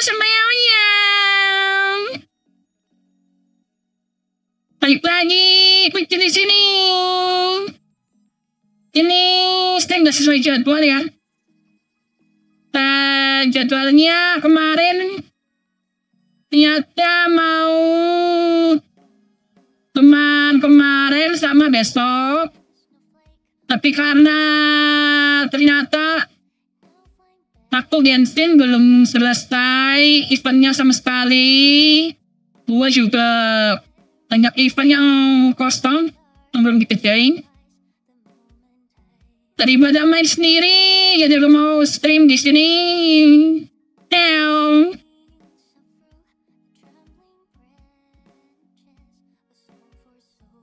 sembahyang. Balik lagi, kunci di sini. Ini stream gak sesuai jadwal ya. Jadwalnya kemarin ternyata mau teman kemarin sama besok. Tapi karena ternyata aku Genshin belum selesai eventnya sama sekali. Gua juga banyak event yang kosong yang belum dikerjain. Daripada main sendiri, jadi gue mau stream di sini.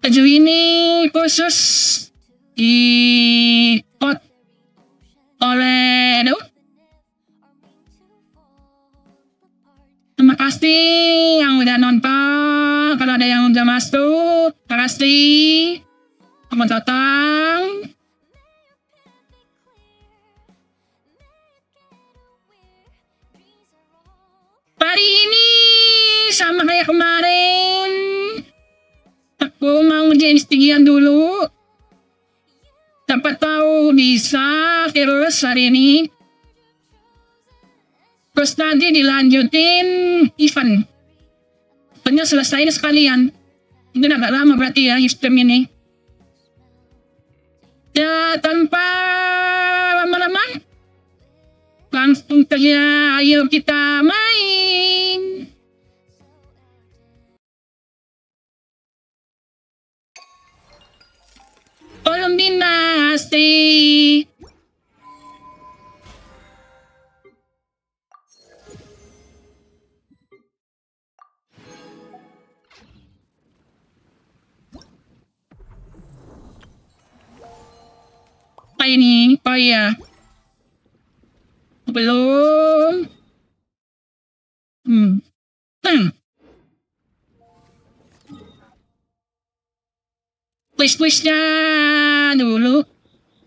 Baju ini khusus di pot oleh terima kasih yang udah nonton. Kalau ada yang udah masuk, terima kasih. Selamat datang. Hari ini sama kayak kemarin, aku mau ngerjain Stygian dulu. Dapat tahu bisa terus hari ini. Terus nanti dilanjutin event. Eventnya selesai sekalian. Itu agak lama berarti ya stream ini. Ya tanpa lama-lama, langsung saja ayo kita main. Kombinasi. Apa ini? Oh iya. Belum. Quiz-quiznya dulu.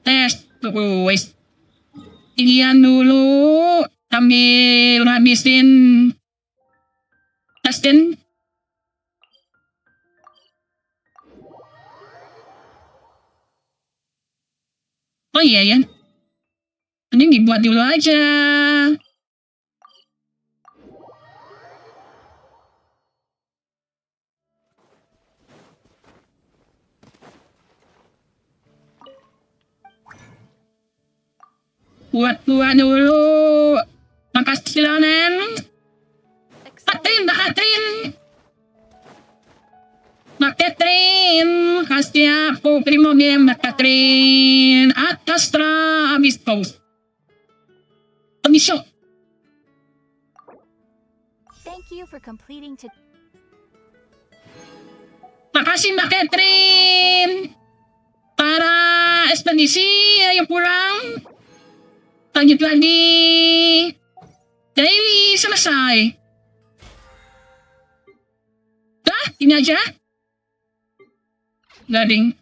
Tes quiz. Ilian dulu. Sambil ngabisin testin. Oh iya ya. Ini dibuat dulu aja. Buat dulu. Makasih Lonen. Mbak Catherine. Kasih aku primo bien Mbak Catherine. Atas habis pause. Show. Thank you for completing to. Makasih Mbak Catherine. Para ekspedisi yang pulang. Lanjut lagi. Daily selesai. Dah, ini aja. Gading.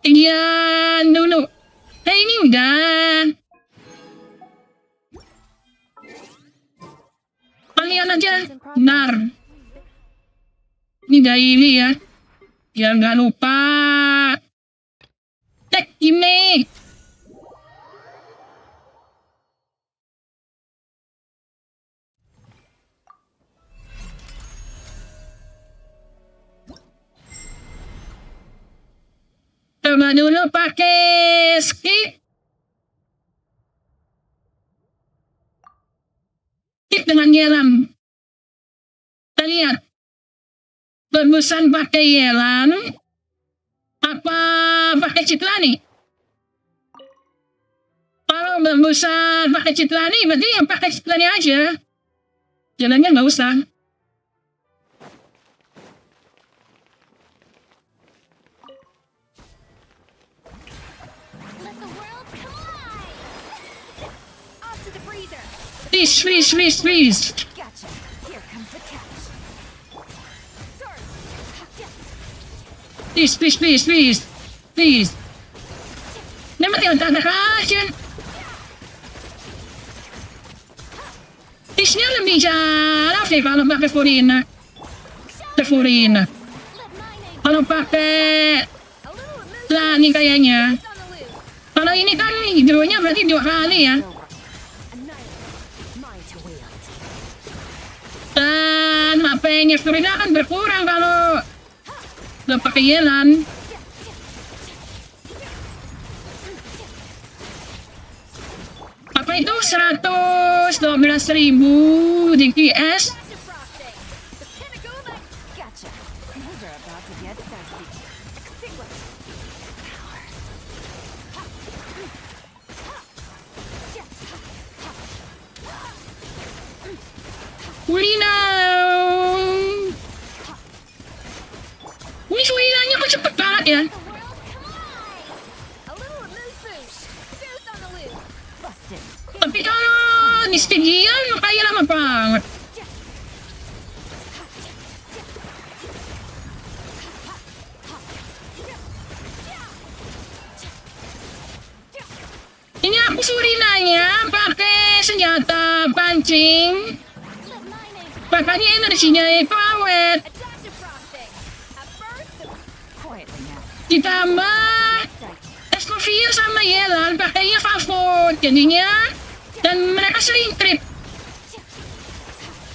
Iya dulu. Ini udah. Kalian aja. Benar. Ini daily ya. Ya nggak lupa. Cek ini. Coba dulu pakai skip. Skip dengan yelan. Kita lihat. Berbusan pakai yelan. Apa pakai citlani? Kalau berbusan pakai citlani, berarti yang pakai citlani aja. Jalannya nggak usah. Freeze. Gotcha. Here comes the catch. Please. Never think that action. Pace-nya lebih jarang sih kalau pakai Furina. Furina. Kalau pakai Lani kayaknya. Kalau ini kan hidronya berarti 2 kali ya. Dan HP-nya Furina kan berkurang kalau udah pakai Yelan. Apa itu 112.000 DPS? Gotcha. Things are about to get dicey. Extinguish. Power. Furina! Ini Furinanya kok cepet banget ya? The world collide. A little moose boosh. Boost on the loose. Busted. Tapi kalau di Stygian kayak lama banget. Ini aku Furinanya pakai senjata pancing. Makanya energinya itu awet. Adaptive frosting. At first, quietly now. Ditambah Escoffier sama Yelan pakainya Favot jadinya. Dan mereka sering trip.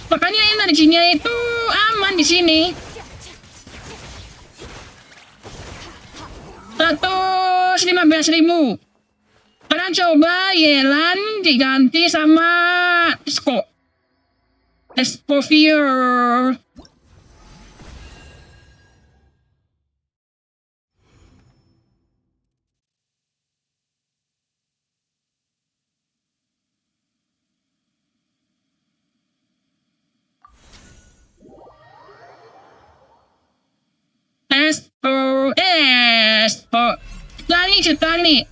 Makanya energinya itu aman di sini. 115.000. Sekarang coba Yelan diganti sama Escoffier. Lani.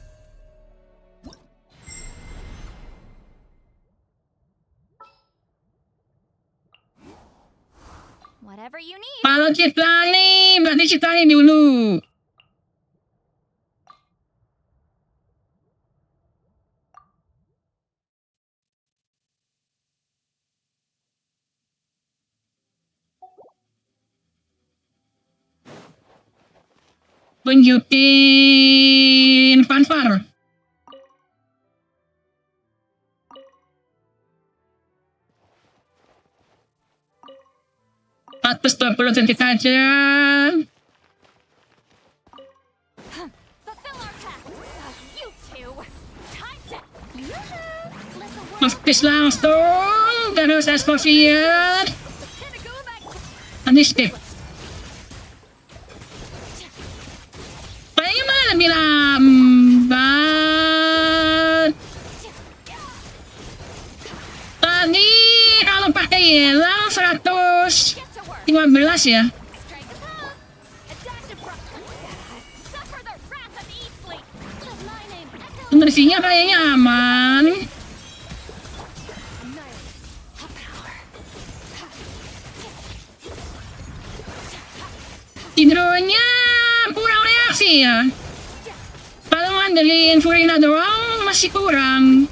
Whatever you need. Kalau Citlani, berarti Citlani dulu. Tunjukin fanfare. Atas 20 cm saja. Fulfill our pact. You two. Time to. Let the world. Mafkis langsung. Terus Escoffier. Go back. Initiative. Kayaknya malah lebih lambat. Tadi kalau pakai Yelang 115 ya. Strike above. Adaptive frosting. Suffer the wrath of E-Fleet. Let my name echo. Energinya kayaknya aman. Annihilate. Power. Hidronya kurang reaksi ya. Kalau ngandelin Furina doang masih kurang.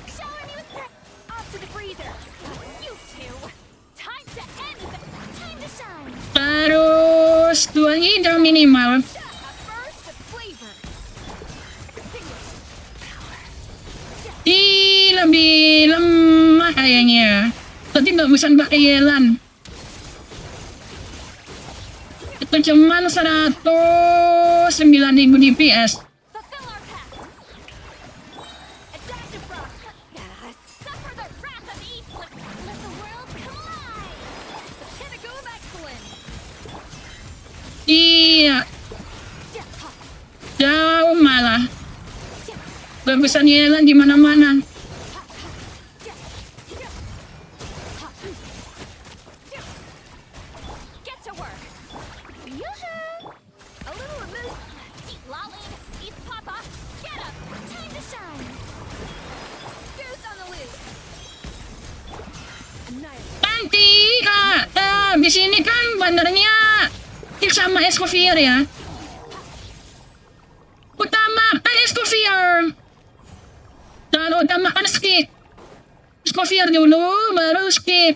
Show a new threat. Off to the freezer. You two. Time to end. Time to shine. Terus 2 hidro minimal. A burst of flavor. Extinguish. Power. Lebih lemah kayaknya. Tadi nggak bisa pakai Yelan. Itu cuman 109.000 DPS. Fulfill our pact. Adaptive frost. Suffer the wrath of E-Fleet. Let the world collide. The pinnacle of excellence. Iya, jauh malah. Bagusan Yelan di mana-mana. Get to work. Yoo-hoo! A little remove. Eat lolling. Eat papa. Get up. Time to shine. Goose on the loose. Annihilate. Nanti kak, di sini kan bandarnya sama Escoffier ya. Utamakan Escoffier. Dan utamakan Skit. Escofier dulu, baru skip.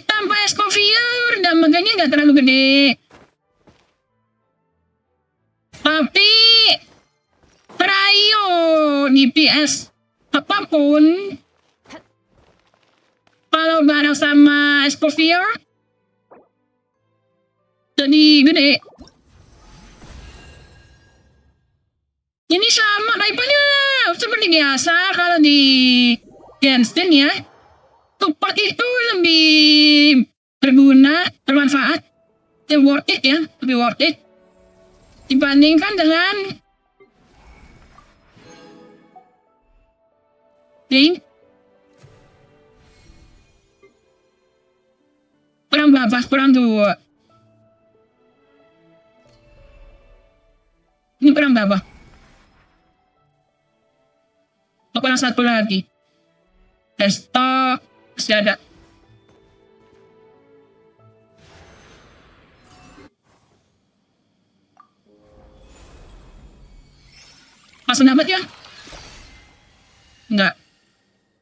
Tanpa Escofier, damaganya nggak terlalu gede. Tapi, Rayo, DPS, apapun, kalau bareng sama Escofier, jadi gede. Ini sama type-nya seperti biasa kalau di Genshin ya. Support itu lebih berguna, bermanfaat, worth it ya, lebih worth it dibandingkan dengan link. Kurang berapa? Kurang 2. Ini kurang berapa? Kurang 1 lagi. Stok masih ada. Langsung dapat ya? Enggak.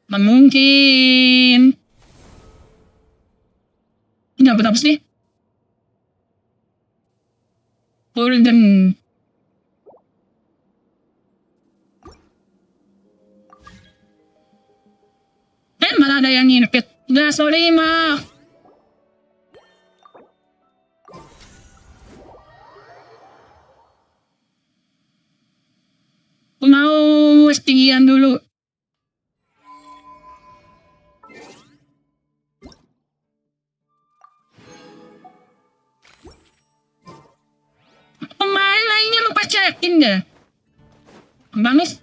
Mungkin. Ini dapat apa sih? Golden. Malah ada yang nyirpit. Nggak, sorry mah. Mau Stygian dulu. Pemain lainnya lupa cekin deh. Bagus.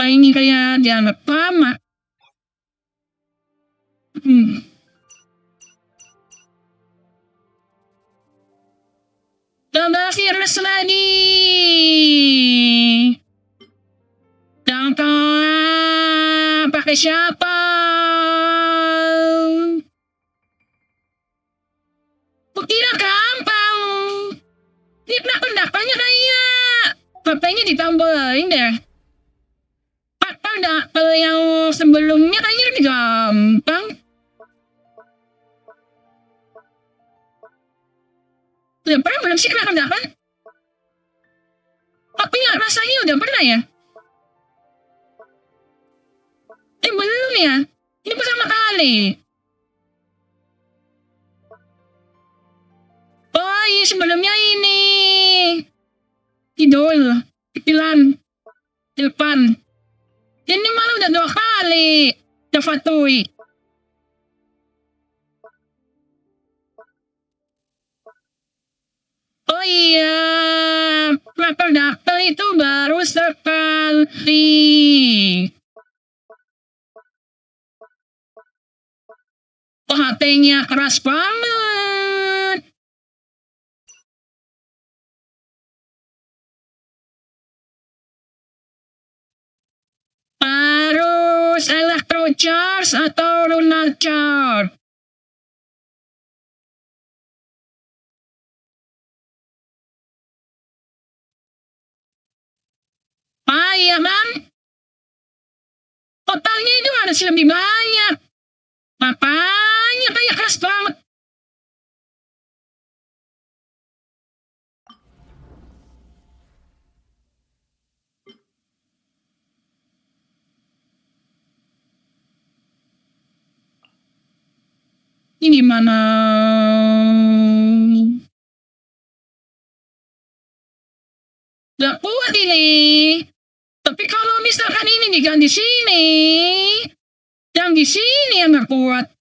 Ini kayak dianggap lama. Tambah virus lagi. Jangan pakai siapa? Kira gampang. Tidak pendapatnya kayak bapaknya ditambahin deh. Kalau yang sebelumnya kayaknya lebih gampang. Udah pernah belum sih kena kan? Tapi nggak rasanya udah pernah ya? Belum ya? Ini pertama kali. Oh iya, sebelumnya ini. Idol, Pilan, Tilpan. Ini malah udah 2 kali. Dafatui. Oh iya, Rapper itu baru sekali. Oh, HP-nya keras banget. Harus electro charge atau lunar charge? Iya man, totalnya itu harus lebih banyak. Makanya kayak keras banget. Ini gimana? Gak kuat ini. Tapi kalau misalkan ini diganti sini, yang di sini yang gak kuat.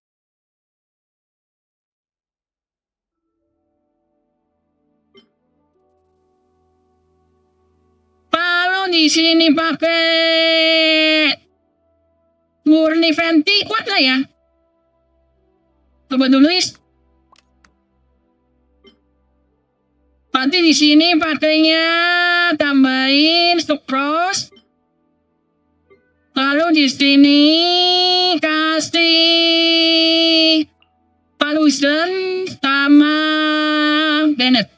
di sini pakai murni Venti kuat nggak ya? Coba dulu is. Berarti di sini pakainya tambahin Sucrose. Lalu di sini kasih Palusion sama Bennett.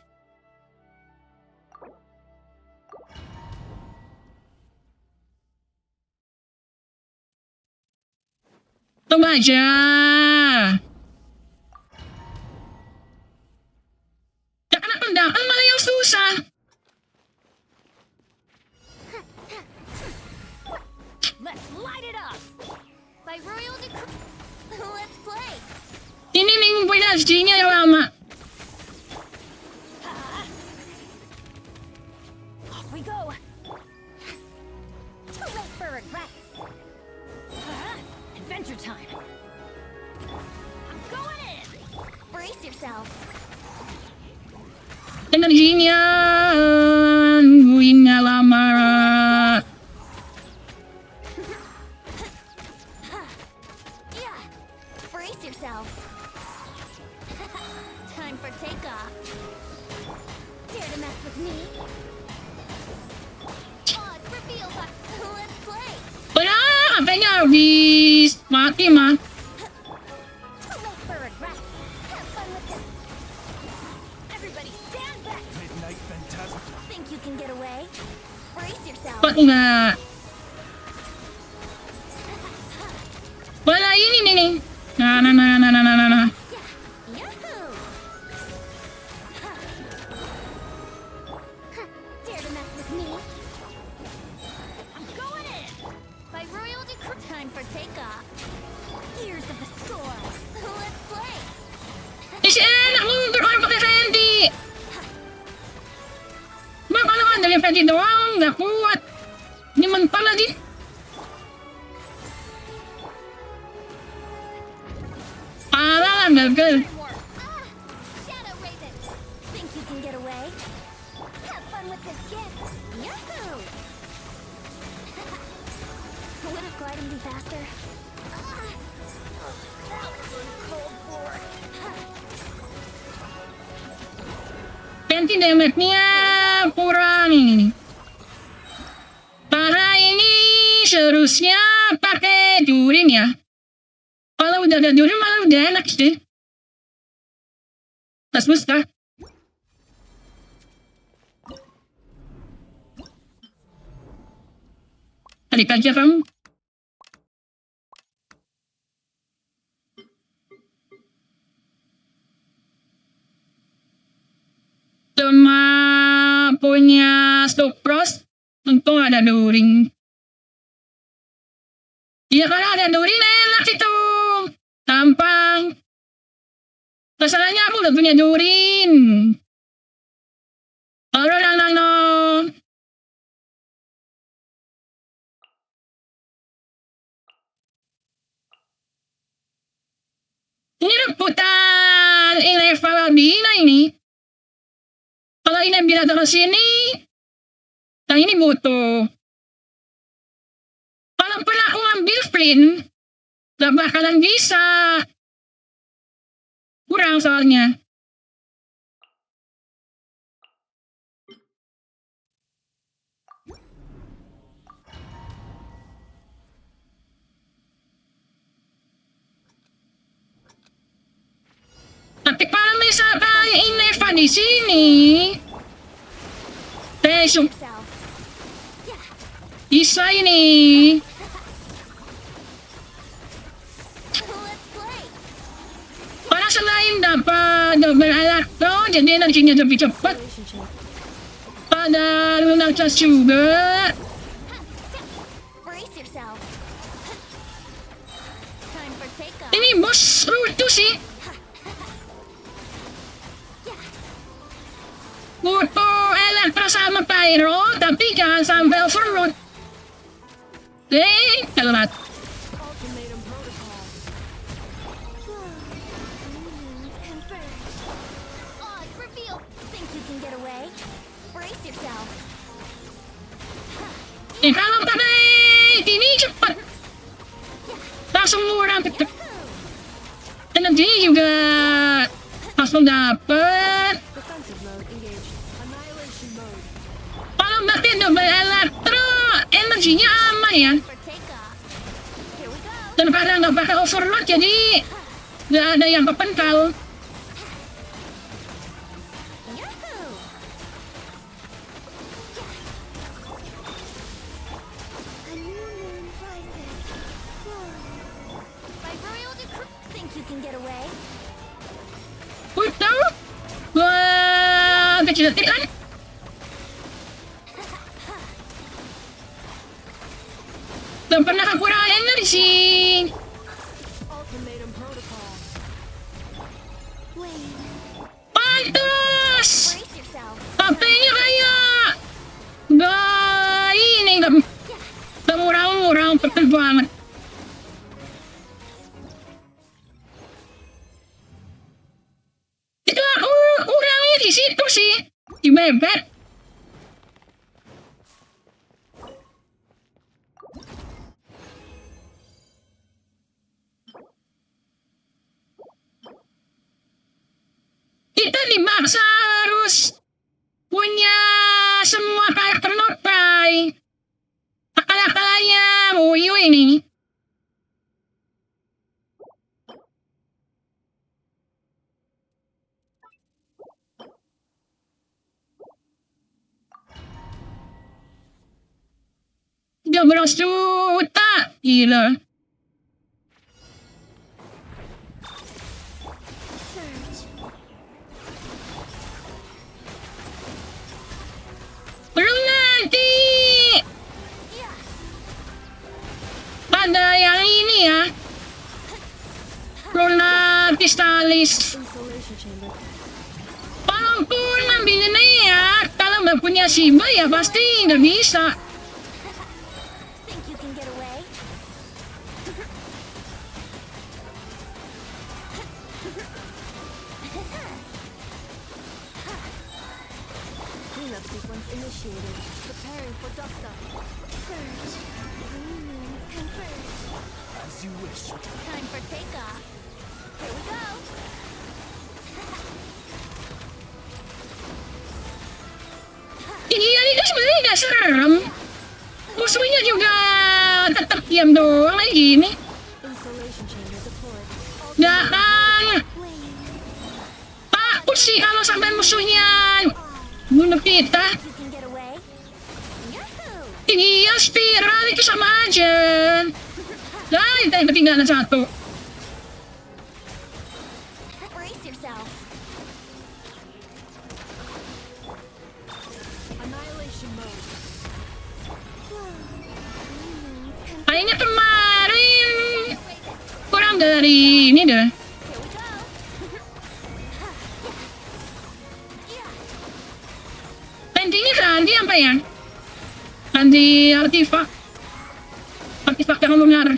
Coba aja. Ya kena tendangan malah yang susah. Let's light it up. By royal decree. Let's play. Ini nih punyanya yang lama. Off we go. Too late for regrets. Adventure time. I'm going in. Brace yourself. Energinya nungguinnya lama. Yeah. Brace yourself. Time for takeoff. Dare to mess with me? Pause, reveal. Let's play. Wala, kayaknya habis mati mah. Too late for regrets. Have fun with this. Everybody stand back. Midnight Phantasm. Think you can get away? Brace yourself. Kok enggak? Wala ini nih. Nah. Yahoo! Dare to mess with me? I'm going in! By royal decree. Time for takeoff. Ears of the storm. Let's play! Is enak mundur orang pakai Venti. Bang, kalau andalin Venti doang, nggak kuat. Ini mental lagi. Parah, gagal. Shadow Raven! Think you can get away? Have fun with this gift! Yahoo! Wouldn't gliding be faster? That was uncalled for. Venti damage-nya kurang ini. Para ini seharusnya pakai Durin ya. Kalau udah ada Durin malah udah enak sih. Tas booster. Balik aja kamu. Cuma punya Sucrose, untung ada During. Iya kalau ada During enak itu, tampang. Masalahnya aku udah punya During. No. Ini rebutan level Bina ini. Kalau ini bila ke sini, yang ini butuh. Kalau pernah aku ngambil sprint, gak bakalan bisa. Kurang soalnya. Tapi kalau misalkan ini di sini, besok Yourself. bisa ini. Let's play. Para selain dapat double elektro, jadi energinya lebih cepat. Ada lunar charge juga. Brace yourself. Time for takeoff. Ini bos Rutu sih. Butuh elektro sama pyro, tapi jangan sampai overload. Telat. Ultimatum protocol. Confirmed. Odds revealed. Think you can get away? Brace yourself. Kalau pakai ini cepat. Langsung murah. Energi juga langsung dapet. Defensive mode engaged. Annihilation mode. Kalau pakai double elektro, energinya aman ya. For takeoff. Here we go. Daripada nggak pakai overload, jadi nggak ada yang kepental. Yahoo! A new moon rises. By royal decree, think you can get away? Puto, wah, kecil kan? Gak pernah kurang energi. Ultimatum protocol. Wait. Pantas. Brace yourself. HP-nya kayak gak ini, gak murah-murah, pekel banget. Itu aku kurangnya di situ sih, di bebek. Kita dibaksa harus punya semua karakter notai. Akal-akalannya Muyu ini. Dia berasuta, gila. Surge. Belum nanti. Yeah. Pada yang ini ya. Lunatis. Insulation chamber. Walaupun ambilnya ya, kalau nggak punya Shiba ya pasti nggak bisa. Think you can get away? Cleanup sequence initiated. Preparing for dust up. Surge. Green moons converge. As you wish. Time for takeoff. Here we go. Ini itu sebenarnya nggak serem. Musuhnya juga tetap diam doang kayak gini. Insulation chamber deployed. Nggak kan. Wait. Takut sih kalau sampai musuhnya bunuh kita. You can get away? Yahoo! Iya, spiral itu sama aja. Nah, kita yang ketinggalan satu. Brace yourself. Annihilation mode. Kayaknya kemarin kurang dari ini deh. Here we go. Yeah. Intinya tadi apa ya? Tadi artifak. Artifak yang lunar.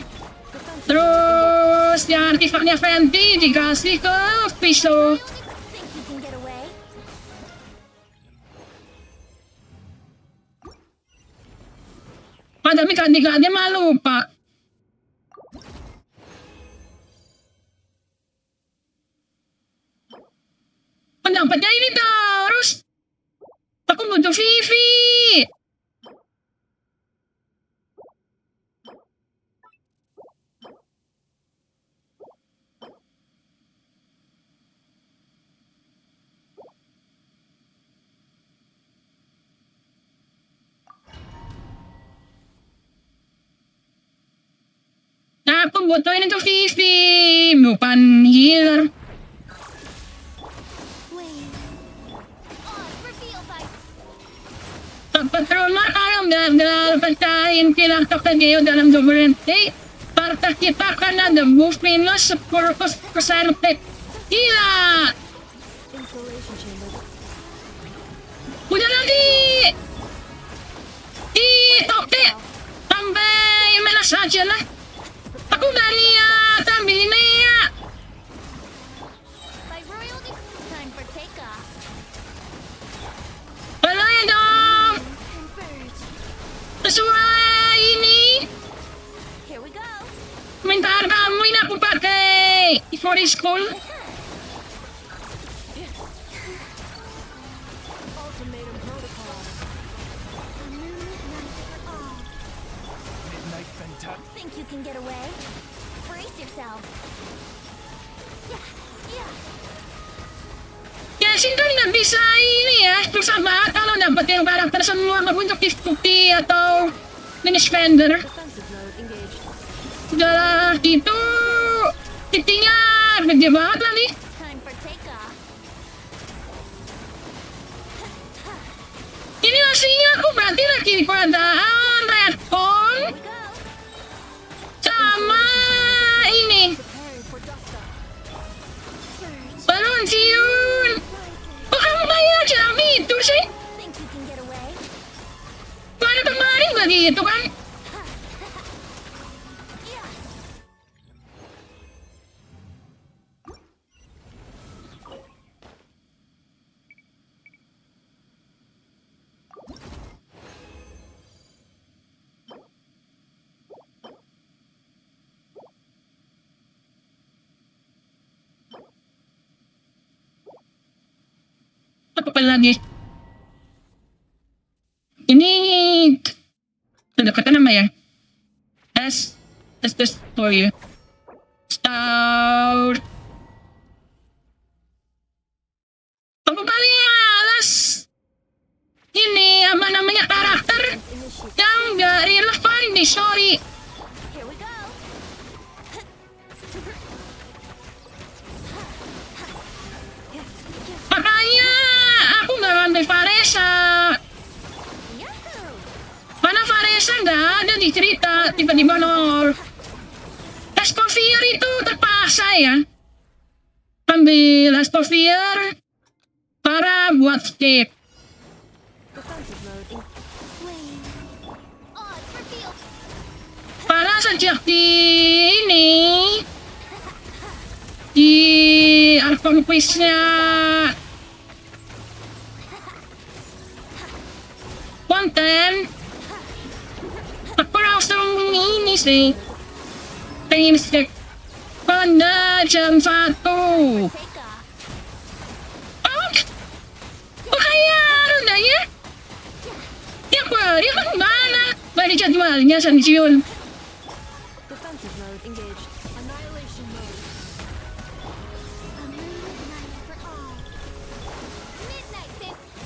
Terus yang artifaknya Fenty dikasih ke Pisau. Think you can get away? Tapi ganti-ganti mah lupa. Pendapatnya ini terus. Aku butuh Vivi. Aku butuhin itu Vivi. Bukan healer. Wait. On reveal by Pagpatrolma kalau gagal pagkain pinakakageo dalam sovereignty. Parta kita ka na the move minus 10% Gila! insulation chamber. Udah lagi! Toke! Sampai melas aja lah. Aku gak lihat ambil ini ya. By royal decree, time for takeoff. Wala ya dong! Converge. Sesuai school. Ultimatum protocol. Midnight Vtuber. Think you can get away? Brace yourself. Yeah, yeah. Yes, hindi na bisa ini ya. Susah banget kalau dapat yang karakter semua berbentuk Vtuber atau Finish Fender. Defensive mode engaged. Udah itu titiknya gede banget lah nih. Time for takeoff. Ini aslinya aku berarti lagi keadaan Redcon Here we go. sama ini Preparing for dust up. Surge. pensiun. Kok kamu kayak jalan itu sih? Think you can get away? Mana kemarin begitu kan? Yeah. Apa lagi? Ini kedekatan nama ya? S for you. Star. Kamu paling malas. Ini apa namanya karakter Initiate. yang gak relevan di story. Here we go. Makanya aku gak ngambil Vanessa. Yahoo! Karena Vanessa gak ada di cerita tiba-tiba nol. Escovier itu terpaksa ya. Ambil Escovier para buat skip. Defensive mode in flame. Odds revealed. Karena sejak di Archon Quiznya konten aku langsung ini sih pengen skip pada jam 1. Takeoff. Oh kayak udah ya tiap hari kan mana dari jadwalnya sensiun. Defensive mode engaged. Annihilation mode. A midnight for all. Midnight,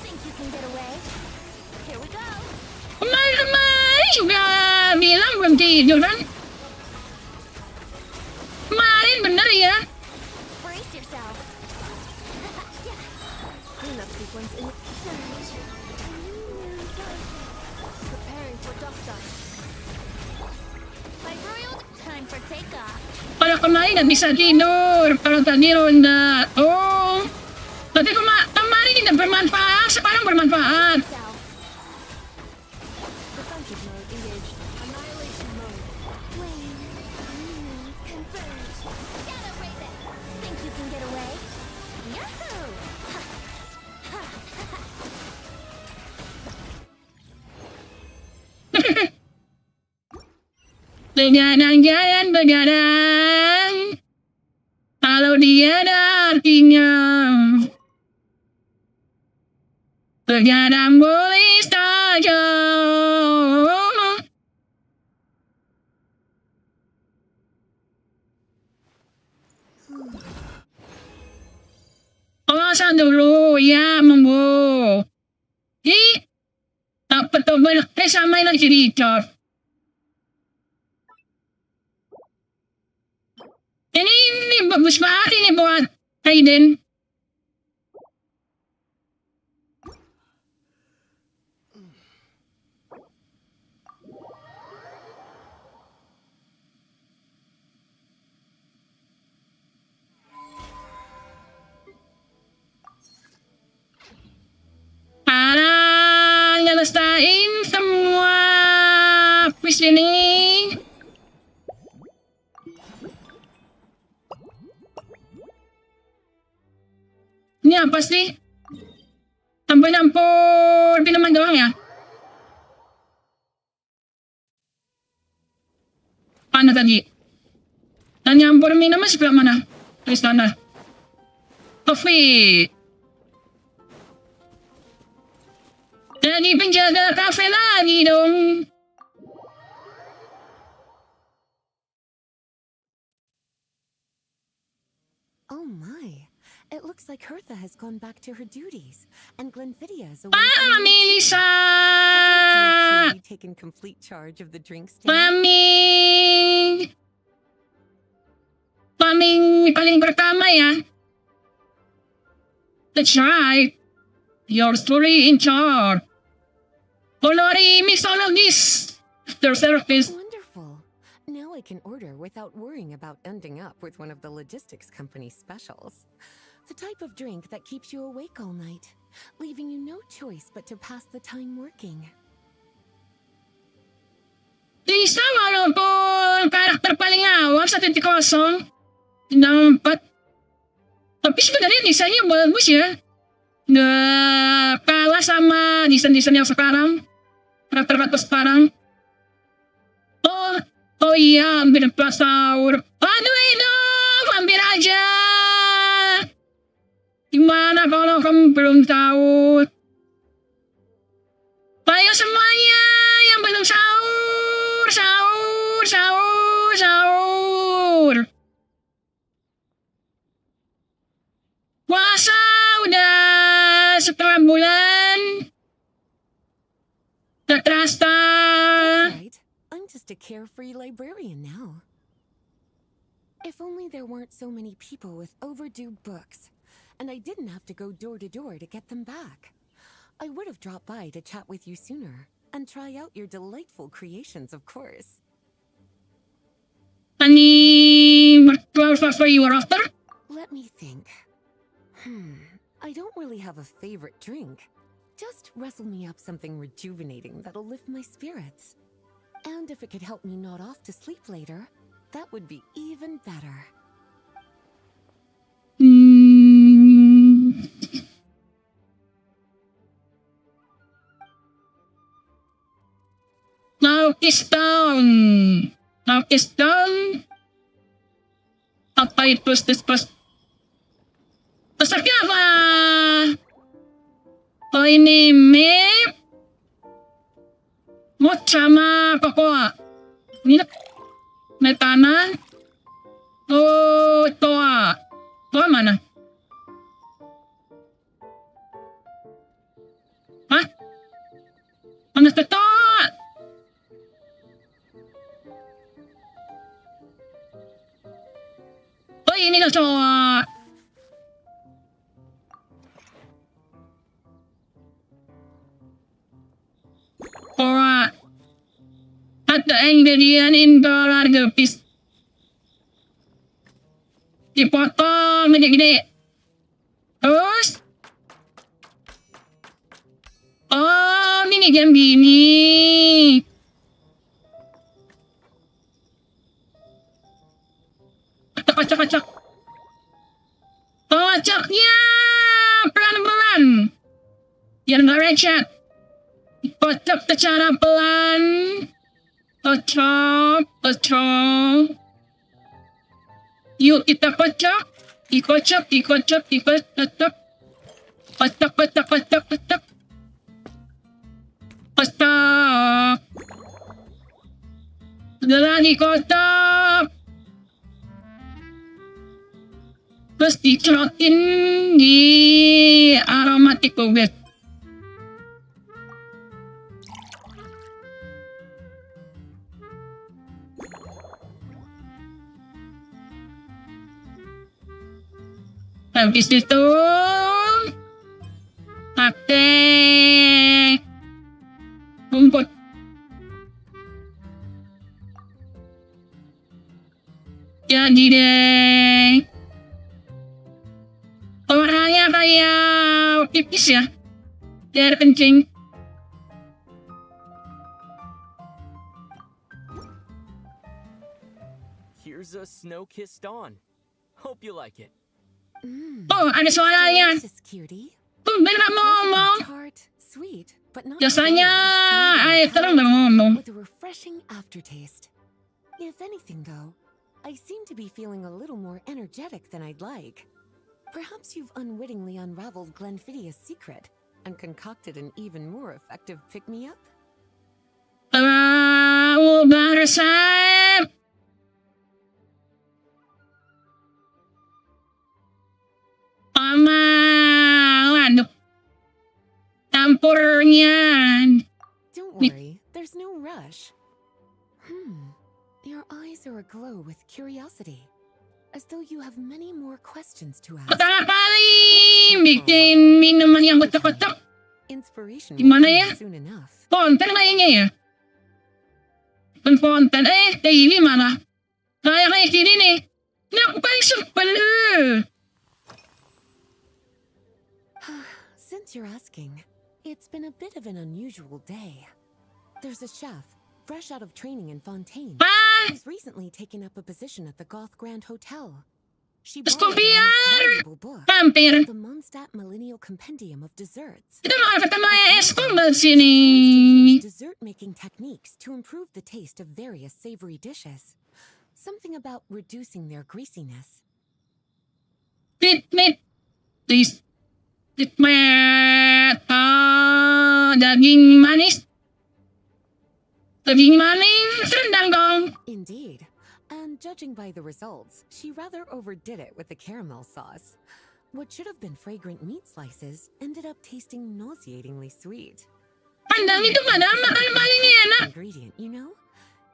think you can get away? Here we go. Kemarin juga bilang belum tidur kan? Kemarin bener ya? Brace yourself. Cleanup sequence in surge. Preparing for dust up. Like roiled, time for takeoff. Kalau kemarin nggak bisa tidur, kalau tadi ronda. Oh, tapi kemarin tidak bermanfaat, sekarang bermanfaat. Self. Defensive mode engaged. Annihilation mode. Flame. Converge. Shadow Raven. Think you can get away? Yahoo! Begadang, kalau dia ada artinya. Begadang boleh saja. Pengawasan dulu, ya monggo. Tak betul sama lagi Richard. Ini bagus banget ini buat Hayden. Nyelesain semua quiz ini. Ini apa sih? Campur minuman doang ya? Mana tadi? Dan nyampur minuman sebelah mana? Di sana. Coffee. Jadi penjaga kafe lagi dong. Oh my. It looks like Hertha has gone back to her duties, and Glenfiddich is away Para from Melissa! Has taken complete charge of the drink stand. Paling pertama ya. That's right. You're fully in charge. Already mix all of this. Their therapist. Wonderful. Now I can order without worrying about ending up with one of the logistics company's specials. The type of drink that keeps you awake all night, leaving you no choice but to pass the time working. Isa walaupun karakter paling awal sa 20 nampak. Tapi sebenarnya desainnya bagus ya. Nggak kalah sama desain-desain yang sekarang. Karakter sekarang. Oh iya, hampir pasawur. Aduh itu, hampir aja. Gimana kalau kamu belum tahu? Ayo semuanya yang belum sahur, sahur, sahur, sahur. Puasa udah setengah bulan. Tak terasa. Right. I'm just a carefree librarian now. If only there weren't so many people with overdue books, and I didn't have to go door to door to get them back. I would have dropped by to chat with you sooner, and try out your delightful creations, of course. Any for you are after? Let me think. I don't really have a favorite drink. Just rustle me up something rejuvenating that'll lift my spirits. And if it could help me nod off to sleep later, that would be even better. Now is down. Now is down. Apa itu pas? Masaknya apa? Oh ini map. Mod sama kokoa. Ini metana. Oh toa. Toa mana? Hah? Mana toa? Oh ini loh cowok. Cowok. Ada ingredient indoor harga pis. Dipotong gede-gede. Terus. Oh ini jam gini. Kocok. Kocoknya pelan-pelan. Biar nggak recet. Kocok secara pelan. Kocok. Yuk kita kocok. Dikocok. Kocok. Setelah dikocok. Terus dicerotin di aromatic powder. Habis itu pakai rumput. Jadi deh. Warnanya kayak pipis ya. Biar kencing. Here's a snow-kissed dawn. Hope you like it. Oh, ada suaranya. Tuh, bener gak ngomong. Biasanya terus gak ngomong. With a refreshing aftertaste. If anything though, I seem to be feeling a little more energetic than I'd like. Perhaps you've unwittingly unraveled Glenfiddia's secret and concocted an even more effective pick-me-up? Resep. Waduh. Campurnya. Don't worry, there's no rush. Your eyes are aglow with curiosity, as though you have many more questions to ask. Pertama kali bikin minuman yang kocok-kocok. Inspiration Gimana will ya? come soon enough. Konten kayaknya ya. Konten TV malah. Kayak gini nih. Ini aku paling sebel. Since you're asking, it's been a bit of an unusual day. There's a chef, fresh out of training in Fontaine, who's recently taken up a position at the Goth Grand Hotel. She borrowed a most valuable book, Hampir. the Mondstadt Millennial Compendium of Desserts. Kita mau ketemu eskom di sini. Dessert-making techniques to improve the taste of various savory dishes. Something about reducing their greasiness. Titmet. Daging manis. Daging manis rendang dong. Indeed. And judging by the results, she rather overdid it with the caramel sauce. What should have been fragrant meat slices ended up tasting nauseatingly sweet. Rendang itu padahal makan paling enak. Ingredient, you know?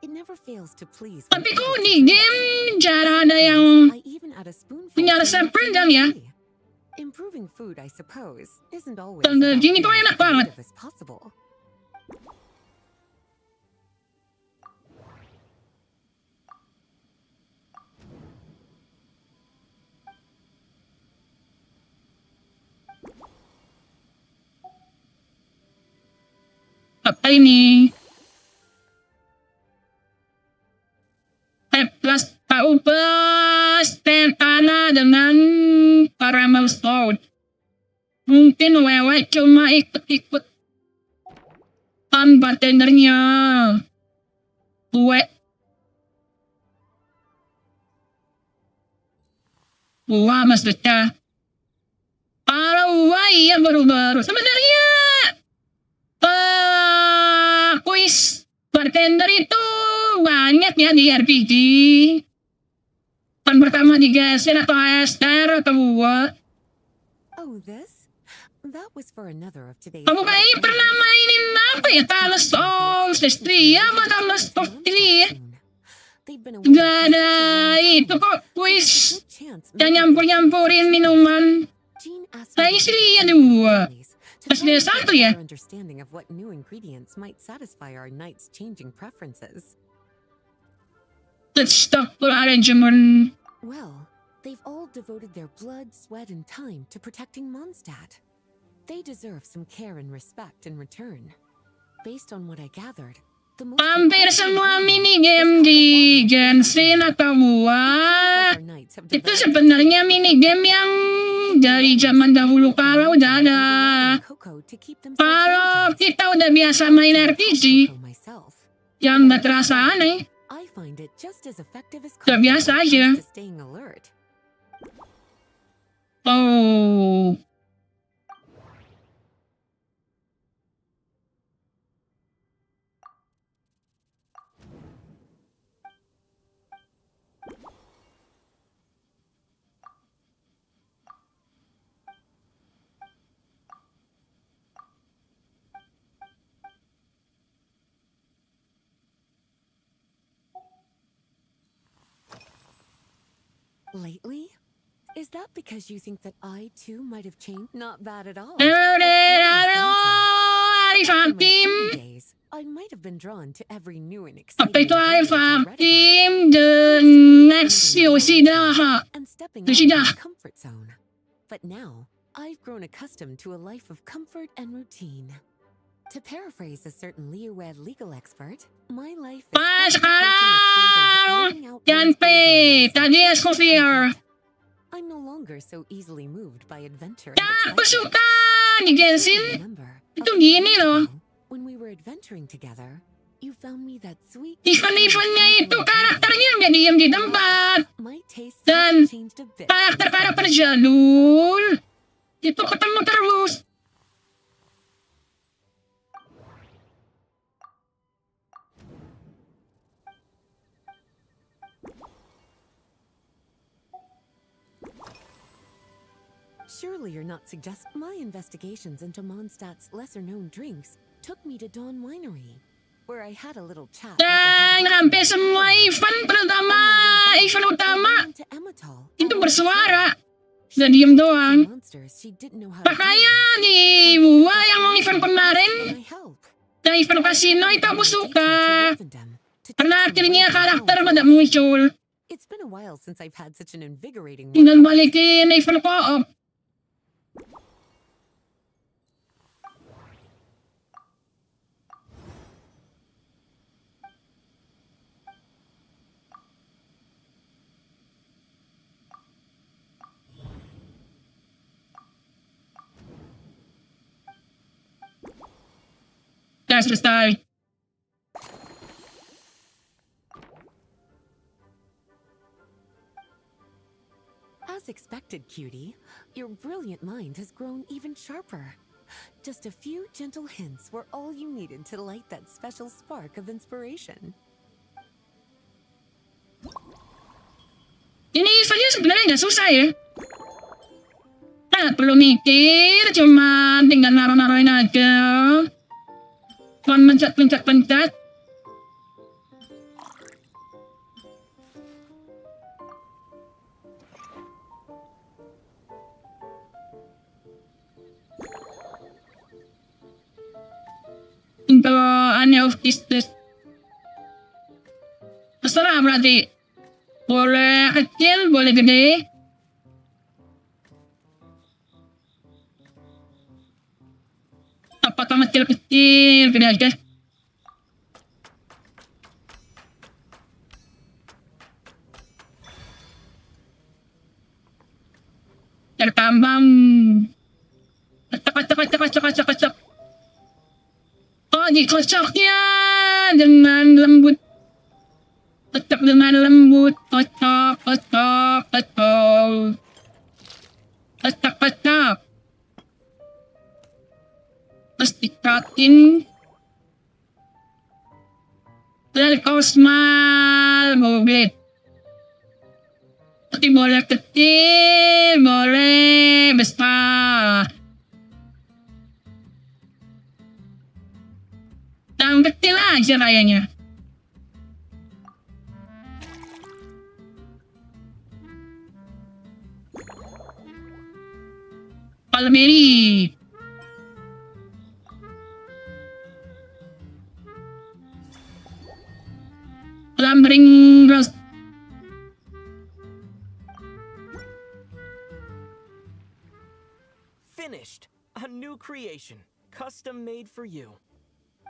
It never fails to please. Tapi kok di game cara ada yang I even add a spoonful punya resep rendang ya. Improving food, I suppose, isn't always Tanggal about gini tuh being enak as banget. creative as possible. Apa ini? Plus Paubas Tentana dengan caramel stout. Mungkin Wewe cuma ikut-ikut bartendernya. Wah maksudnya. Kalau iya baru-baru. Sebenarnya kuis bartender itu banyak ya di RPG. Kan pertama di GENSHIN atau SR atau kedua. Oh, this? That was for another of today's. Kamu kayaknya pernah mainin apa ya? Talos of Destria apa Talos of Tilia? Gak ada itu kok kuis yang nyampur-nyampurin minuman. Kayaknya sih lihat dua. Pas dia satu ya. Understanding of what new ingredients might satisfy our knight's changing preferences. Let's stop for arrangement. Well, they've all devoted their blood, sweat, and time to protecting Mondstadt. They deserve some care and respect in return. Based on what I gathered, the most Hampir semua minigame di GENSHIN atau buat itu sebenarnya minigame yang dari zaman dahulu kala udah ada. Kalau kita udah biasa main RPG, yang nggak terasa aneh. Udah biasa aja. Oh. Lately? Is that because you think that I too might have changed? Not bad at all. Alpha Team. I might have been drawn to every new and Apa exciting itu Alpha adventure Team The Next Yoshida? and stepping out of Yoshida. my comfort zone. But now, I've grown accustomed to a life of comfort and routine. To paraphrase a certain Leo-Ed legal expert, my life is Pas fast approaching a state of living out Yan one's pe, own tadi dreams. Escofier. I'm no longer so easily moved by adventure. Ya, and aku excitement. suka di Genshin. Remember, Itu a few gini years loh. ago, when we were adventuring together, You found me that sweet. Event-eventnya itu karakternya nggak diem di tempat. My taste Dan changed a bit. karakter-karakter jadul itu ketemu terus. Surely you're not my investigations into Mondstadt's lesser-known drinks took me to Dawn Winery, where I had a little chat. Dan hampir semua event utama to Emmetall. itu bersuara. Dan diem doang. Monsters she didn't know how to Makanya di gua yang event kemarin, I help. yang event kasino itu aku suka. To Karena take some akhirnya weight karakter down. pada muncul. It's been a while since I've had such an invigorating Tinggal balikin event co-op. Udah selesai. As expected, cutie, your brilliant mind has grown even sharper. Just a few gentle hints were all you needed to light that special spark of inspiration. Ini eventnya sebenarnya nggak susah ya. Nggak perlu mikir, cuma tinggal naruh-naruhin aja. Cuman pencet. Untuk aneh autistis. Terserah berarti. Boleh kecil, boleh gede. Apakah kecil-kecil, gede aja. Tertambang. Kocok. Oh, dikocoknya dengan lembut. Kocok dengan lembut. Kocok. Terus dikatin. Dari kosmal mobil. Tapi boleh kecil, boleh besar. Yang kecil aja kayaknya. Palmeri. Lambring Rose. Finished! A new creation, custom made for you.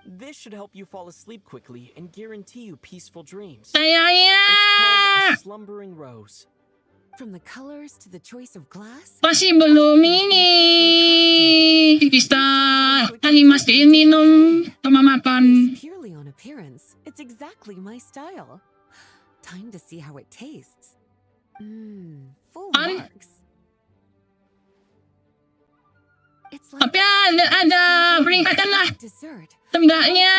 This should help you fall asleep quickly and guarantee you peaceful dreams. It's called a slumbering rose. From the colors to the choice of glass, Masih belum ini. Bisa kalimas minum sama makan. purely on appearance, it's exactly my style. Time to see how it tastes. Full marks. It's like Tapi ada peringkatan lah. dessert. Tendaknya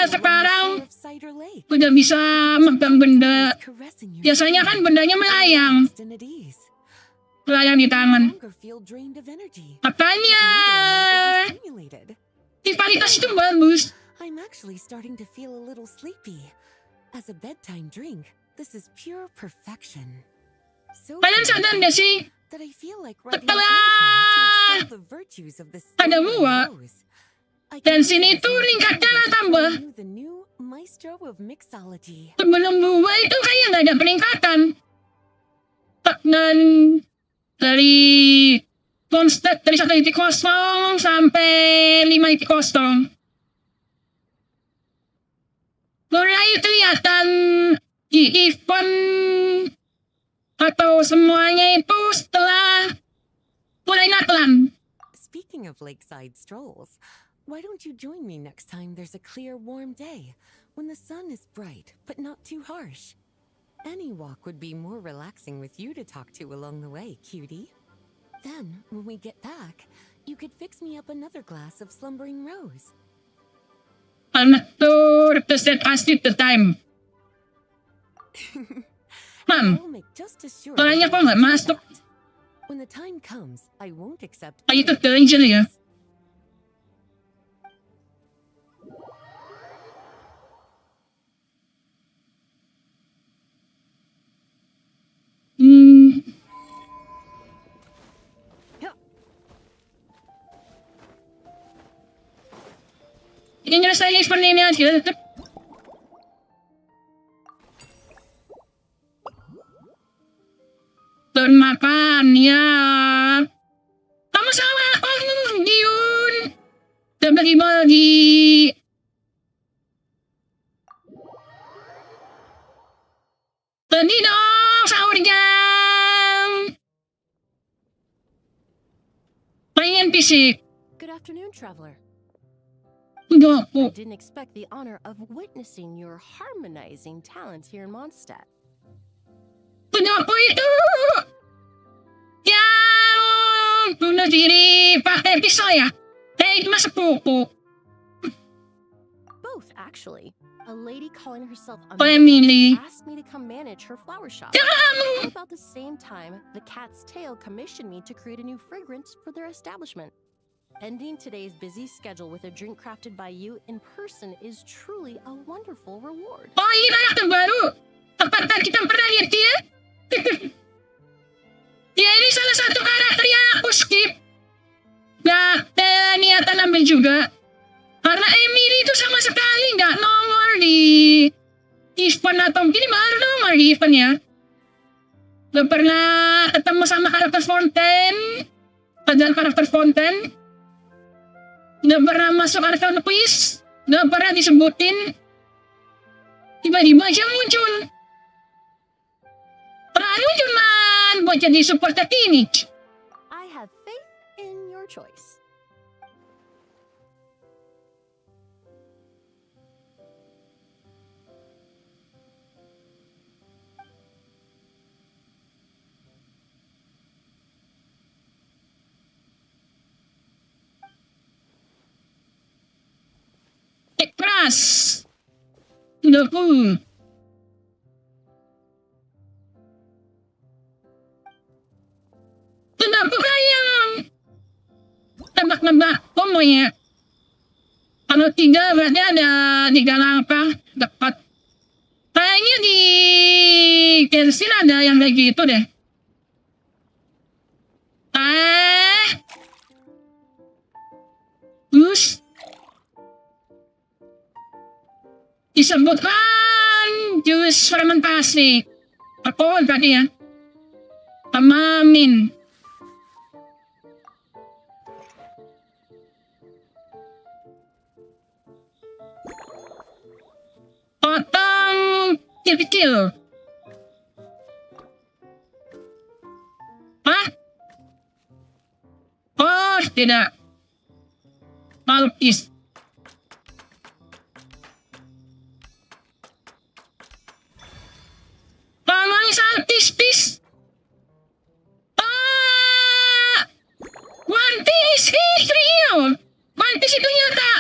sekarang Cider Lake. udah bisa megang benda. Caressing your Biasanya kan bendanya melayang. skin at ease. Melayang di tangan. Longer feel drained of energy. Makanya Overstimulated. rivalitas itu bagus. I'm actually starting to feel a little sleepy. As a bedtime drink, this is pure perfection. So Kalian good sadar gak sih? that I feel like writing an Setelah article to extol the virtues of this ada stunning buah, rose. I dan can sini use tuh this tingkatnya as a tambah. the new maestro of mixology. Sebelum buah itu kayak gak ada peningkatan. Stagnan dari konstat dari 1.0 sampai 5.0. Mulai kelihatan di event atau semuanya itu setelah mulai Natlan. Speaking of lakeside strolls, Why don't you join me next time there's a clear, warm day when the sun is bright but not too harsh? Any walk would be more relaxing with you to talk to along the way, cutie. Then, when we get back, you could fix me up another glass of slumbering rose. I'm not to represent us at the time. Ma'am, I'll make just as sure kaya ko nga masok. when the time comes, I won't accept Ay, ito danger niya. Ini rasa lihat seperti ini aja. Turn makan ya. Sama-sama. Oh, Diun. Terbagi-bagi. Tadi dong sahur jam. Pengen fisik. Good afternoon, traveler. Enggak I po. didn't expect the honor of witnessing your harmonizing talents here in Mondstadt. Enggak po itu. Yang bunuh diri pakai pisau ya. Masuk buku. Both, actually. A lady calling herself Family. asked me to come manage her flower shop. Kamu. At about the same time, the Cat's Tail commissioned me to create a new fragrance for their establishment. Ending today's busy schedule with a drink crafted by you in person is truly a wonderful reward. Oh, ini anak baru. Apakah kita pernah lihat dia? Dia ini salah satu karakter yang aku skip. Gak niatan ambil juga. Karena Emily itu sama sekali gak nongol di event atau mungkin baru nongol di event ya. Gak pernah ketemu sama karakter Fontaine. Padahal karakter Fontaine. Gak pernah masuk karakter quiz. Gak pernah disebutin. Tiba-tiba aja muncul. Lalu cuman buat jadi support teenage. I have faith in your choice. Keras. Udah pun. Kenapa kayang tebak-nebak ya? Kalau 3 berarti ada 3 langkah dekat. Kayaknya di Genshin ada yang kayak gitu deh. Terus disebutkan jus fermentasi. Alkohol tadi ya. Amamin. Potong kecil-kecil. Hah? Oh, tidak. Malkis. Pamang saltis-tis. One Piece is real. One Piece itu nyata.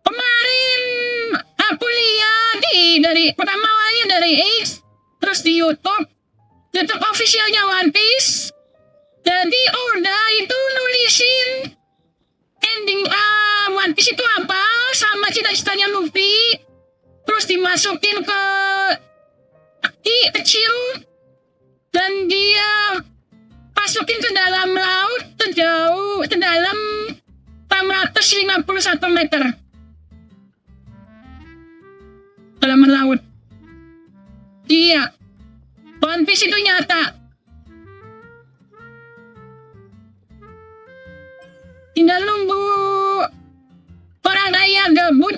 Kemarin aku lihat dari pertama awalnya dari X, terus di YouTube officialnya One Piece. Jadi Oda itu nulisin ending One Piece itu apa sama cita-citanya Luffy, terus dimasukin ke kecil dan dia masukin ke dalam laut sejauh ke dalam 651 meter kedalaman laut. Iya, One Piece itu nyata. Tinggal nunggu orang kaya gabut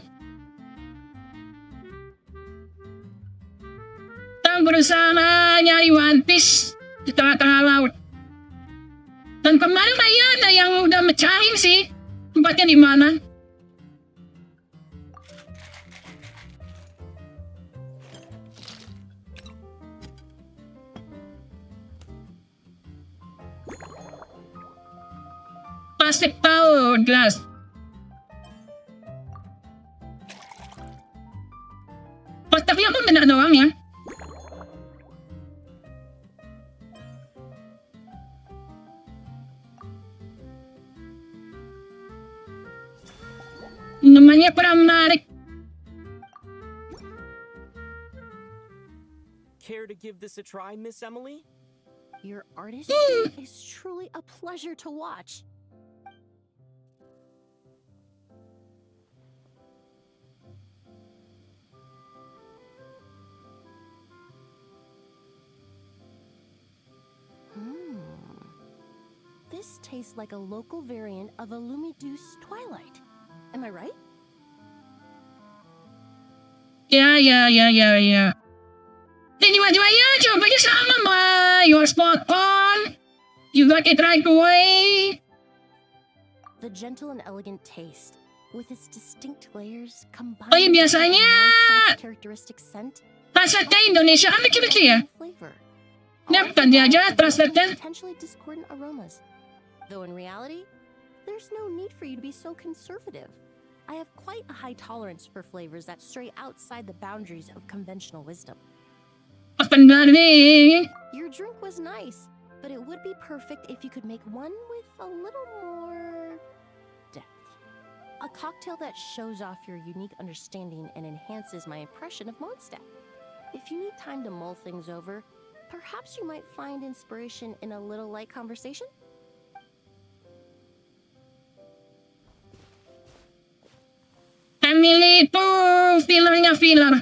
yang berusaha nyari One Piece di tengah-tengah laut. Dan kemarin ada yang udah mecahin sih tempatnya di mana. Plastic power glass. Oh, tapi aku benar doang ya. Namanya kurang menarik. Care to give this a try, Miss Emily? Your artistry is truly a pleasure to watch. This tastes like a local variant of a Lumiduce Twilight. Am I right? Yeah. Anyway, coba aja sama, Ma. You're spot on. You got it right away. The gentle and elegant taste, with its distinct layers combined Oh, iya, biasanya with its characteristic scent, Translate Indonesia kan lucu-lucu ya. flavor. Nah, kan dia aja translate-nya. Potentially discordant aromas. Though in reality, there's no need for you to be so conservative. I have quite a high tolerance for flavors that stray outside the boundaries of conventional wisdom. Open barbie. Your drink was nice, but it would be perfect if you could make one with a little more depth. A cocktail that shows off your unique understanding and enhances my impression of Mondstadt. If you need time to mull things over, perhaps you might find inspiration in a little light conversation? Emily itu fillernya filler.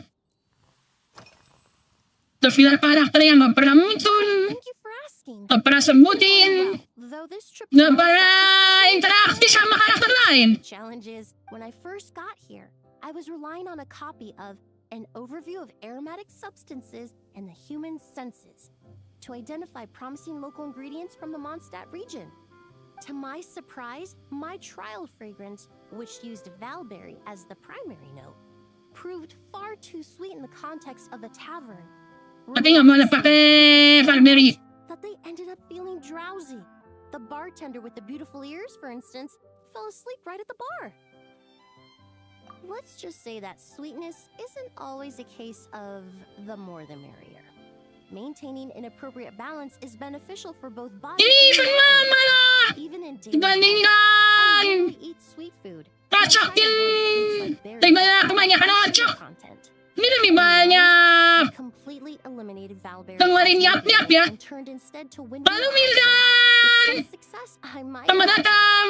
Itu filler karakter yang gak pernah muncul, Thank you for asking. gak pernah sebutin, Though this trip gak pernah interaksi sama karakter lain. The challenge is, when I first got here, I was relying on a copy of An Overview of Aromatic Substances and the Human Senses to identify promising local ingredients from the Mondstadt region. To my surprise, my trial fragrance, which used Valberry as the primary note, proved far too sweet in the context of a tavern. Tapi gak boleh pakai Valberry. That they ended up feeling drowsy. The bartender with the beautiful ears, for instance, fell asleep right at the bar. Let's just say that sweetness isn't always a case of the more the merrier. Maintaining an appropriate balance is beneficial for both body Even and mama mind. lah. Even in daily life, I Dibandingkan rarely eat sweet food. Cocok I try to avoid foods din. like berries Tinggal that kebanyakan have cocok. sugar content. Ini lebih banyak. I completely eliminated Valberry Keluarin yap-yap ya. and turned instead to window. Lalu Mildan. With some success, I might Selamat add. datang.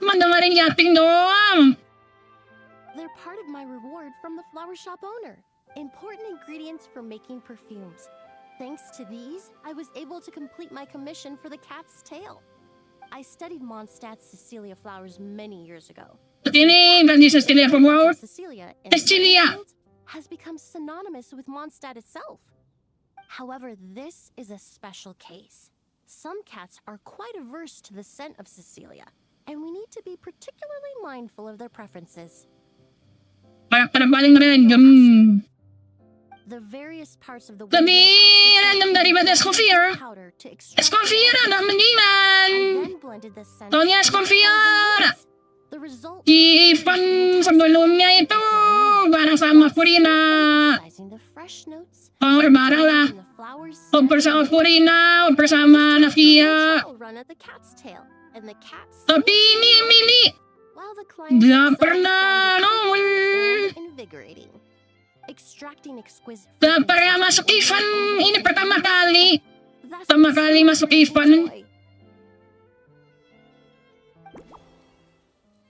Cuma dengerin yapping doang. They're part of my reward from the flower shop owner. Important ingredients for making perfumes. Thanks to these, I was able to complete my commission for the cat's tail. I studied Mondstadt's Cecilia flowers many years ago. At ini dari Cecilia from World. Cecilia in Cecilia. Springfield has become synonymous with Mondstadt itself. However, this is a special case. Some cats are quite averse to the scent of Cecilia, and we need to be particularly mindful of their preferences. Karakter paling random. The various parts of the Lebih random daripada Escoffier. powder to Escoffier ada mendingan. then blended the scent. Soalnya Escoffier. The result Even sebelumnya itu barang sama Purina. emphasizing the fresh notes. Oh, barang lah. and the flowers Bersama Purina, bersama Navia. run at the cat's tail, and the cat's Tapi ini while the client gak pernah nongol. invigorating. Extracting exquisite Gak pernah masuk event. Ini pertama kali. That's Pertama kali masuk event. joy.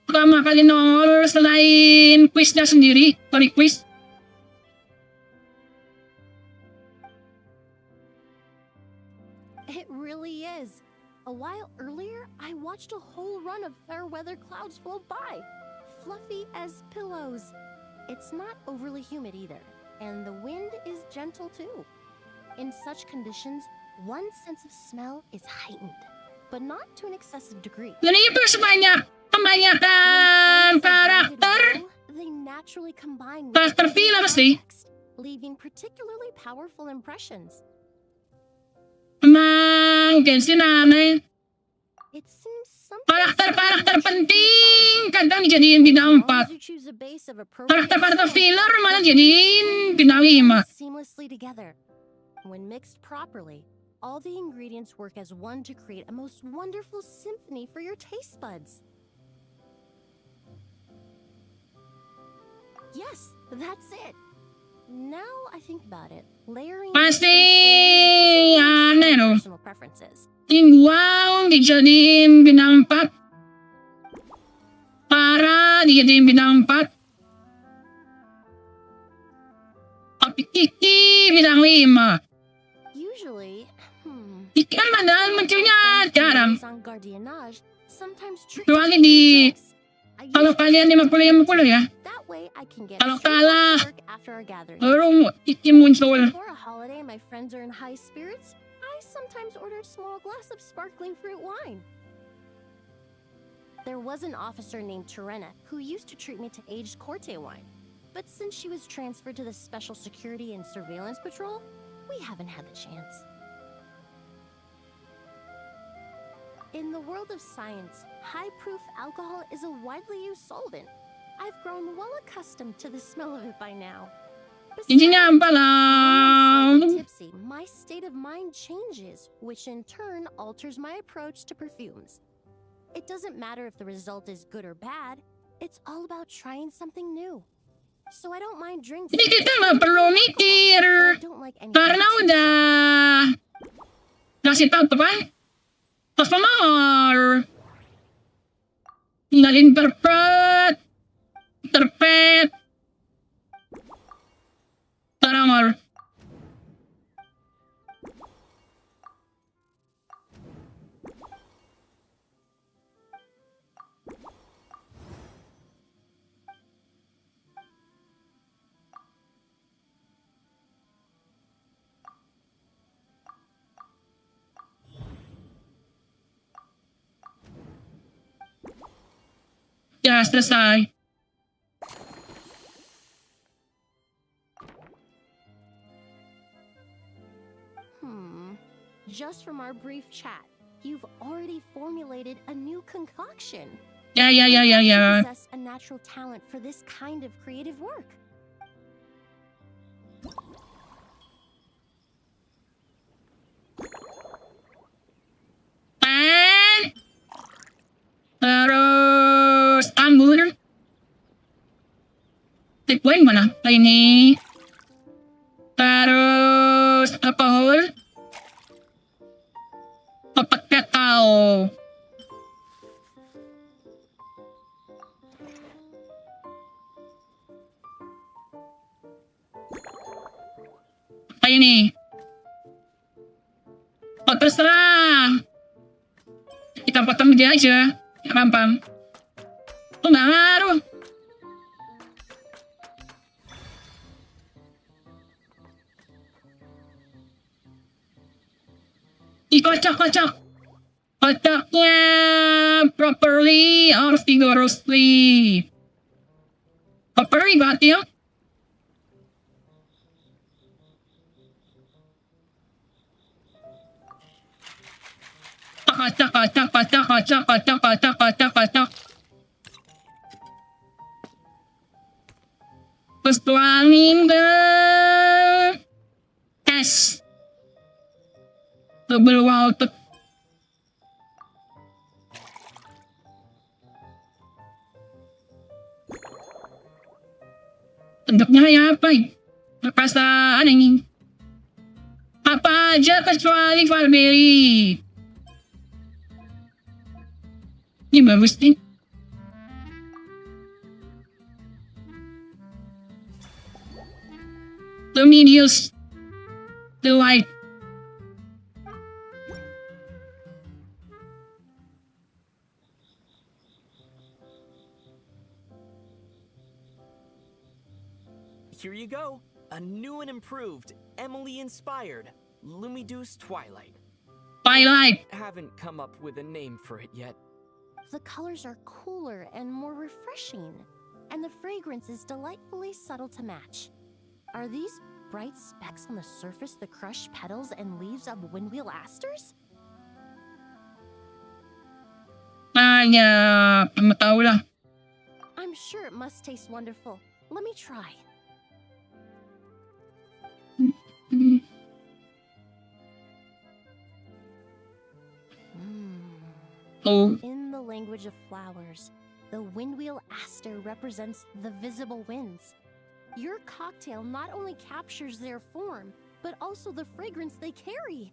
Pertama kali nongol selain quiznya sendiri. Sorry, quiz. It really is. A while earlier, I watched a whole run of fair weather clouds float by, fluffy as pillows. It's not overly humid either, and the wind is gentle too. In such conditions, one's sense of smell is heightened, but not to an excessive degree. Ganito sebanyak kebanyakan karakter. They naturally combine with Karakter the film sih. context, leaving particularly powerful impressions. Emang Genshin aneh. It seems something Karakter-karakter penting kadang dijadiin bintang 4. you choose a base of appropriate Karakter-karakter scent, filler malah jadiin bintang 5. seamlessly together. When mixed properly, all the ingredients work as one to create a most wonderful symphony for your taste buds. Yes, that's it. Now I think about it, layering Pasti aneh loh. personal preferences. Timbang dijadiin bintang 4. Para dijadiin bintang 4. Tapi Kiki bintang 5. Usually, Ikan padahal munculnya jarang. on gardiennage sometimes Kecuali di kalau kalian 50-50 ya. That way I can get Kalau straight kalah, back to work after our gathering. baru Kiki muncul. For a holiday, my friends are in high spirits. I sometimes order a small glass of sparkling fruit wine. There was an officer named Terena who used to treat me to aged Corte wine. But since she was transferred to the Special Security and Surveillance Patrol, we haven't had the chance. In the world of science, high-proof alcohol is a widely used solvent. I've grown well accustomed to the smell of it by now. Intinya apa When I'm lah? slightly tipsy, my state of mind changes, which in turn alters my approach to perfumes. It doesn't matter if the result is good or bad, it's all about trying something new. So I don't mind drinks. Jadi kita nggak perlu mikir but I don't like anything karena too udah kasih tahu apa? Customer. Tinggal interpret, Taramar. Ya, selesai. Just from our brief chat, you've already formulated a new concoction. Ya. You possess a natural talent for this kind of creative work. Terus anggur. Wine mana? Ini. Terus alkohol. Opat kakao. Apa ini? Oh, terserah. Kita potong dia aja. Gampang. Oh, nggak ngaruh. Dikocok-kocok. Kocoknya properly or vigorously. Properly berarti ya. Kocok. Terus tuangin ke es. Double water. Bentuknya kayak apa ya? Perasaan ini. Apa aja kecuali Valberry. Ini bagus nih. Luminous Delight. Here you go. A new and improved, Emily-inspired Lumidu's Twilight. Twilight. Haven't come up with a name for it yet. The colors are cooler and more refreshing, and the fragrance is delightfully subtle to match. Are these bright specks on the surface the crushed petals and leaves of windwheel asters? Tahu lah. I'm sure it must taste wonderful. Let me try. Oh. In the language of flowers, the windwheel aster represents the visible winds. Your cocktail not only captures their form, but also the fragrance they carry.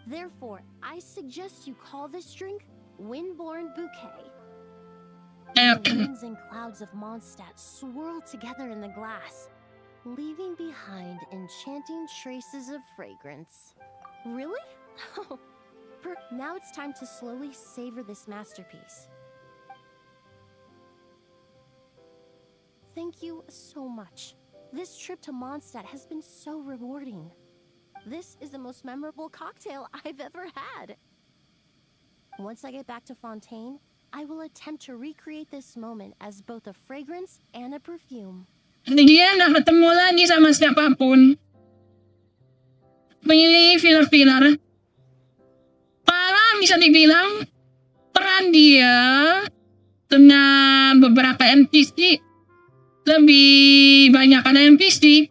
Therefore, I suggest you call this drink Windborne Bouquet. The winds and clouds of Mondstadt swirl together in the glass, leaving behind enchanting traces of fragrance. Really? Now it's time to slowly savor this masterpiece. Thank you so much. This trip to Mondstadt has been so rewarding. This is the most memorable cocktail I've ever had. Once I get back to Fontaine, I will attempt to recreate this moment as both a fragrance and a perfume. Hindi yan, nakatamo lang, hindi sama siya papun. May filar-filar. Parang bisa dibilang peran dia dengan beberapa NPC. Lebih banyak ada NPC.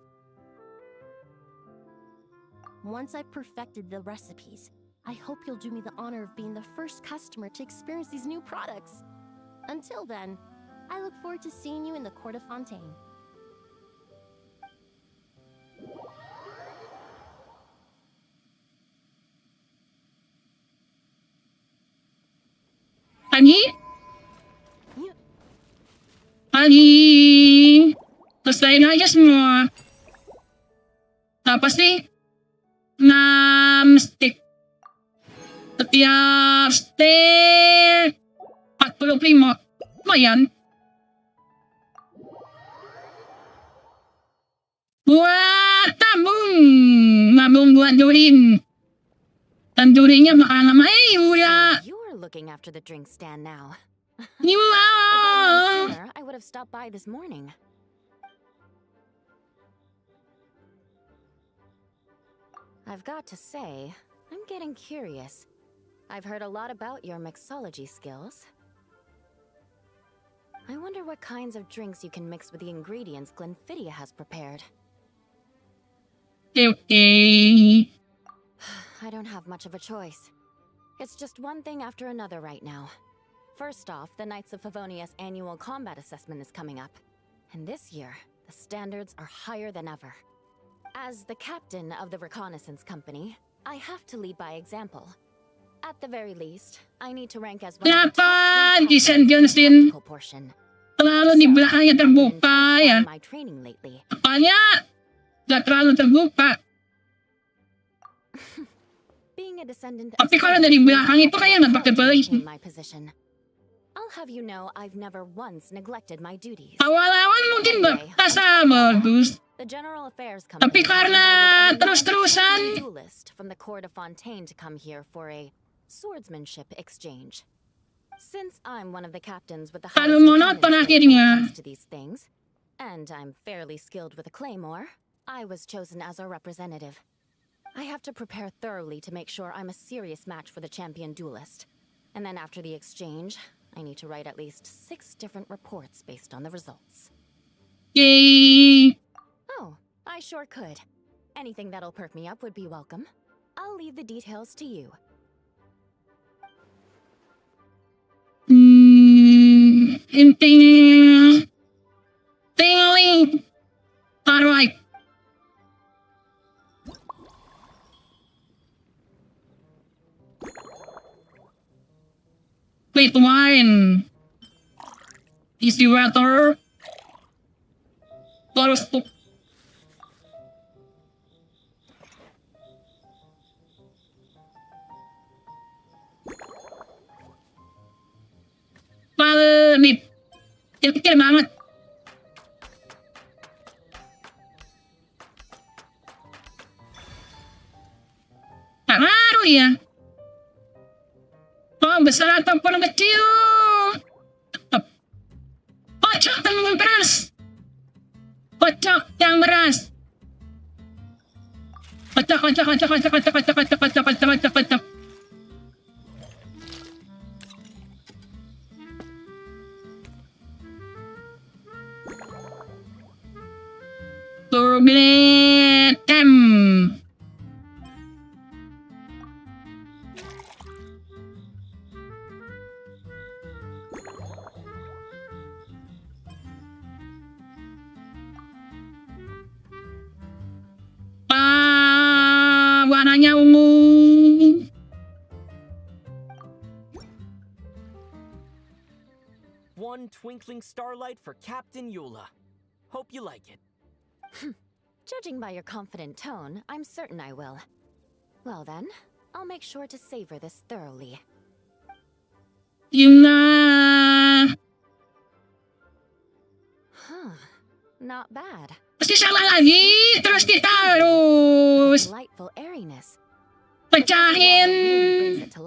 Once I've perfected the recipes, I hope you'll do me the honor of being the first customer to experience these new products. Until then, I look forward to seeing you in the Court of Fontaine. Ani, selesai aja semua. Apa sih? 6 stick. Setiap stick 45. Lumayan. Buat tabung buat Jorin. Dan Jorinnya bakal lama. Udah. So you're looking after the drink stand now. You If I'd known are. sooner, I would have stopped by this morning. I've got to say, I'm getting curious. I've heard a lot about your mixology skills. I wonder what kinds of drinks you can mix with the ingredients Glenfiddich has prepared. Okay. I don't have much of a choice. It's just one thing after another right now. First off, the Knights of Favonius annual combat assessment is coming up. And this year, the standards are higher than ever. As the captain of the reconnaissance company, I have to lead by example. At the very least, I need to rank as one of the top 3 GENSHIN captains in the Genesis. tactical portion. Terlalu So, di belakangnya I've been terbuka ya. intensifying my training lately. Apanya? Gak terlalu terbuka. Being a descendant Tapi of kalau Stygian dari means belakang I itu have kayak to nggak pakai well to beli. maintain my position. I'll have you know I've never once neglected my duties. Awal-awal mungkin terasa bagus. The General Affairs Tapi Company has karena invited a terus-terusan renowned duelist from the court of Fontaine to come here for a swordsmanship exchange. Since I'm one of the captains with the highest Kalau monoton attendance rate when it akhirnya. comes to these things, and I'm fairly skilled with a claymore, I was chosen as a representative. I have to prepare thoroughly to make sure I'm a serious match for the champion duelist. And then after the exchange, I need to write at least 6 different reports based on the results. Yay. Oh, I sure could. Anything that'll perk me up would be welcome. I'll leave the details to you. Intinya tingling. Alright. Wait, wine. Easy water. Terus tuh. Nih. Kecil banget. ya. Oh, besar ataupun kecil. Kocok yang beras. Kocok yang beras. Kocok. Turbulent time. Warnanya ungu. One twinkling starlight for Captain Eula. Hope you like it. Judging by your confident tone, I'm certain I will. Well then, I'll make sure to savor this thoroughly. Yung na... Not bad. Pasti sama lagi. Terus kita harus Delightful airiness. pecahin.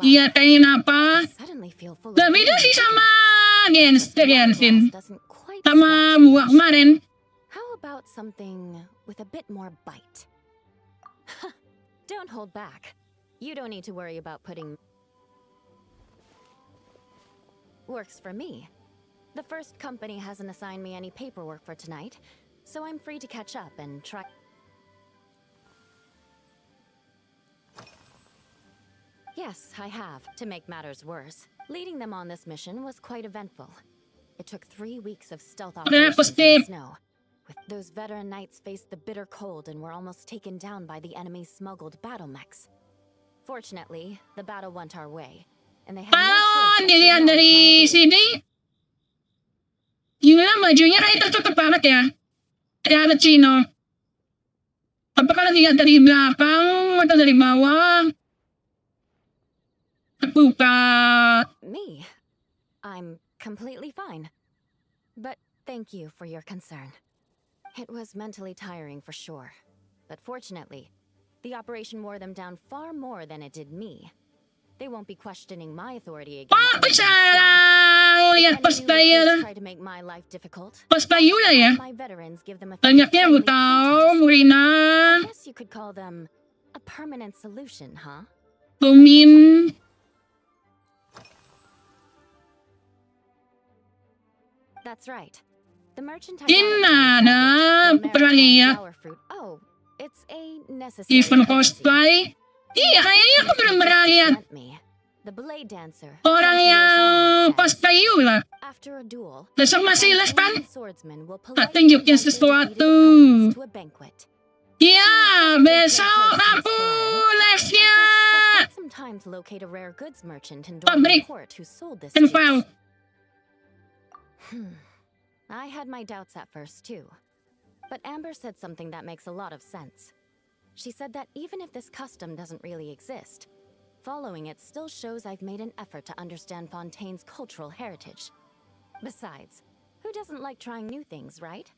Iya, kayak apa? Suddenly feel full of Lebih sih sama Genshin. doesn't quite Sama scratch the buah itch. kemarin. How about something with a bit more bite? Don't hold back. You don't need to worry about putting... Works for me. The first company hasn't assigned me any paperwork for tonight, so I'm free to catch up and try... Yes, I have, to make matters worse. Leading them on this mission was quite eventful. It took 3 weeks of stealth operations in the snow. With those veteran knights faced the bitter cold and were almost taken down by the enemy's smuggled battle mechs. Fortunately, the battle went our way, and they had no choice but to Dilihat acknowledge dari my ability. sini. Gila, bajunya kayak tertutup banget ya. Kayak ada Cino. Apakah lihat dari belakang atau dari bawah? Buka. Me? I'm completely fine. But thank you for your concern. It was mentally tiring for sure. But fortunately, the operation wore them down far more than it did me. They won't be questioning my authority again. Bisa lang lihat pas player. Try to make my life difficult. Pas player ya. My veterans give them a Banyaknya friendly butau, pointers. Murina, I guess you could call them a permanent solution, huh? Lumin. That's right. The merchant has Inana, pernah lihat flower fruit. Oh, it's a necessary event courtesy. cosplay. Iya, kayaknya aku belum pernah lihat Lent me. The blade dancer. orang 20 years yang old, says, cosplay lah. After a duel, Besok masih the les kan? swordsman will Tak politely tunjukin invite their sesuatu. defeated opponents to a banquet. Iya, besok aku lesnya. It took some time to locate a rare goods merchant in Pabrik. Dorman Court who sold this Info. juice. I had my doubts at first too. But Amber said something that makes a lot of sense. She said that even if this custom doesn't really exist, following it still shows I've made an effort to understand Fontaine's cultural heritage. Besides, who doesn't like trying new things, right?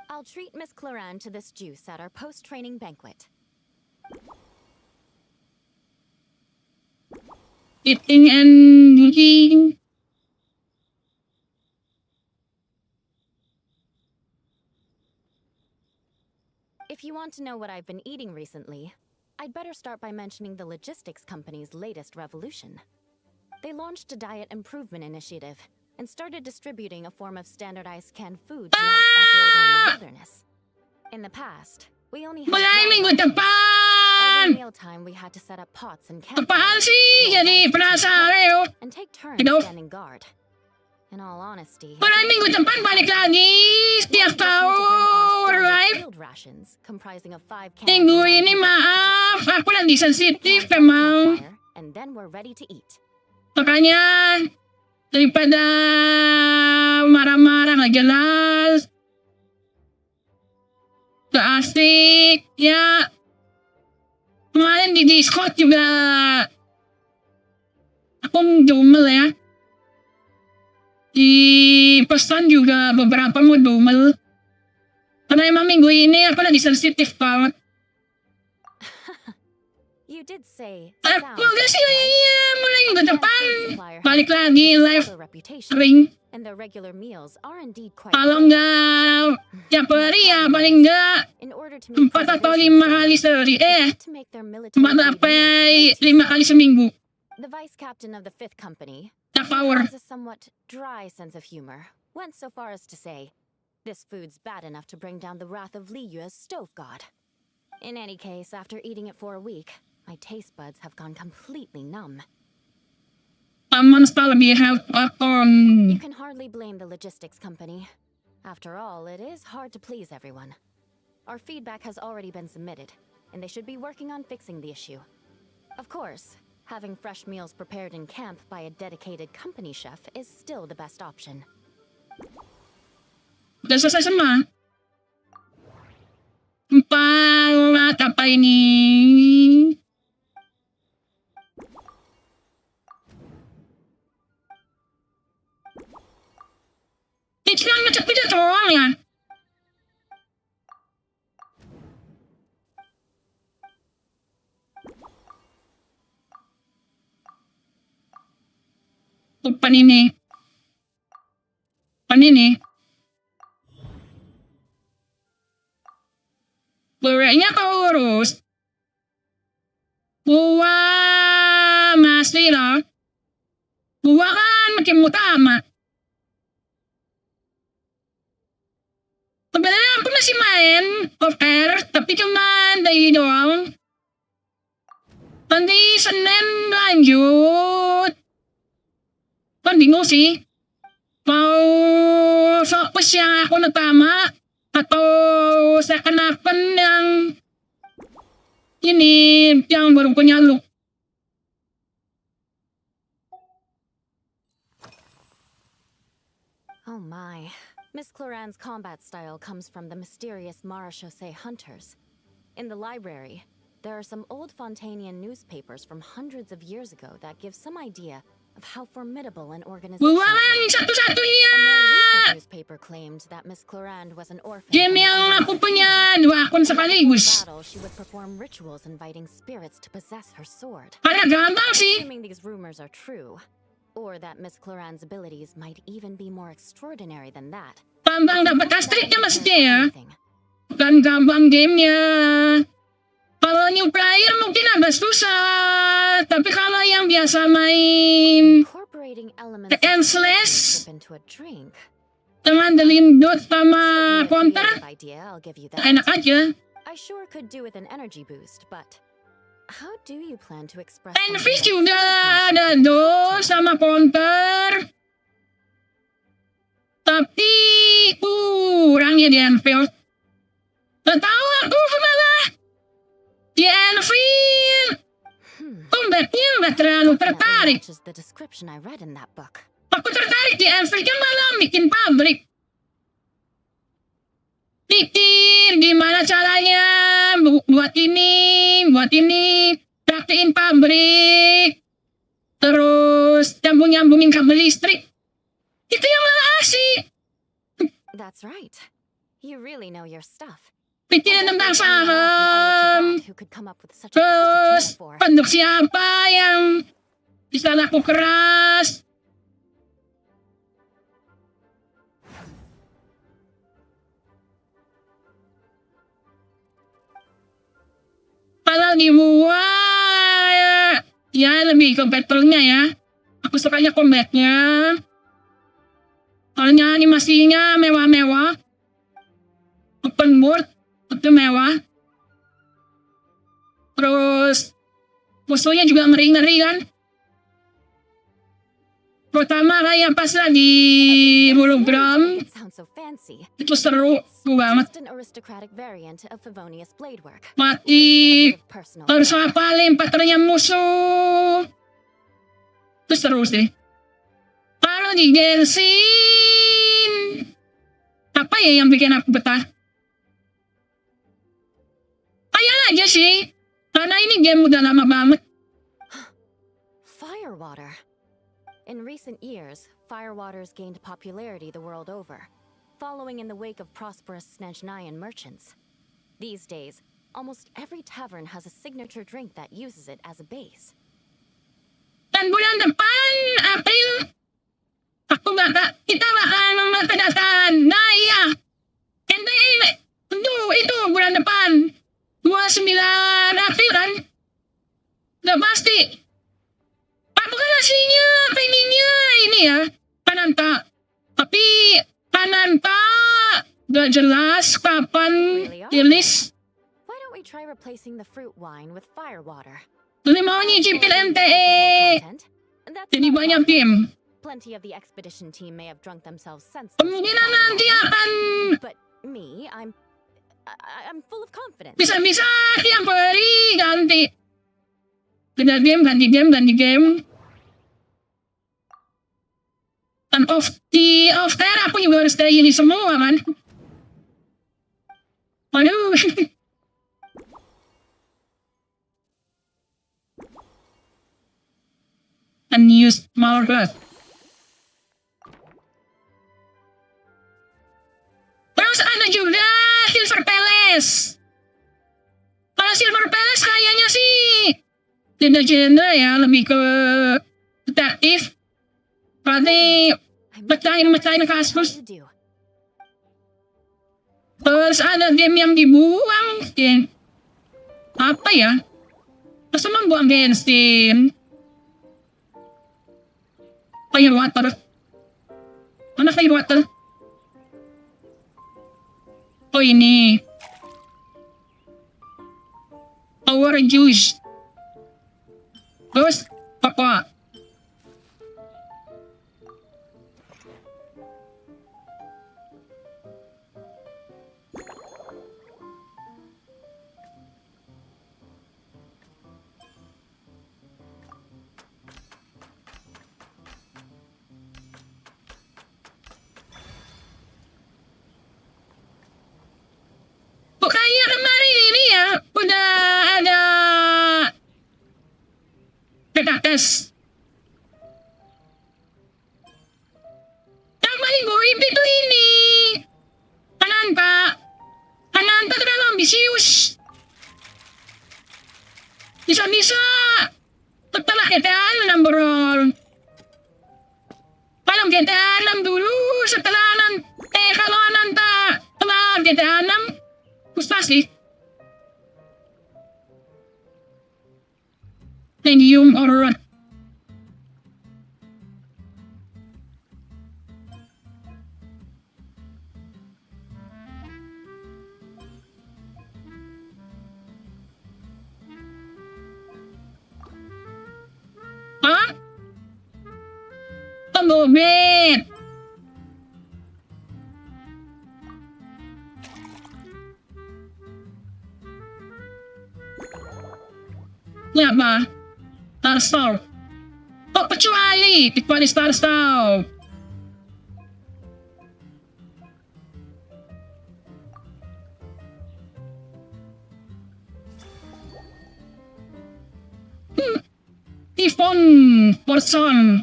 I'll treat Miss Cloran to this juice at our post-training banquet. Eating and drinking. If you want to know what I've been eating recently, I'd better start by mentioning the logistics company's latest revolution. They launched a diet improvement initiative and started distributing a form of standardized canned food to knights operating in the wilderness. In the past, we only had Mulai dry minggu rations. depan. Every mealtime we had to set up pots and Apaan campfires, sih? roll Jadi rice to penasaran yo. cook, and take turns Aduh. standing guard. In all honesty, Mulai minggu depan balik lagi. Setiap tahun, right? field rations comprising of 5 cans Minggu of ini round maaf, aku lagi sensitif cans from memang. campfire, and then we're ready to eat. Makanya daripada marah-marah nggak jelas, gak asik, ya. Kemarin di Discord juga aku dumel ya. Di pesan juga beberapa mau dumel. Karena emang minggu ini aku lagi sensitif banget. You You did say Aku sounds kasi mulai minggu like depan. food supplier Balik has lagi a live stellar reputation, ring. and their regular meals are indeed quite Kalau good. enggak tiap hari ya paling enggak In order to meet 4 atau preservation 5 kali standards, sehari. they had to make their 4 military grade sampai meals way 5 too kali seminggu. The vice captain of the 5th Company, Tak who power. has a somewhat dry sense of humor, went so far as to say, "This food's bad enough to bring down the wrath of Li Yue's stove god." In any case, after eating it for a week, my taste buds have gone completely numb. Taman sekali lebih health on. You can hardly blame the logistics company. After all, it is hard to please everyone. Our feedback has already been submitted, and they should be working on fixing the issue. Of course, having fresh meals prepared in camp by a dedicated company chef is still the best option. Udah selesai semua. Empat apa ini? Itu yang ngecek doang ya. Pan ini. Beratnya kau urus. Buah masih lah. Buah kan makin utama. Sebenarnya aku masih main off air, tapi cuma dari doang. Nanti Senin lanjut. Kan bingung sih. Mau fokus yang aku utama atau seakan-akan yang ini yang baru punya look. Oh my. Miss Cloran's combat style comes from the mysterious Marechaussee hunters. In the library, there are some old Fontanian newspapers from hundreds of years ago that give some idea of how formidable an organization Buang was. satu-satunya. A more recent newspaper claimed that Miss Cloran was an orphan. Game yang aku punya 2 akun sekaligus. Battle, she would perform rituals inviting spirits to possess her sword. Agak gampang sih. Assuming these rumors are true, or that Miss Cloran's abilities might even be more extraordinary than that. Gampang dapat astriknya maksudnya ya. Anything. Bukan gampang gamenya. Kalau new player mungkin agak susah. Tapi kalau yang biasa main Incorporating elements of N/slash friendship into a drink. dengan delindut sama Certainly a counter creative idea, I'll give you that. enak aja. I sure could do with an energy boost, but how do you plan to express Envis something juga that's ada tuh sama counter. Tapi kurang ya di Enfield. Gak tau aku kenapa. Di Enfield combatnya gak terlalu tertarik. matches the description I read in that book. Aku tertarik di Enfield kan malah bikin pabrik. Pikir gimana caranya buat ini, praktekin pabrik, terus nyambungin kabel listrik. Itu yang malah asik. That's right. You really know your stuff. Pikirin tentang saham, Who could come up with such a terus perfect metaphor? penduduk siapa yang bisa laku keras. Kalau dibuat ya lebih ke battle-nya ya. Aku sukanya combat-nya. Soalnya animasinya mewah-mewah. Open world itu mewah. Terus musuhnya juga ngeri-ngeri kan. Terutama kayak pas lagi hologram. It sounds so fancy. Itu seru banget. Just an aristocratic variant of Favonius blade work. Mati. A bit of personal Harus flair. hafalin patternnya musuh. Itu seru sih. Kalau di Genshin, apa ya yang bikin aku betah? Kayak aja sih. Karena ini game udah lama banget. Firewater. In recent years, firewaters gained popularity the world over, following in the wake of prosperous Snezhnayan merchants. These days, Almost every tavern has a signature drink that uses it as a base. Dan bulan depan, April, kita bakal mengadakan Naya. Itu bulan depan. 29 April kan? Udah pasti. Bukan aslinya, pengennya ini ya, Kananta. Tapi Kananta gak jelas kapan rilis. Why don't we try replacing the fruit wine with fire water? Jadi mau nyicipin MTE. Jadi banyak game. Plenty of the expedition team may have drunk themselves senseless. Kemungkinan nanti akan But me, I'm full of confidence. bisa-bisa tiap hari ganti. Ganti game. Dan off air aku juga harus stay ini semua kan. Aduh. Unused malware. Terus ada juga Silver Palace. Kalau Silver Palace kayaknya sih beda genre ya, lebih ke detektif. Berarti mecahin kasus. Terus ada game yang dibuang, game apa ya? Terus membuang Genshin. Firewater. Mana Firewater? Oh ini. Power Juice. Terus apa? Kayak kemarin ini ya, udah ada beta tes. Yang paling goib itu ini. Kananta terlalu ambisius. Bisa-bisa setelah GTA 6 bro. Kalau GTA 6 dulu, kalau Ananta setelah GTA 6 pasti Medium or Hah? Pembobet. Ya ba? Star. Oh, kecuali Star. Tifon person.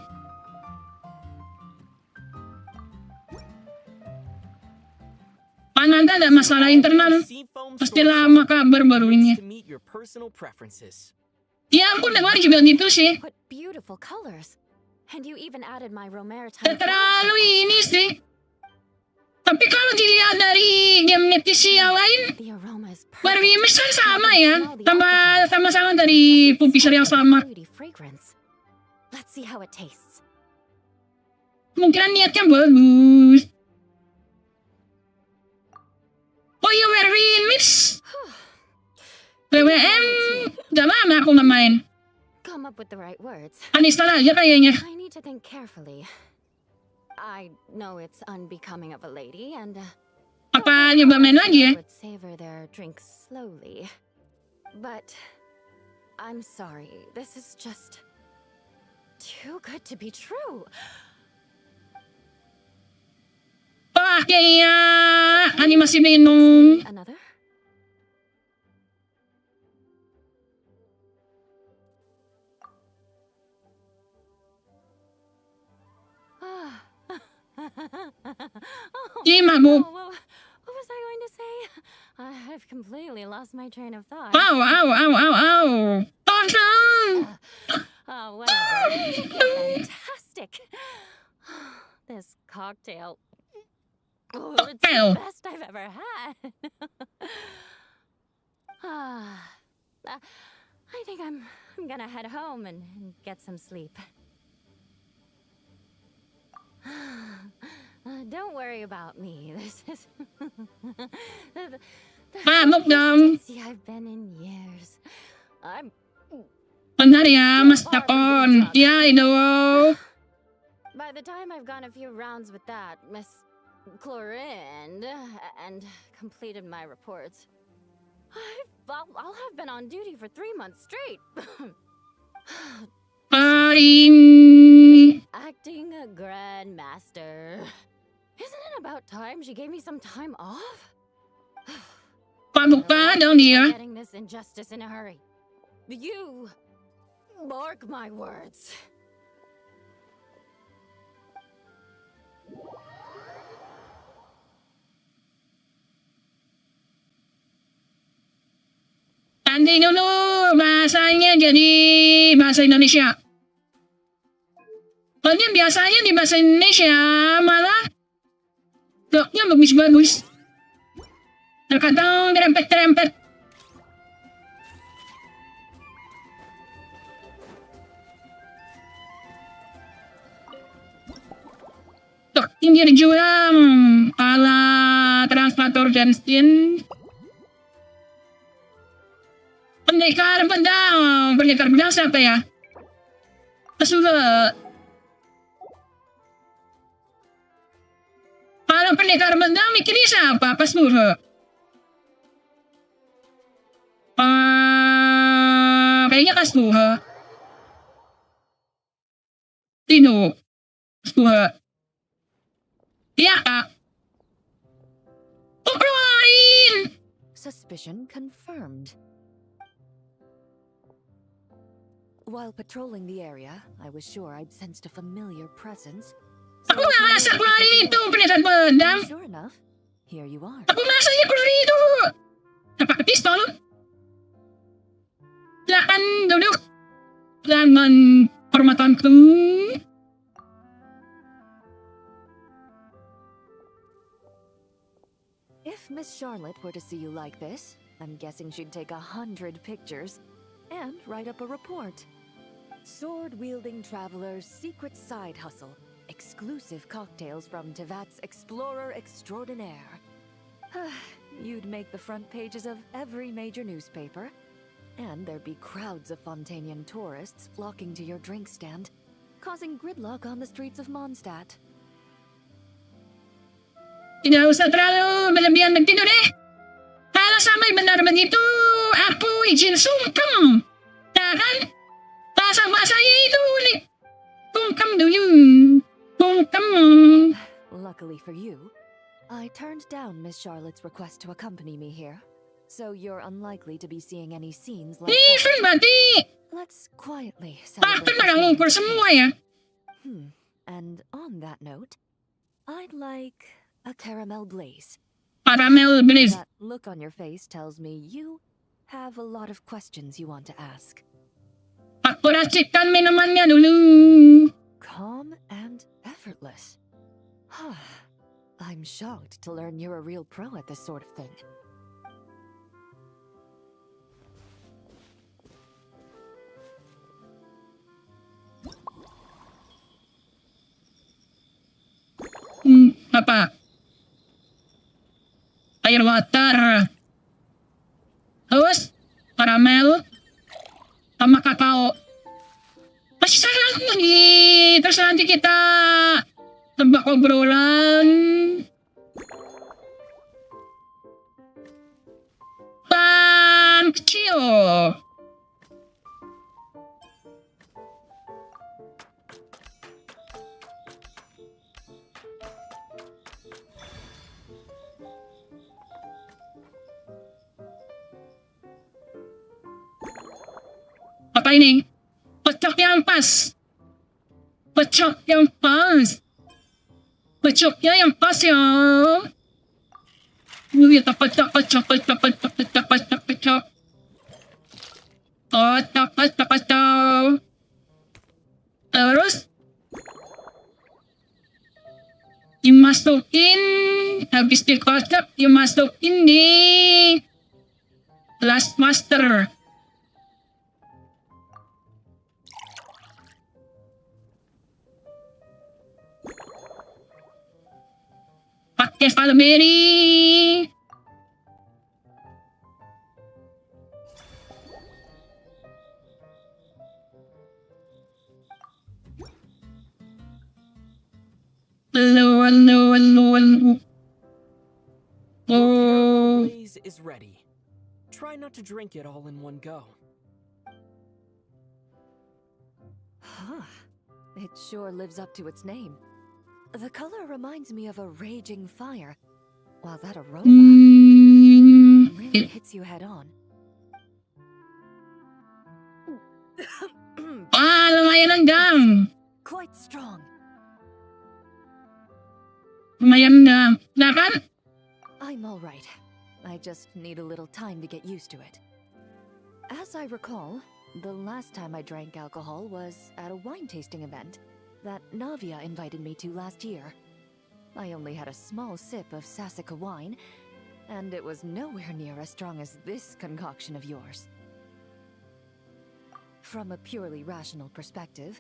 Pananda ada masalah internal. Pasti lama kabar baru ini. Ya ampun, dengar juga gitu sih. What beautiful colors. And you even added my Romaritime. Terlalu ini sih. Tapi kalau dilihat dari game netizen yang lain, The aroma is perfect. Barbie kan sama ya. Sama-sama dari publisher yang sama. Fruity fragrance. Let's see how it tastes. Kemungkinan niatnya bagus. Oh iya, Barbie Mix. BWM, udah lama aku nggak main. Come up with the right words. Uninstall aja kayaknya. I need to think carefully. I know it's unbecoming of a lady, and Apa nyoba main lagi ya? would savor their drinks slowly. But I'm sorry, this is just too good to be true. Wah, kayak animasi minum. Another? Di mabuk. What was I going to say? I've completely lost my train of thought. Ow, ow, ow, ow, ow. Awesome! Oh, whatever. Fantastic. This cocktail. Oh, it's Cocktail. the best I've ever had. I think I'm gonna head home and get some sleep. Don't worry about me. This is Look down. See, I've been in years. I'm Mas takon. Yeah, I know. By the time I've gone a few rounds with that Miss Chlorine and completed my reports, I'll have been on duty for 3 months straight. Acting a grandmaster. Isn't it about time she gave me some time off? Pabuk pa down here. Getting this injustice in a hurry. You mark my words. Nanti dulu bahasanya jadi bahasa Indonesia. Soalnya biasanya di bahasa Indonesia malah bloknya bagus-bagus. Terkadang terempet-terempet. Tuh, ini dijual ala translator GENSHIN. Pendekar pedang siapa ya? Pesulat. Kalau pendekar pedang mikirnya siapa? Pesulat. Kayaknya Kasuha. Tino. Kasuha. Iya, Kak. Lain. Suspicion confirmed. While patrolling the area, I was sure I'd sensed a familiar presence. Aku ngerasa keluar itu pendekar pedang. Sure enough, here you are. Aku ngerasanya keluar itu. Pakai pistol. Silakan duduk. Jangan hormatanku. If Miss Charlotte were to see you like this, I'm guessing she'd take 100 pictures and write up a report. Sword-wielding traveler's secret side hustle. Exclusive cocktails from Tevat's Explorer Extraordinaire. You'd make the front pages of every major newspaper. And there'd be crowds of Fontanian tourists flocking to your drink stand, causing gridlock on the streets of Mondstadt. Tidak usah terlalu berlebihan begitu deh. Kalau sampai benar begitu, aku izin sungkem. Ya kan? Bahasa-bahasanya itu unik. Sungkem dulu. Sungkem. Luckily for you, I turned down Miss Charlotte's request to accompany me here. So you're unlikely to be seeing any scenes like that. Berarti Let's quietly bahkan celebrate. pada ngumpul semua ya. And on that note, I'd like a caramel blaze. Caramel blaze. That look on your face tells me you have a lot of questions you want to ask. Aku racikan minumannya dulu. Calm and effortless. I'm shocked to learn you're a real pro at this sort of thing. Apa? Air water. Terus karamel sama kakao. Masih sayang lagi. Terus nanti kita tebak obrolan. Ban kecil. Apa ini? Pecok yang pas. Pecok yang pas. Pecoknya yang pas ya. Terus dimasukin, habis dikocok dimasukin di Last Master. Pakai strawberry. Hello. Oh. Blaze is ready. Try not to drink it all in one go. Huh. It sure lives up to its name. The color reminds me of a raging fire, while that aroma really hits you head on. Lumayan ang dam. Quite strong. Lumayan na. Kan? I'm all right. I just need a little time to get used to it. As I recall, the last time I drank alcohol was at a wine tasting event that Navia invited me to last year. I only had a small sip of Sassica wine, and it was nowhere near as strong as this concoction of yours. From a purely rational perspective,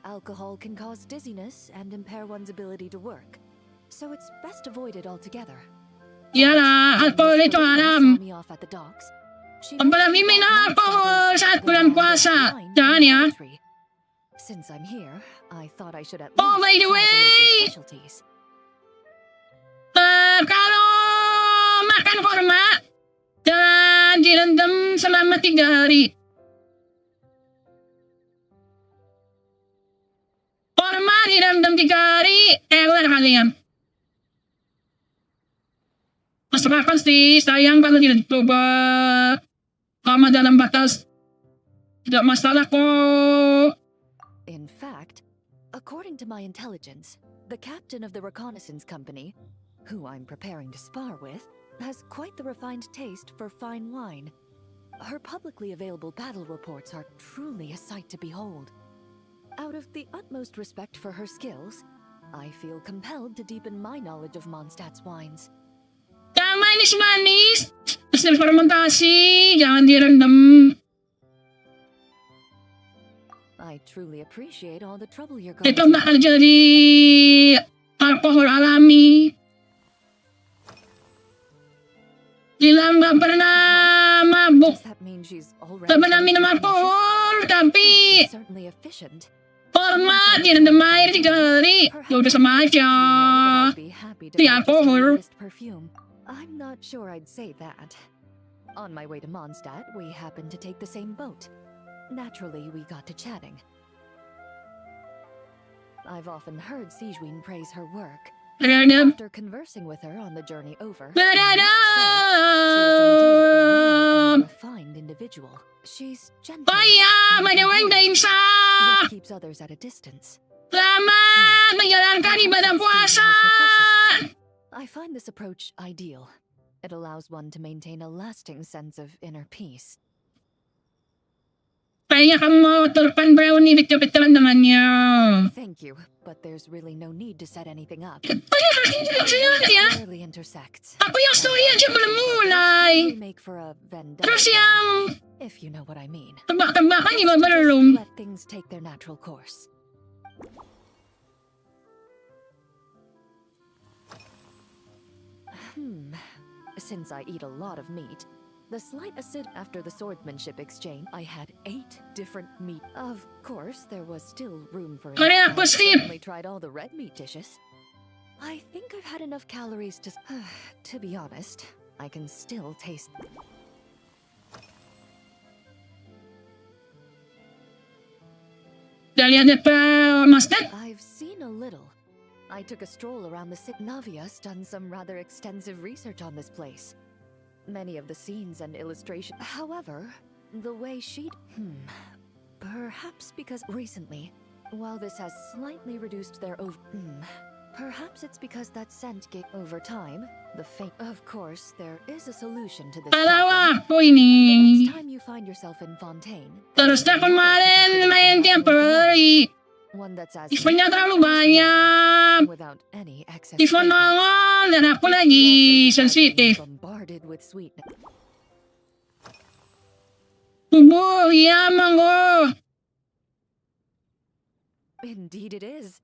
alcohol can cause dizziness and impair one's ability to work, so it's best avoided altogether. Yalah, alkohol itu haram. Me off at the docks. Apalagi minum alkohol saat bulan puasa. Jangan ya. Since I'm here, I thought I should at least Oh, by the try the way! local specialties. Kalau makan korma, jangan direndam selama 3 hari. Korma direndam 3 hari, ewer kalian. Masuk akal sih, sayang kalau tidak dicoba. Sama dalam batas. Tidak masalah kok. In fact, according to my intelligence, the captain of the reconnaissance company, who I'm preparing to spar with, has quite the refined taste for fine wine. Her publicly available battle reports are truly a sight to behold. Out of the utmost respect for her skills, I feel compelled to deepen my knowledge of Mondstadt's wines. Manis. Terus fermentasi, jangan direndam. I truly appreciate all the trouble you're going Itu bakal jadi alkohol alami. Gila nggak pernah mabuk. Does that mean she's already Tak pernah minum alkohol, tapi certainly efficient? korma direndam air 3 hari. Ya udah sama aja. The alcohol. Perfume. I'm not sure I'd say that. On my way to Mondstadt, we happened to take the same boat. Naturally, we got to chatting. I've often heard Stygian praise her work. After conversing with her on the journey over, she is indeed a refined individual. She's gentle, yet keeps others at a distance. Selamat menjalankan ibadah puasa. I find this approach ideal. It allows one to maintain a lasting sense of inner peace. Kayaknya kamu mau turkan brownie betul-betul dengannya. Thank you, but there's really no need to set anything up. Ya. Rarely intersects. Aku yang story aja belum mulai. We make for a vendetta, Terus yang if you know what I mean. tebak-tebakan juga Just belum. let things take their natural course. Since I eat a lot of meat, the slight acid after the swordsmanship exchange, I had 8 different meat. Of course, there was still room for it. Kaya ako I skip. certainly tried all the red meat dishes. I think I've had enough calories to... to be honest, I can still taste... Udah lihat pa Mustang? I've seen a little. I took a stroll around the city. Navia's done some rather extensive research on this place. Many of the scenes and illustrations. However, the way she... Perhaps because recently, while this has slightly reduced their perhaps it's because that scent gave over time, The fake. Of course, there is a solution to this Kalau problem. aku ini Next time you find yourself in Fontaine, terus na kemarin main temporary. one that's as Eventnya terlalu banyak. without any excess. Event fragrance. nongol dan aku You lagi also deserve being sensitif. bombarded with sweetness. Tubuh, ya monggo. Indeed it is.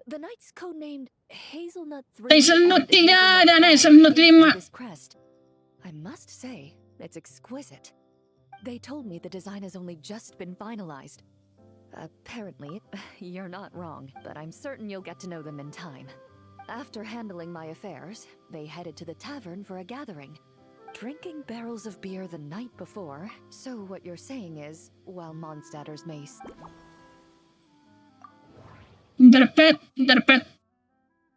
The knight's codenamed Hazelnut 3. Hazelnut and 3 dan Hazelnut Hazelnut 5 5. this crest. I must say, it's exquisite. They told me the design has only just been finalized. Apparently, you're not wrong, but I'm certain you'll get to know them in time. After handling my affairs, they headed to the tavern for a gathering, drinking barrels of beer the night before. So what you're saying is, while Mondstadters may... Interpret.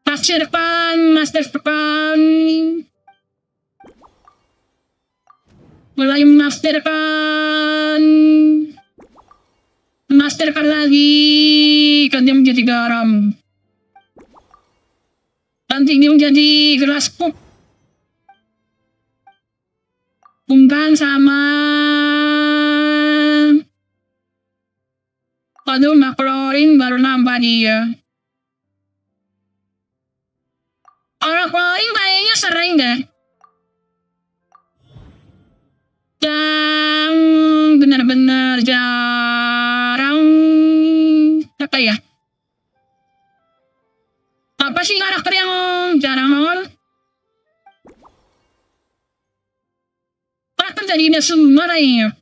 Master depan. Mulai master depan. Master depan lagi. Kan dia menjadi garam. Nanti dia menjadi gelas cup. Bukan sama. Aduh, maklorin baru nambah dia. Orang klorin kayaknya sering deh. Yang benar-benar jarang. Apa ya? Apa sih karakter yang jarang nongol? Karakter jadi semua kayaknya.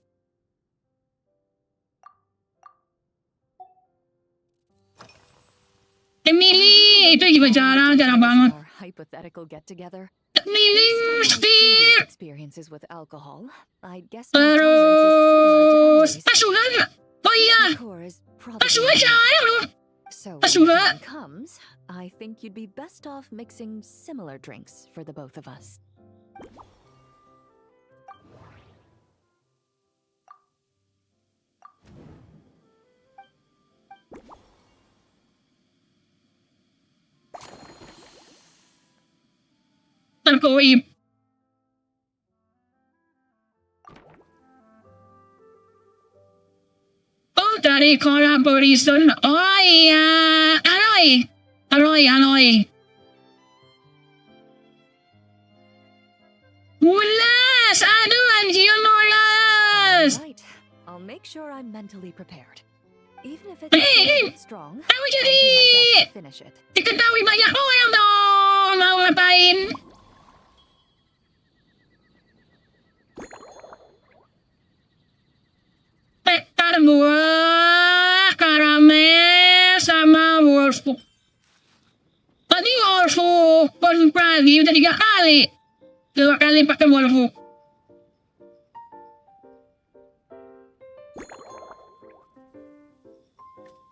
Emily, itu juga jarang banget. Our hypothetical get-together. Emily, Spear. Experiences with alcohol. I guess Terus, pasukan. Oh iya, pasukan saya. So Pasukan. when it comes, I think you'd be best off mixing similar drinks for the both of us. Terkoip. Oh, dari collaboration. Oh iya, Aloy. Mulas! Aduh, anjir mulas! Right. I'll make sure I'm mentally prepared. Even if it's Hey, a bit strong, aku I'll jadi do my best to finish it. diketahui banyak orang dong. Mau ngapain? Pekar buah, karamel, sama wolfsburg. Tadi wolfsburg, pagi udah 3 kali. 2 kali pakai wolfsburg.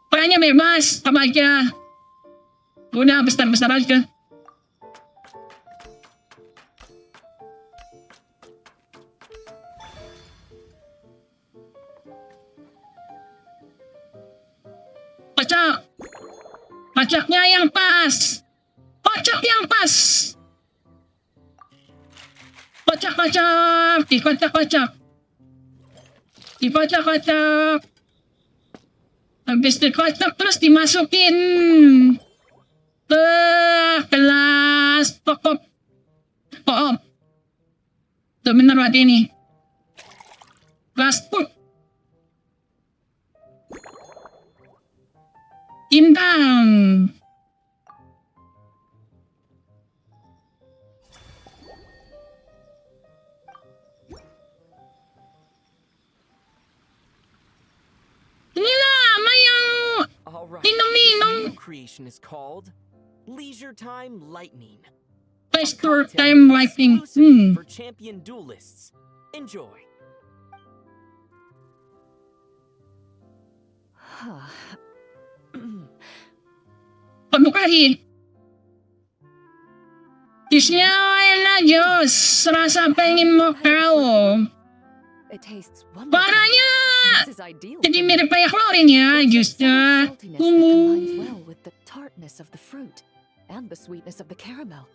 Pokoknya bebas, apa aja. Udah besar-besar aja. Kocoknya yang pas. Kocok yang pas. Kocok. Dikocok. Habis dikocok terus dimasukin ke gelas pokok. Tuh bener buat ini. Gelas put. Intang. Ini lama yang All right. minum-minum. This new creation is called Leisure Time Lightning. Pasture time lighting. Exclusively for champion duelists. Enjoy. Pembukaan. Disnya enak Jos. Rasa pengen mau kau. It tastes wonderful. Warnanya This is ideal. jadi for me. mirip kayak klorin ya. There's a Jusnya subtle saltiness that ungu. combines well with the tartness of the fruit and the sweetness of the caramel.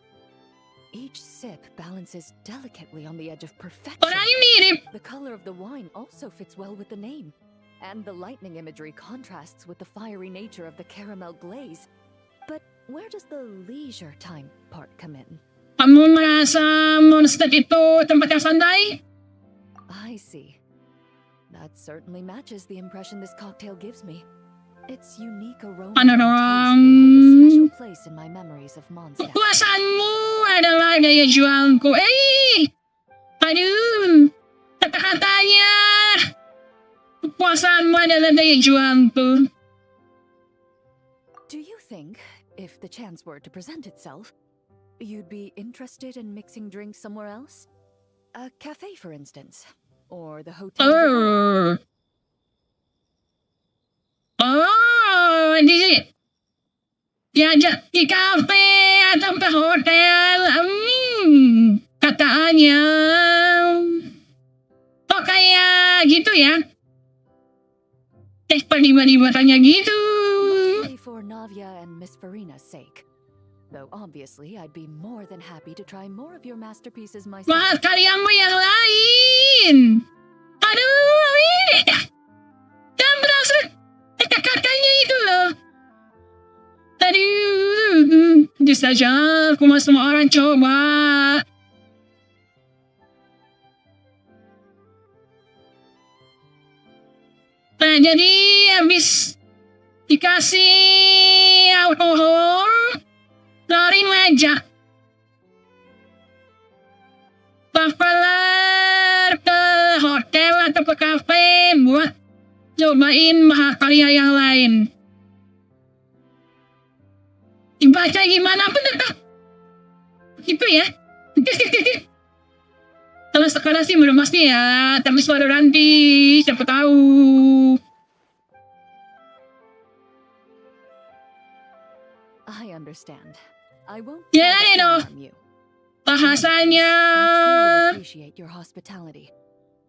Each sip balances delicately on the edge of perfection. Parang yung mirip. The color of the wine also fits well with the name. And the lightning imagery contrasts with the fiery nature of the caramel glaze. But where does the leisure time part come in? Kamu merasa Mondstadt itu tempat yang santai? I see. That certainly matches the impression this cocktail gives me. Its unique aroma Ano and taste dong? will hold a special place in my memories of Mondstadt. Kepuasanmu adalah daya juangku. Aduh, kata-katanya. Kepuasanmu adalah daya juangku. Do you think, if the chance were to present itself, you'd be interested in mixing drinks somewhere else? A cafe, for instance, or the hotel. Diajak di kafe atau ke hotel. Kataannya. Oh kayak gitu ya. Perlibat-libatannya gitu. Mostly for Navia and Miss Farina's sake. Though obviously I'd be more than happy to try more of your masterpieces myself. Mahal karyamu yang lain. Aduh, ini. Jangan berasa. Kakaknya itu loh. Aduh, tentu saja aku mau semua orang coba. Nah, jadi habis dikasih alkohol, keluarin meja. Bakalan ke hotel atau ke kafe buat cobain mahakarya yang lain. Dibaca gimana pun tetap gitu ya. Kalau sekarang sih belum pasti ya, tapi suatu nanti siapa tahu. I understand. I won't Ya, try to Nino. harm you. Bahasanya. I truly appreciate your hospitality.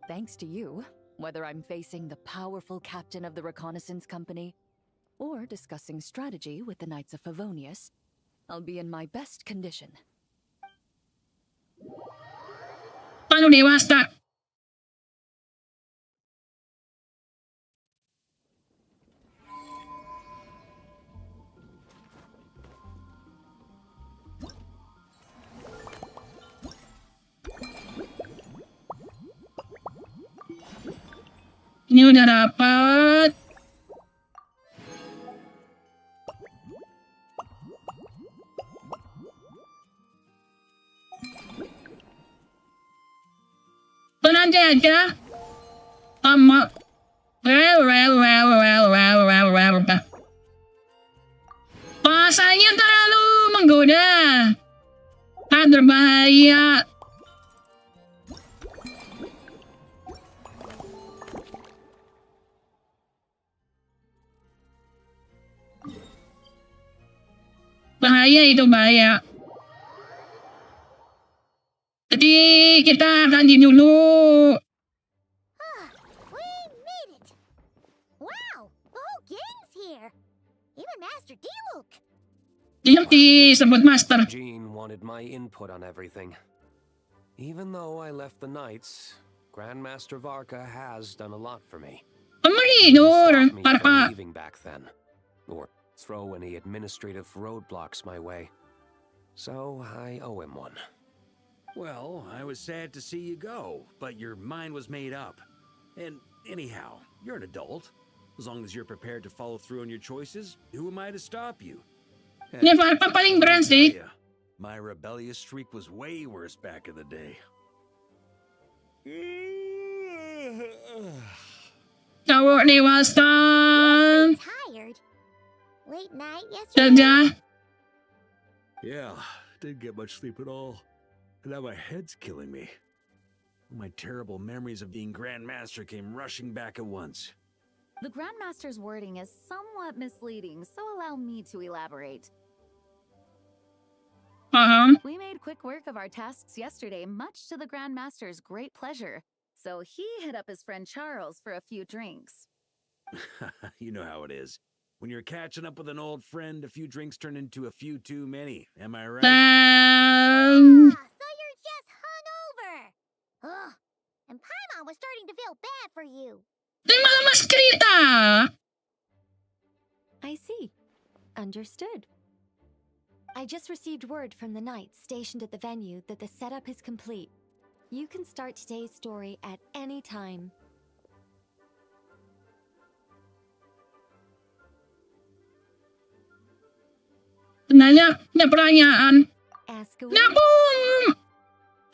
Thanks to you, whether I'm facing the powerful captain of the reconnaissance company or discussing strategy with the Knights of Favonius, I'll be in my best condition. Paano dewasa? Ini udah dapat. Nanti aja. Sama. Bahasanya terlalu menggoda. Kan berbahaya. Bahaya itu bahaya. Jadi kita ganti dulu. We made it! Wow, the whole gang's here! Even Master D-Luke! Diyan disebut master. Jean wanted my input on everything. Even though I left the Knights, Grandmaster Varka has done a lot for me. Pemelidor, Stopped me para from leaving back then, or throw any administrative roadblocks my way. So I owe him one. Well, I was sad to see you go, but your mind was made up. And anyhow, you're an adult. As long as you're prepared to follow through on your choices, who am I to stop you? Ini Varka paling beran sih. Yeah, my rebellious streak was way worse back in the day. Cowok dewasa. Tired? Late night yesterday? Kerja. Yeah, didn't get much sleep at all. And now my head's killing me. My terrible memories of being Grandmaster came rushing back at once. The Grandmaster's wording is somewhat misleading, so allow me to elaborate. We made quick work of our tasks yesterday, much to the Grandmaster's great pleasure. So he hit up his friend Charles for a few drinks. You know how it is. When you're catching up with an old friend, a few drinks turn into a few too many. Am I right? So you're just hungover. Ugh. And Paimon was starting to feel bad for you. Di mga mas krita! I see. Understood. I just received word from the knights stationed at the venue that the setup is complete. You can start today's story at any time. Nanya, na pertanyaan. Ask away. Naku!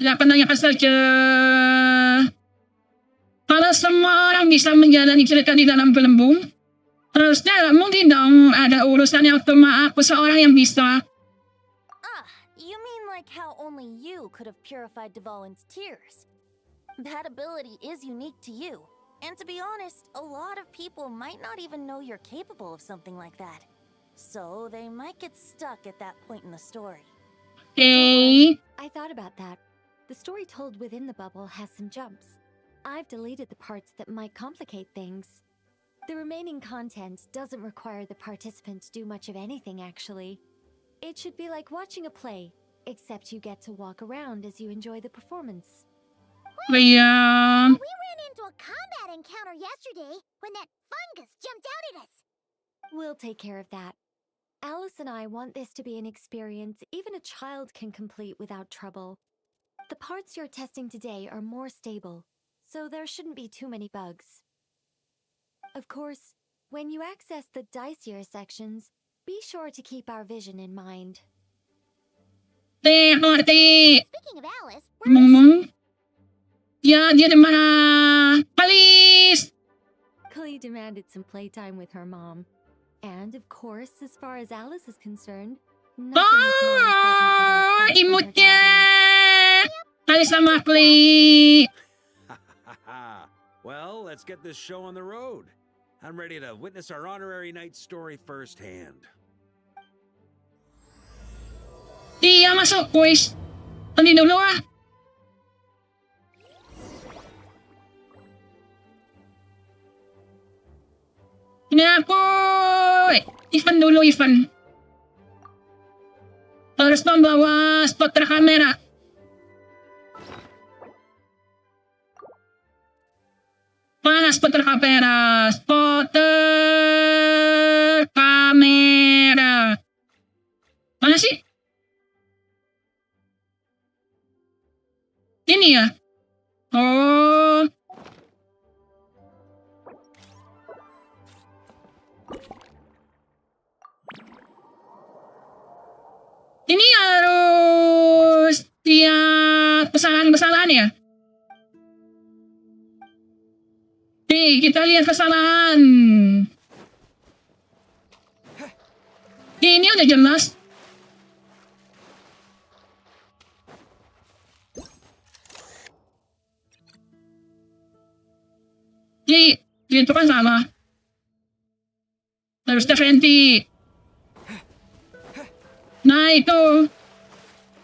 Penanya saja. Kalau semua orang bisa menjalani cerita di dalam gelembung, terusnya mungkin dong ada urusan yang cuma aku seorang yang bisa. You mean like how only you could have purified Dvalin's tears? That ability is unique to you. And to be honest, a lot of people might not even know you're capable of something like that. So they might get stuck at that point in the story. Okay. I thought about that. The story told within the bubble has some jumps. I've deleted the parts that might complicate things. The remaining content doesn't require the participant to do much of anything, actually. It should be like watching a play, except you get to walk around as you enjoy the performance. We ran into a combat encounter yesterday when that fungus jumped out at us. We'll take care of that. Alice and I want this to be an experience even a child can complete without trouble. The parts you're testing today are more stable, so there shouldn't be too many bugs. Of course, when you access the dicier sections, be sure to keep our vision in mind. Ngerti. Speaking of Alice, Ya, dia di mana? Alice! Klee demanded some playtime with her mom. And of course, as far as Alice is concerned, nothing is more important than Imutnya! Alice sama Klee! Well, let's get this show on the road. I'm ready to witness our honorary knight's story firsthand. Iya, masuk, boys. Tadi dulu ah. Ini aku. Ivan dulu, Ivan. Harus membawa spotter kamera. Mana spotter kamera? Spotter kamera. Mana sih? Ini ya? Oh. Ini harus lihat kesalahan-kesalahan ya? Nih, kita lihat kesalahan. Ini udah jelas. Itu kan salah. Harusnya Fenty. Nah itu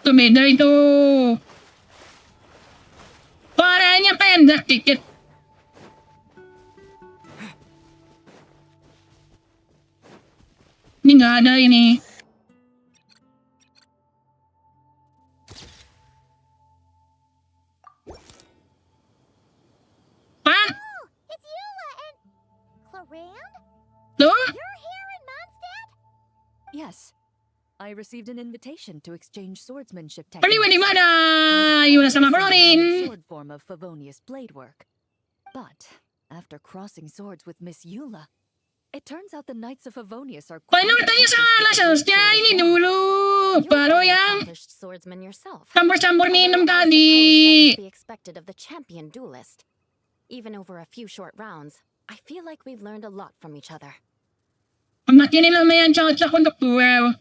beda itu. Suaranya pendek dikit. Ini nggak ada ini. Hah? It's Eula and Clarand? Tuh? You're here in Mondstadt? Yes. I received an invitation to exchange swordsmanship Di techniques. mana? Yuna sama Florin. Sword form of Favonius blade work. But after crossing swords with Miss Eula, it turns out the Knights of Favonius are Paano katanya salah? Seharusnya ini dulu. Baru yang Accomplished swordsman yourself. campur-campur minum Although I tadi. suppose that's to be expected of the champion duelist. Even over a few short rounds, I feel like we've learned a lot from each other. Makin lumayan cocok untuk duel.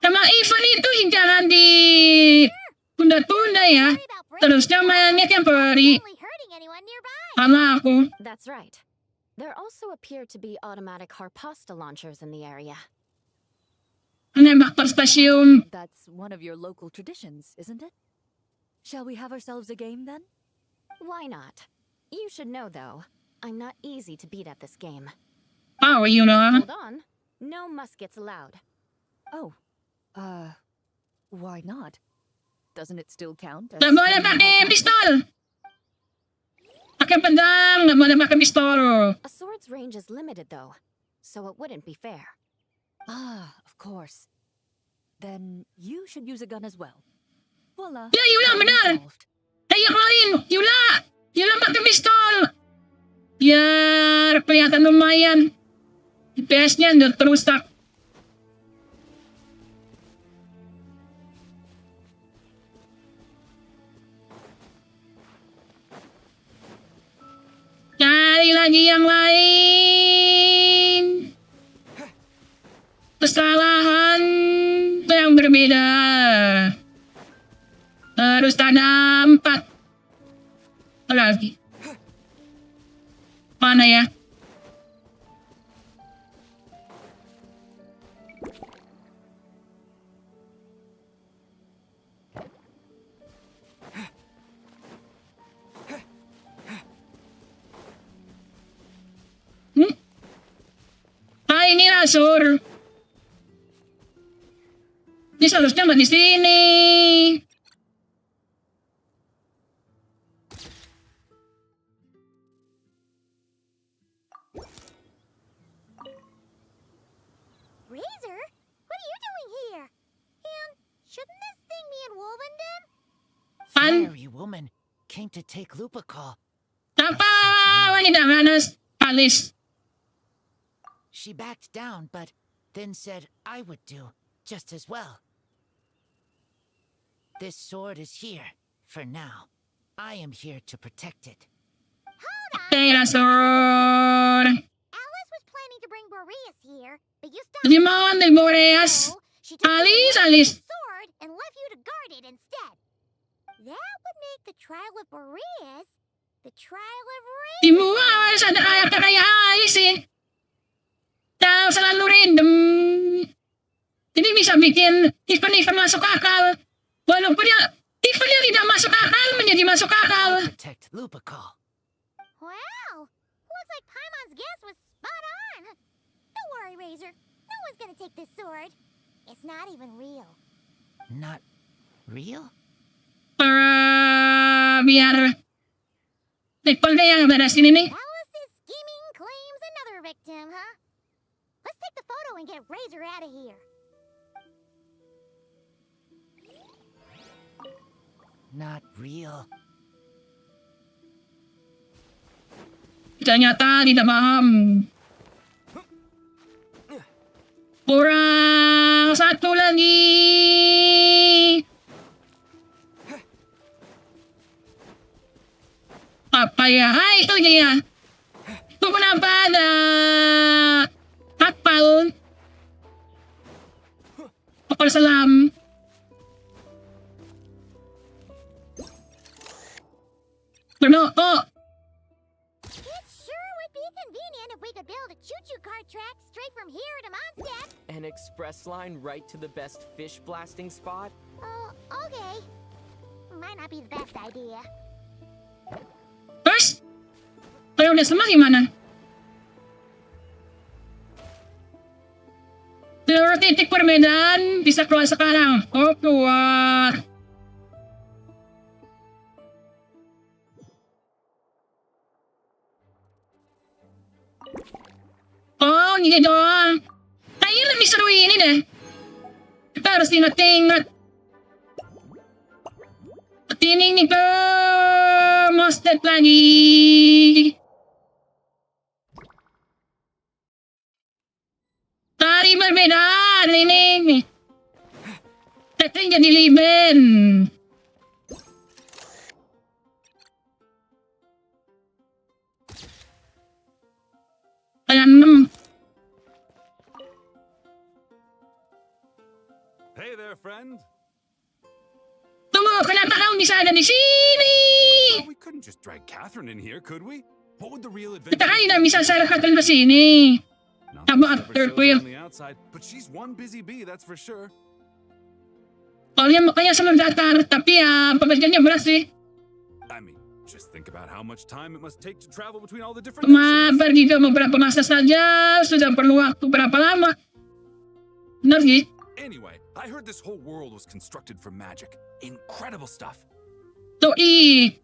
Sama Ivan itu jangan di tunda-tunda ya. Terusnya mainnya tiap hari. Only hurting anyone nearby. Sama aku. That's right. There also appear to be automatic Harpasta launchers in the area. Menembak per stasiun. That's one of your local traditions, isn't it? Shall we have ourselves a game then? Why not? You should know, though, I'm not easy to beat at this game. Oh, Yuna. Hold on. No muskets allowed. Oh. Why not? Doesn't it still count? Nggak boleh pakai pistol. Pakai pedang, nggak boleh pakai pistol. A sword's range is limited, though, so it wouldn't be fair. Ah, of course. Then you should use a gun as well. Voila. Ya, Yula, benar. Solved. Yang lain, Yula pakai pistol. Biar kelihatan lumayan. FPS-nya udah terusak. Cari lagi yang lain. Kesalahan yang berbeda. Harus ada 4. Lagi. Mana ya? Ini rasur. Ini seharusnya nggak di sini. Razor, what are you doing here? And shouldn't this thing be in Wolvenden? Fiery woman came to take Lupa call. Apa wanita manas alis? She backed down, but then said I would do just as well. This sword is here for now. I am here to protect it. Rasur. Alice was planning to bring Boreas here, but you stopped. Di mau de Boreas. So she took Alis. the sword and left you to guard it instead. That would make the trial of Boreas the trial of Di Razor. mo sana kaya alisin. Tahu selalu random. Jadi bisa bikin event-event masuk akal. Walaupun eventnya tidak masuk akal menjadi masuk akal. Protect Lupa call. Wow, looks like Paimon's guess was spot on. Don't worry, Razor. No one's gonna take this sword. It's not even real. Not real? Biar people yang beresin ini. Alice's scheming claims another victim, huh? Let's take the photo and get Razor out of here. Not real. Ternyata tidak paham. Kurang satu lagi. Apa ya? Itu dia. Itu kenapa ada kapal selam. Oh. It sure would be convenient if we could build a choo-choo car track straight from here to Mondstadt. An express line right to the best fish blasting spot? Oh, okay. Might not be the best idea. Terus? Kalau udah semua gimana? Seluruh titik perbedaan bisa keluar sekarang. Oh, keluar. Oh, gini doang. Kayaknya lebih seru ini deh. Kita harus ingat-ingat. Ini ke Mondstadt lagi. Tari berbeda ini. Setting jadi liben. Ayam 6. Hey there, friend. Tunggu, kenapa kamu bisa ada di sini? Well, we couldn't just drag Catherine in here, could we? What would the real Kita adventure kan tidak bisa serahkan ke sini. Not Apa that she ever third shows wheel? on the outside, but she's one busy bee, that's for sure. Soalnya makanya selalu datar, tapi ya pekerjaannya berat sih. I mean, just think about how much time it must take to travel between all the different Cuma nations. pergi ke beberapa masa saja, sudah perlu waktu berapa lama? Benar sih? Anyway, I heard this whole world was constructed from magic. Incredible stuff. Doi,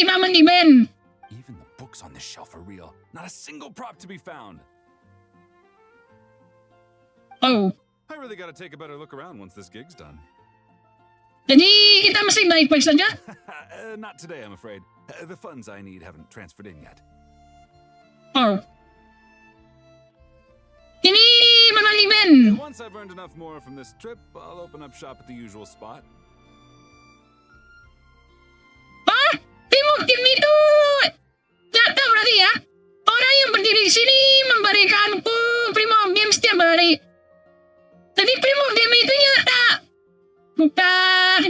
Mama ni Ben. Even the books on this shelf are real. Not a single prop to be found. Oh, I really gotta take a better look around once this gig's done. jadi kita masih baik-baik saja? Not today, I'm afraid. The funds I need haven't transferred in yet. Oh. Ini Mama ni Ben. Once I've earned enough more from this trip, I'll open up shop at the usual spot. Ah, Tim itu. Tak tahu berarti ya. Orang yang berdiri di sini memberikanku primordium setiap hari. Jadi primordium itu nyata. Bukan.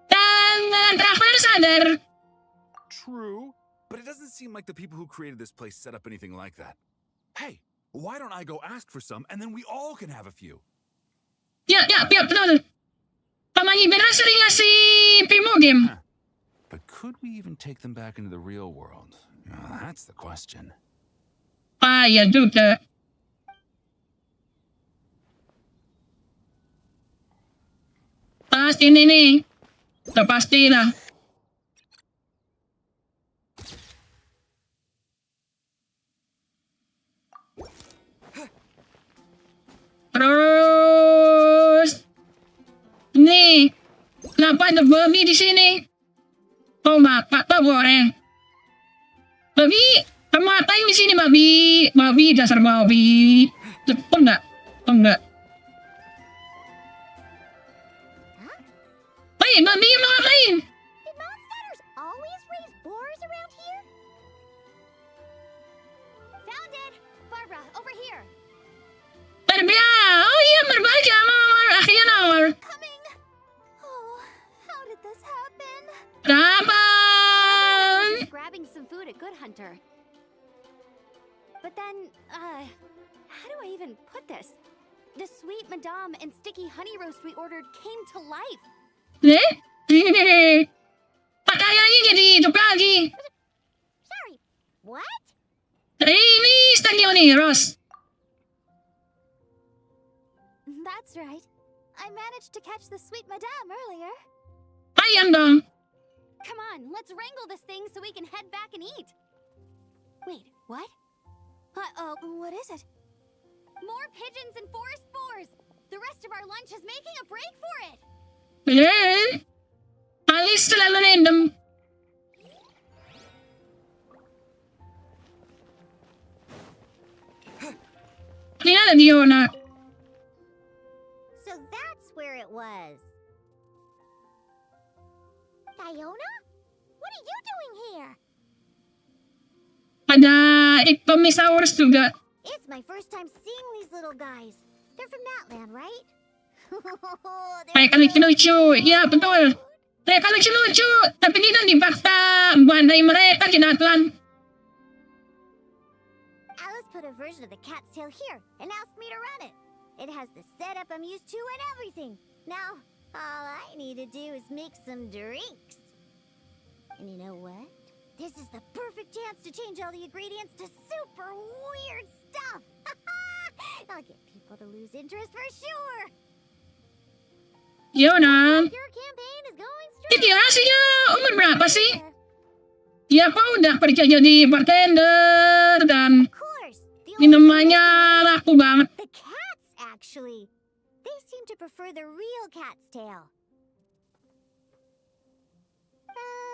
Dan Traveler sadar. True, but it doesn't seem like the people who created this place set up anything like that. Hey, why don't I go ask for some and then we all can have a few? Ya, betul. Paman Ibera sering ngasih primordium. But could we even take them back into the real world? That's the question. Ah, ya juga. Pasti ini. Udah pastilah. Terus ini kenapa ada babi di sini? Oh, bapak tak boleh. Babi, kamu ngapain di sini, babi? Babi, dasar babi. Oh enggak. Hey, babi mau ngapain? Did monsters always raise boars around here? Found it! Barbara, over here! Oh iya, berbagi sama akhirnya awal. Coming! Oh, how did this happen? Kenapa? Grabbing some food at Good Hunter. But then, how do I even put this? The sweet madame and sticky honey roast we ordered came to life. Pakaiannya jadi hidup lagi. Sorry, what? Ini Stygian Ross. That's right. I managed to catch the sweet madame earlier. Ayan dong. Come on, let's wrangle this thing so we can head back and eat. Wait, what? What is it? More pigeons and forest boars! The rest of our lunch is making a break for it! Alis selalu random. Ini ada Diona. So that's where it was. Diona? What are you doing here? Ada Ictomisaurus juga. It's my first time seeing these little guys. They're from that land, right? Mereka lucu-lucu. Ya, betul. Mereka lucu-lucu. Tapi tidak dipaksa. Bandai mereka jinatuan. Alice put a version of the cat's tail here and asked me to run it. It has the setup I'm used to and everything. Now, all I need to do is make some drinks. And you know what? This is the perfect chance to change all the ingredients to super weird stuff. I'll get people to lose interest for sure. Yona. Your campaign is going Itirasinya umur berapa sih? Ya, kau udah kerja jadi bartender dan minumannya laku banget. The cats, actually. They seem to prefer the real cat's tail.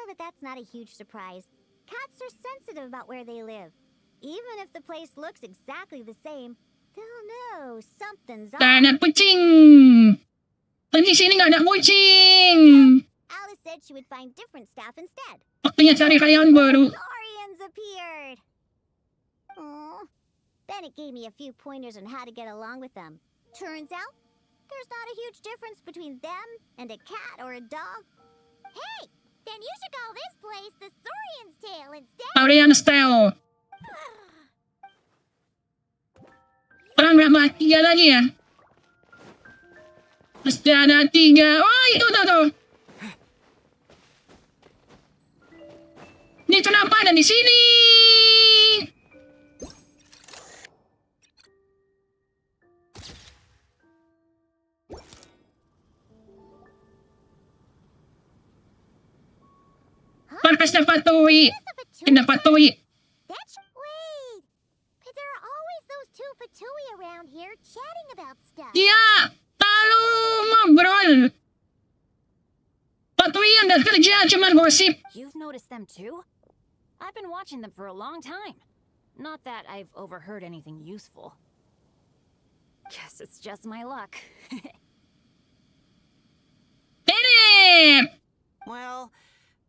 But that's not a huge surprise. Cats are sensitive about where they live. Even if the place looks exactly the same, they'll know something's off. Karena kucing. Di sini nggak ada kucing. Alice said she would find different staff instead. Waktunya cari karyawan baru. Saurians appeared. Aww. Then it gave me a few pointers on how to get along with them. Turns out, there's not a huge difference between them and a cat or a dog. Hey, then you should call this place the Saurian's Tail instead. Saurian style. Orang berapa? 3 lagi ya? Mesti ada 3. Oh, itu tuh. Ini kenapa ada di sini? malakas na patuwi. Pinapatuwi. That's wait. But there are always those two Fatui around here chatting about stuff. Yeah! Talo mo, bro! Patuwi yan, dahil ka dyan, cuman gosip. You've noticed them too? I've been watching them for a long time. Not that I've overheard anything useful. Guess it's just my luck. Philip! Well,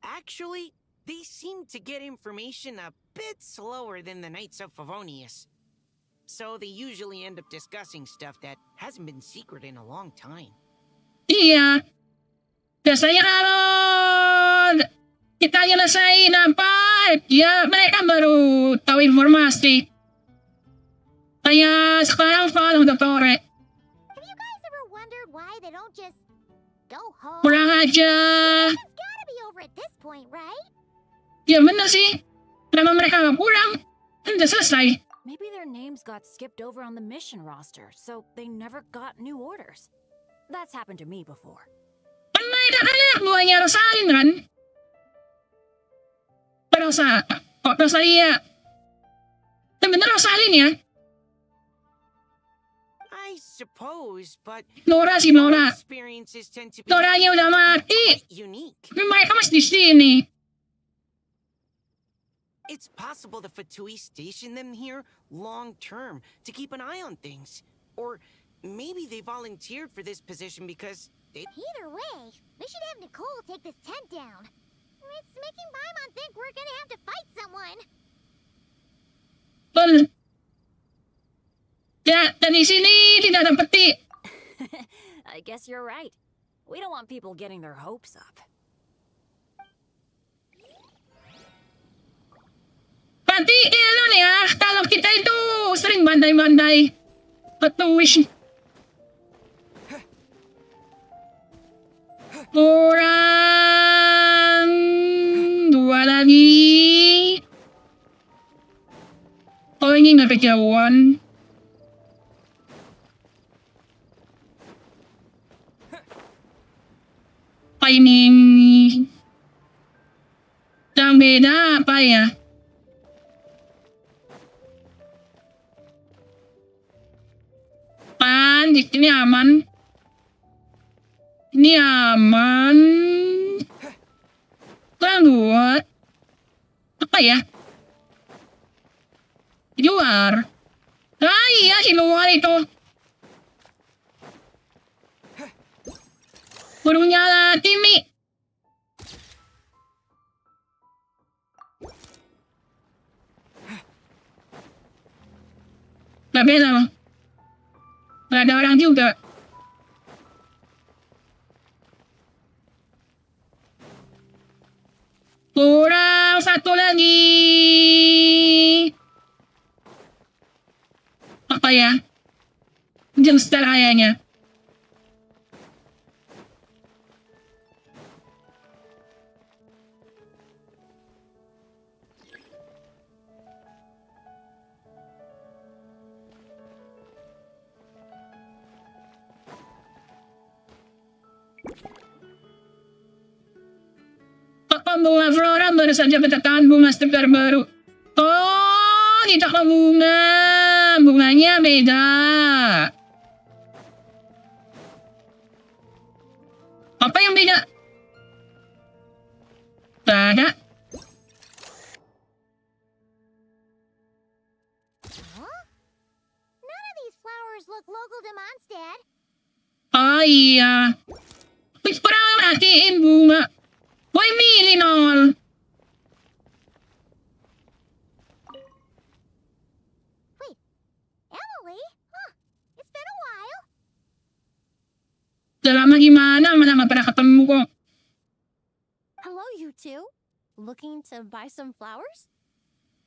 actually, they seem to get information a bit slower than the Knights of Favonius. So they usually end up discussing stuff that hasn't been secret in a long time. Iya. Biasanya kalau kita nyelesain apa, ya mereka baru tahu informasi. Kayak sekarang Falong Dottore. Have you guys ever wondered why they don't just go home? Kurang aja. It's gotta be over at this point, right? Ya bener sih. Kenapa mereka nggak pulang? Kan udah selesai. Maybe their names got skipped over on the mission roster, so they never got new orders. That's happened to me before. Kan mereka anak buahnya Rosalyn kan? Rosalia. Itu bener Rosalyn ya? I suppose, but Nora sih, Nora. experiences tend to be Noranya udah mati. unique. Tapi mereka masih di sini. It's possible the Fatui stationed them here long term to keep an eye on things. Or maybe they volunteered for this position because they... Either way, we should have Nicole take this tent down. It's making Paimon think we're gonna have to fight someone. Betul. Ya, dari sini tidak ada peti. I guess you're right. We don't want people getting their hopes up. Patiin ya, kalau kita itu sering bandai-bandai. Patuwish. Kurang 2 lagi. Oh, ini nggak kejauhan. Apa ini? Yang beda apa ya? Di sini aman. Ini aman. Kurang 2. Apa ya? Di luar. Ah iya, di luar itu. Baru nyala Timmy. Gak beda loh. Gak ada orang juga. Kurang 1 lagi. Apa ya? Jemster kayaknya. Bunga Flora baru saja mendatangkan bunga segar baru. Oh, tidak ke bunga. Bunganya beda. Apa yang beda? Tak ada. Huh? None of these flowers look local to Mondstadt. Oh iya. Wis pernah matiin bunga. Why me, Linol? Wait, Emily? Huh, it's been a while. Selama gimana? Mana nggak pernah ketemu kok. Hello, you two. Looking to buy some flowers?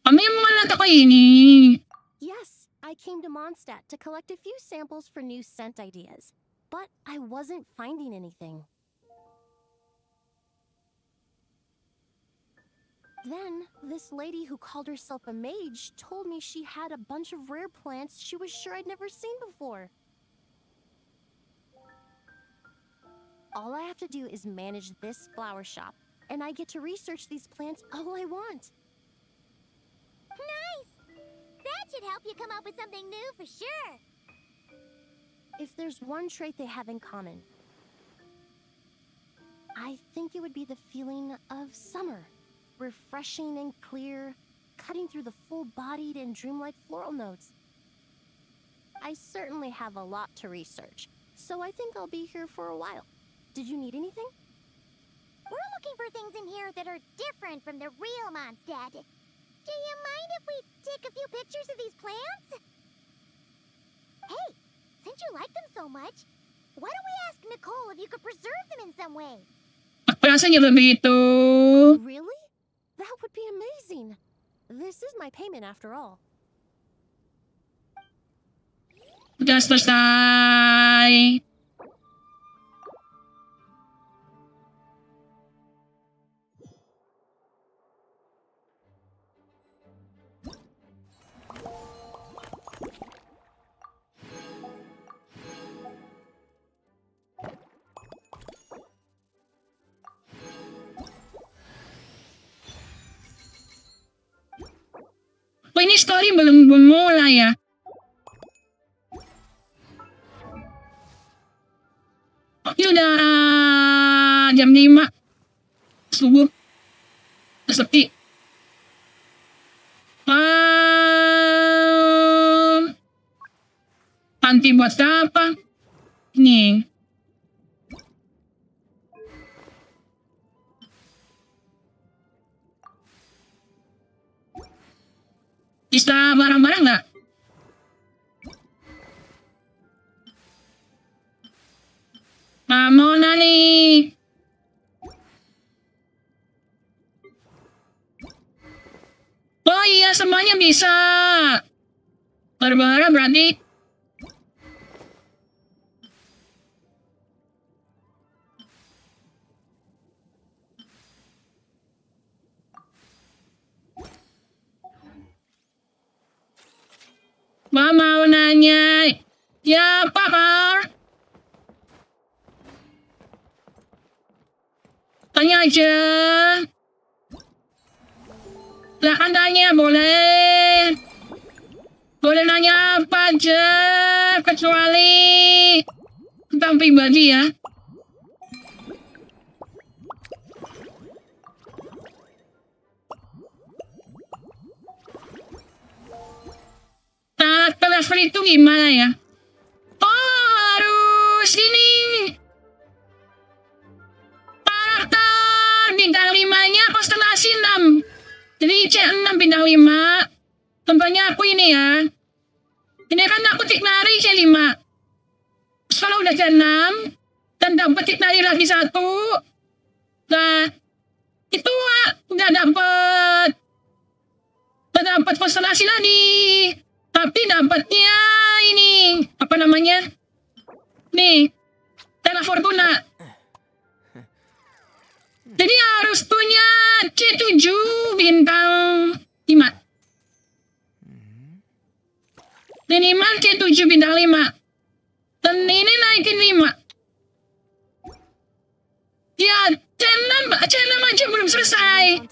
Kami yung mga lata ko ini. Yes, I came to Mondstadt to collect a few samples for new scent ideas, but I wasn't finding anything. Then, this lady who called herself a mage told me she had a bunch of rare plants she was sure I'd never seen before. All I have to do is manage this flower shop, and I get to research these plants all I want. Nice! That should help you come up with something new for sure. If there's one trait they have in common, I think it would be the feeling of summer. Refreshing and clear, cutting through the full-bodied and dreamlike floral notes. I certainly have a lot to research, so I think I'll be here for a while. Did you need anything? We're looking for things in here that are different from the real Mondstadt. Do you mind if we take a few pictures of these plants? Hey, since you like them so much, why don't we ask Nicole if you could preserve them in some way? Rasanya begitu. Really? That would be amazing. This is my payment after all. Udah selesai. Oh, ini story belum mulai ya? Oh, ini udah jam 5 subuh. Sepi. Nanti buat apa? Ini. Bisa barang-barang nggak? Mana nih? Oh iya, semuanya bisa. Barang-barang berarti. Mau nanya, ya Pak. Tanya aja. Silahkan tanya, boleh. Boleh nanya apa aja, kecuali tentang pribadi ya. Level itu gimana ya? Oh, harus ini. Karakter bintang 5-nya konstelasi 6. Jadi C6 bintang 5. Contohnya aku ini ya. Ini kan aku Tignari C5. Terus kalau udah C6 dan dapat Tignari lagi 1. Nah, itu udah dapat konstelasi lagi. Tapi dapatnya ini, apa namanya? Nih, Tela Fortuna. Jadi harus punya C7 bintang 5. Minimal C7 bintang 5. Dan ini naikin 5. Ya, C6 aja belum selesai.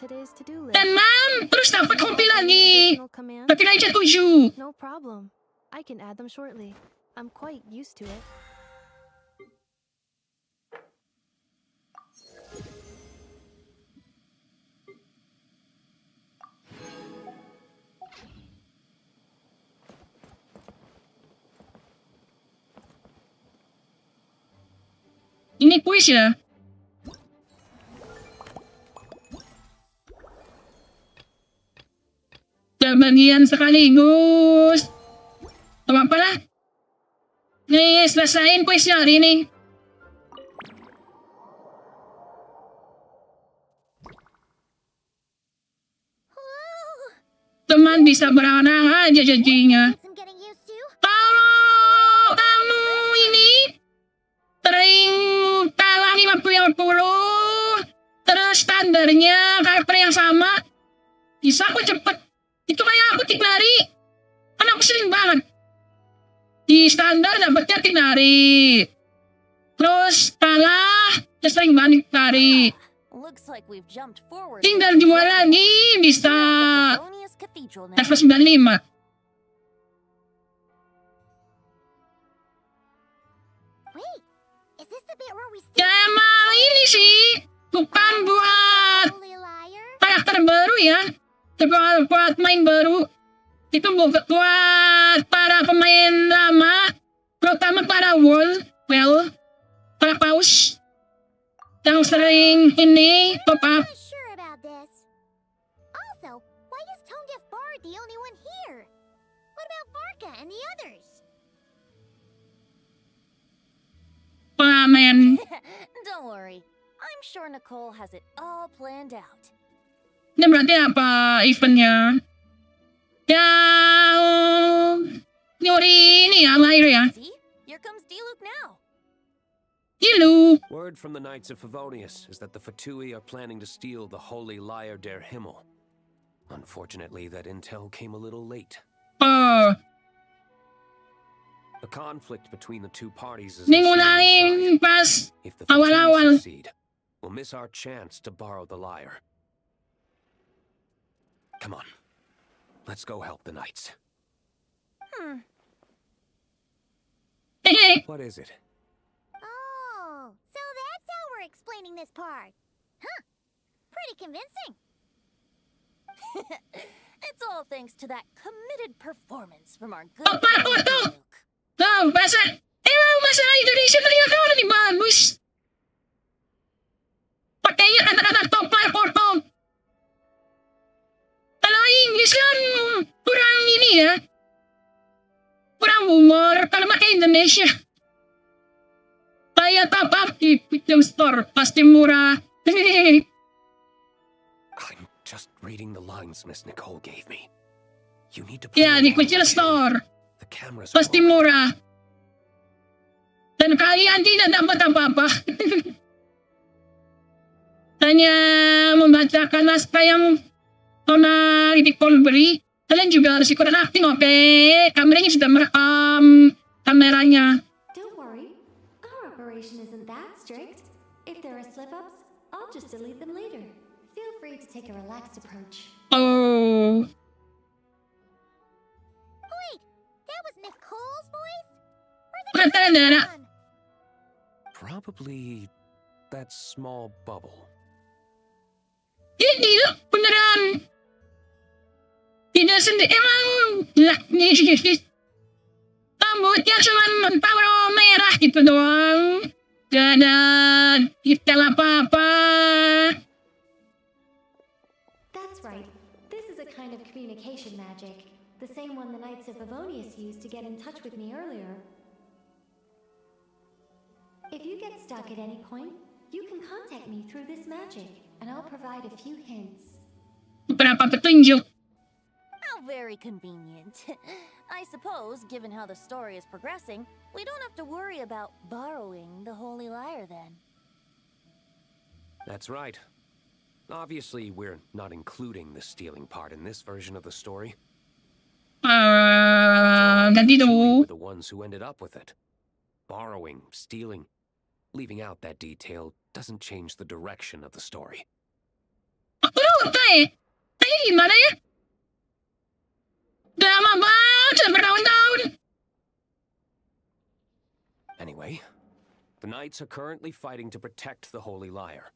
C6 terus dapat kopi lagi. Tapi naik C7. No problem. I can add them shortly. I'm quite used to it. Ini kuis ya? Bagian sekaligus. Gak apa lah. Nih, selesain kuisnya hari ini. Teman bisa beranah aja jadinya. Kalau kamu ini sering kalah 50-50, terus standarnya karakter yang sama, bisa aku cepet. Itu kayak aku Tignari. Kan aku sering banget. Di standar dapetnya Tignari. Terus kalah, ya sering banget Tignari. Looks like we've jumped forward. Tinggal 2 lagi bisa Favonius Cathedral now. level 95. Wait, is this the bit where we Ya emang ini sih bukan buat Holy Liar? karakter baru ya. Buat main baru. Itu buat para pemain lama, terutama para para paus yang sering ini top up. Not sure about this. Also, why is Tone Deaf Bard the only one here? What about Varka and the others? Pengamen. Don't worry. I'm sure Nicole has it all planned out. Ini berarti apa eventnya? Yang nyuri ini ya, lahir ya. See? Here comes Diluc now. Diluc. Word from the Knights of Favonius is that the Fatui are planning to steal the Holy Lyre der Himmel. Unfortunately, that intel came a little late. The conflict between the two parties is Dimulai pas if the awal-awal. Fatui succeed, we'll miss our chance to borrow the lyre. Come on. Let's go help the Knights. What is it? Oh, so that's how we're explaining this part. Huh. Pretty convincing. It's all thanks to that committed performance from our good Apa friend itu? Diluc. Tuh, bahasa Indonesia ternyata lebih bagus. Pakainya kata-kata top 5 foto. Kalau Inggris kan kurang ini ya. Kurang humor kalau pakai Indonesia. Kayak top up di video store pasti murah. I'm just reading the lines Miss Nicole gave me. You need to Ya, di kecil store. The cameras Pasti murah. Dan kalian tidak dapat apa-apa. Hanya membacakan naskah yang Nona Nicole beri. Kalian juga harus ikutan acting, oke? Kameranya sudah merekam kameranya. Don't worry, our operation isn't that strict. If there are slip-ups, I'll just delete them later. Feel free to take a relaxed approach. Oh. Wait, that was Nicole's voice? Where's the Probably that small bubble. Hindi loh, beneran. Tidak sendiri, emang lakni sih. Rambutnya cuma power merah gitu doang. Gak ada detail apa-apa. That's right. This is a kind of communication magic. The same one the Knights of Favonius used to get in touch with me earlier. If you get stuck at any point, you can contact me through this magic, and I'll provide a few hints. Beberapa petunjuk. How very convenient. I suppose, given how the story is progressing, we don't have to worry about borrowing the Holy Lyre then. That's right. Obviously, we're not including the stealing part in this version of the story. Ganti We dulu. were the ones who ended up with it. Borrowing, stealing, leaving out that detail doesn't change the direction of the story. Aku lupa eh. Tadi gimana ya? Lama banget, sudah bertahun-tahun. Anyway, the Knights are currently fighting to protect the Holy Lyre.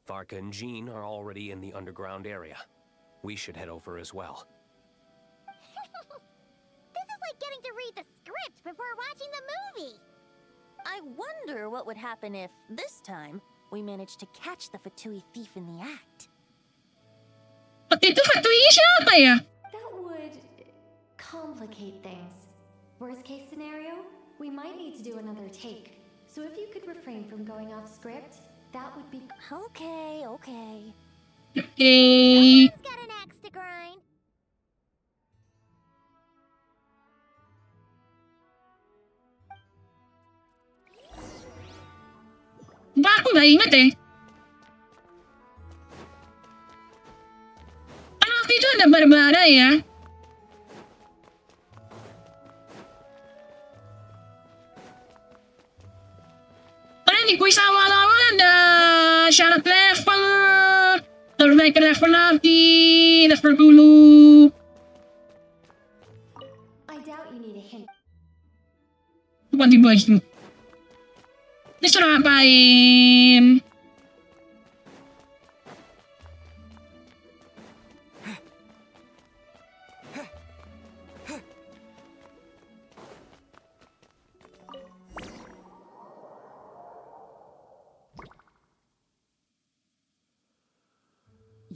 Varka and Jean are already in the underground area. We should head over as well. This is like getting to read the script before watching the movie. I wonder what would happen if, this time, we managed to catch the Fatui thief in the act. Waktu itu Fatui siapa ya? That would complicate things. Worst case scenario, we might need to do another take. So if you could refrain from going off script, that would be... Okay. Someone's got an axe to grind. Ba, aku nggak inget eh. Kan waktu itu ada Barbara ya. Karena di kuis awal-awal ada syarat level Terbaik lagi. Dashboard dulu. I doubt you need a hint. Bukan di baju. Disuruh ngapain?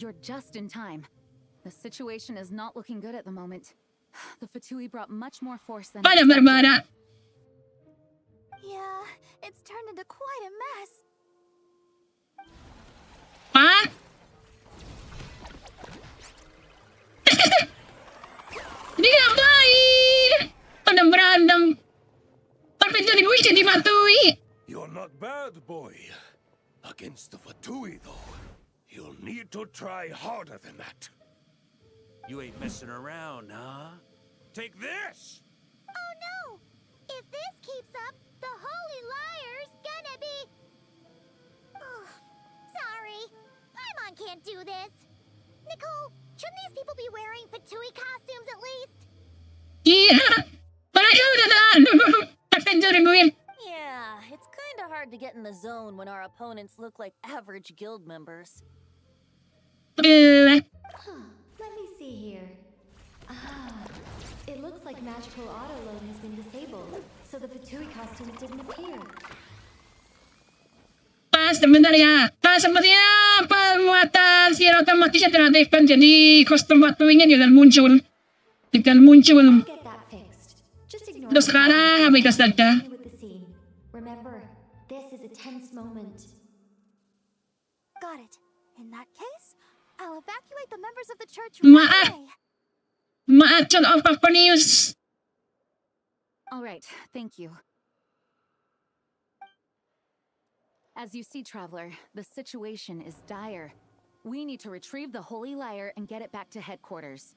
You're just in time. The situation is not looking good at the moment. The Vtuber brought much more force than Pada expected. berbara. Yeah, it's turned into quite a mess. Hah? Dia ngapain? Pada berantem. Tapi jadi gue jadi matui. You're not bad, boy. Against the Vtuber, though, you'll need to try harder than that. You ain't messing around, huh? Take this! Oh no! If this keeps up, the Holy Liar's gonna be... Oh, sorry. Paimon can't do this. Nicole, shouldn't these people be wearing Fatui costumes at least? Iya. Mereka udah adventure gue. Yeah, it's kinda hard to get in the zone when our opponents look like average guild members. Let me see here. It looks like magical auto load has been disabled, so the Vtuber costumes didn't appear. Sebentar ya. Sepertinya pemuatan secara otomatis telah diaktifkan, jadi kostum Vtuber-nya juga muncul. Tidak muncul. Get that fixed. Just ignore Terus sekarang abaikan saja. with the scene. Remember, this is a tense moment. Got it. In that case, I'll evacuate the members of the church Maaf. right away. Maaf, John of News. All right, thank you. As you see, Traveler, the situation is dire. We need to retrieve the Holy Lyre and get it back to headquarters.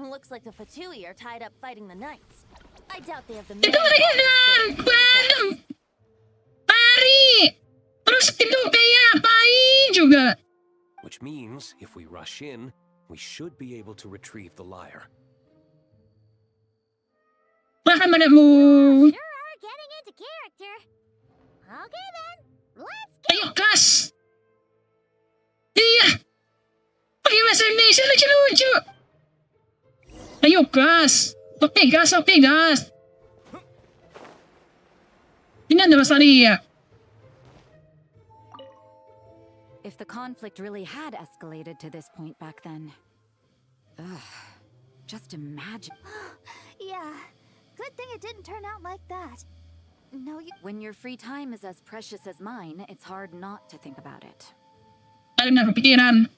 Looks like the Vtuber are tied up fighting the knights. I doubt they have the Itu mereka dan berantem. Lari. Terus itu kayak apain juga. Which means, if we rush in, we should be able to retrieve the lyre. Bahkan padamu. Sure are getting into character. Okay then, let's Ayo, gas. Iya. Pakai bahasa Indonesia lucu-lucu. Ayo, gas. Oke, gas. Ini ada masalah. If the conflict really had escalated to this point back then. Just imagine. Yeah, good thing it didn't turn out like that. No, When your free time is as precious as mine, it's hard not to think about it. Ada na kepikiran.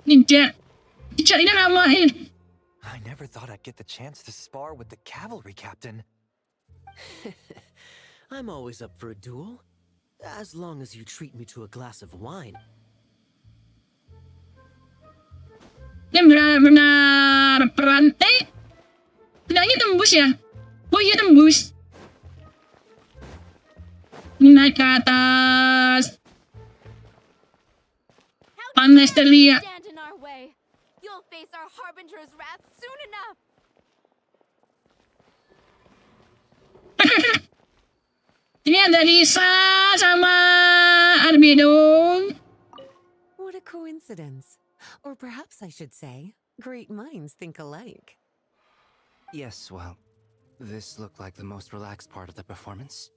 Ninja. Ini namahin. I never thought I'd get the chance to spar with the cavalry captain. I'm always up for a duel. As long as you treat me to a glass of wine. Dia benar-benar perantai. Tidaknya tembus ya? Oh iya tembus. Naik ke atas. Panas terlihat. Stand in our way. You'll face our harbinger's wrath soon enough. Ini ada Lisa sama Arbido. What a coincidence. Or perhaps I should say, great minds think alike. Yes, well, this looked like the most relaxed part of the performance.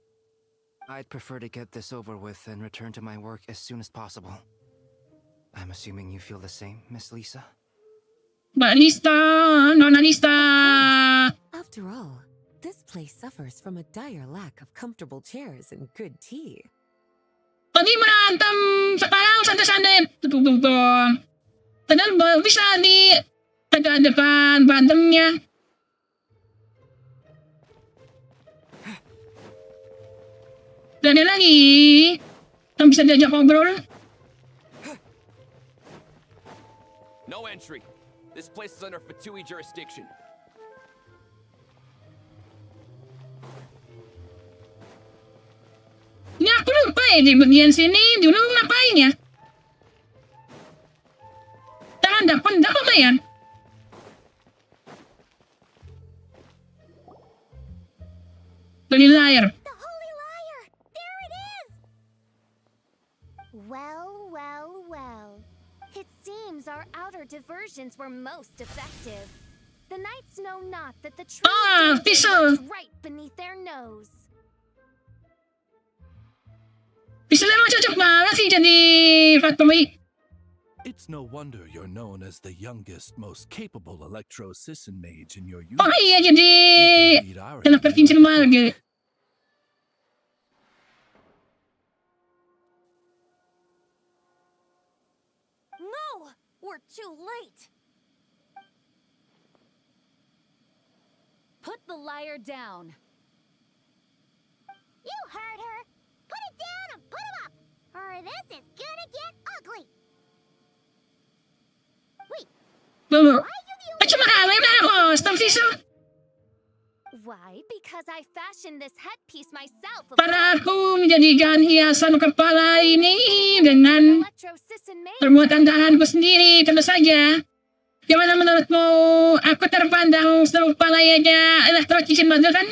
I'd prefer to get this over with and return to my work as soon as possible. I'm assuming you feel the same, Miss Lisa? Mbak Lisa, Nona Lisa. After all, this place suffers from a dire lack of comfortable chairs and good tea. Tadi berantem, sekarang santai-santai. Tuh. Padahal bisa di depan berantemnya. Dan ada lagi yang bisa diajak ngobrol. No entry. This place is under Vtuber jurisdiction. Ini aku lupa di bagian sini dulu ngapain ya? Tanda pendak apa ya? Beli layar. Well. It seems our outer diversions were most effective. The knights know not that the true danger lies right beneath their nose. Bisa memang cocok banget sih jadi factory. It's no wonder you're known as the youngest, most capable electro-assistant mage in your Oh universe. iya, jadi anak tercincin banget gitu. No! We're too late! Put the lyre down. You heard her! Put it down and put him up! Or this is gonna get ugly! Wait, Baru. Cuma kalian aku stop sisa. Why? Because I fashioned this headpiece myself. Para aku menjadikan hiasan kepala ini dengan perbuatan tanganku sendiri, tentu saja. Gimana menurutmu? Aku terpandang serupa layaknya elektro cincin batu kan?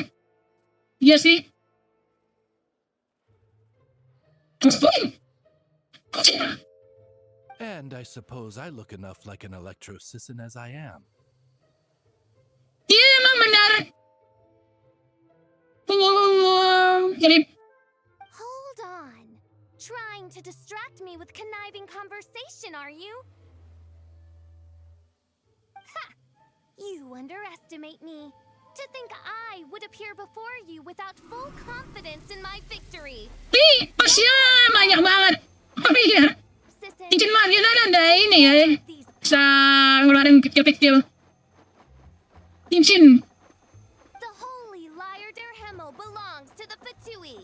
Iya sih. And I suppose I look enough like an electro-assistant as I am. Iya, emang benar. Jadi Hold on. Trying to distract me with conniving conversation, are you? Ha! You underestimate me. To think I would appear before you without full confidence in my victory. Pasnya banyak banget. Tapi ya, cincin magia kan ada ini ya. Bisa ngeluarin kecil-kecil. Cincin. The holy lyre der Himmel belongs to the Vtui.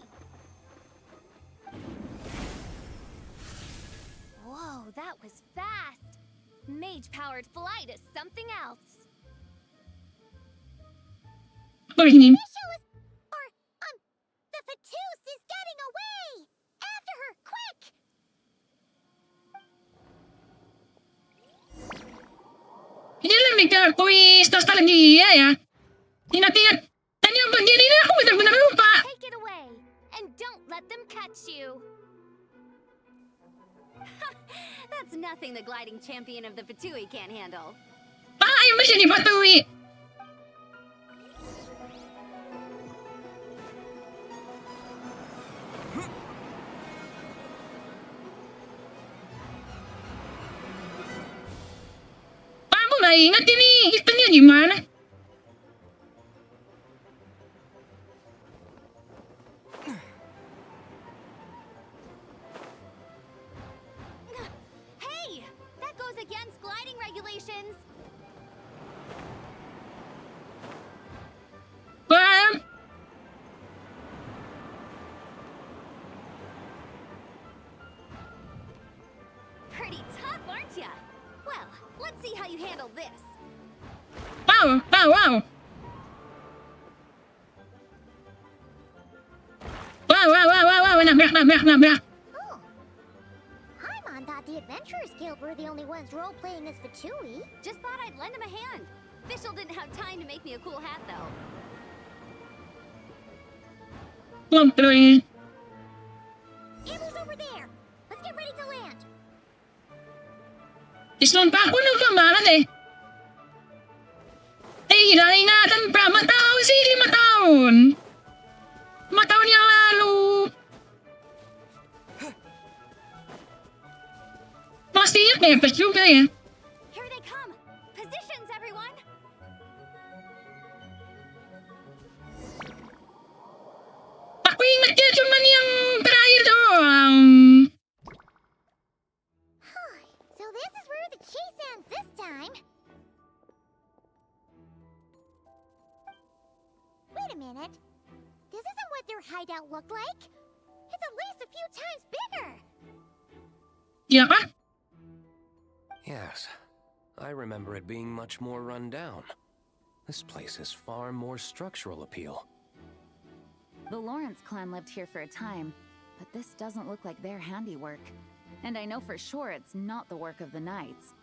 Whoa, that was fast. Mage-powered flight is something else. Apa ini? the Vtus is getting away! After her, quick! Ini lebih ke kuis nostalgia ya. Ingat-ingat. Dan yang bagian ini aku benar-benar lupa. Take it away, and don't let them catch you. That's nothing the gliding champion of the Vtui can't handle. Ah, yang bisa dipatuhi. Aku nggak ingat ini hitungnya gimana. Hey! That goes against gliding regulations! Bam. Pretty tough, aren't ya? Well, let's see how you handle this. Wow, wow, wow. Wow, wow, wow, wow, wow, nabrak. Oh. Paimon thought the Adventurers Guild were the only ones role-playing as Vtui. Just thought I'd lend him a hand. Fischl didn't have time to make me a cool hat, though. Plump-plum. Amber's over there! Let's get ready to land! Dislon pa ako ng kamalan eh. Tidak ingatan berapa tahun sih? 5 tahun. 5 tahun yang lalu. Masih ingat mepes juga ya. Here they come! Positions, everyone! Aku ingatnya cuman yang terakhir doang. So this is where the chase ends this time. Wait a minute. This isn't what their hideout looked like. It's at least a few times bigger. Ya kah? Yes, I remember it being much more run down. This place has far more structural appeal. The Lawrence clan lived here for a time. but this doesn't look like their handiwork. And I know for sure it's not the work of the knights.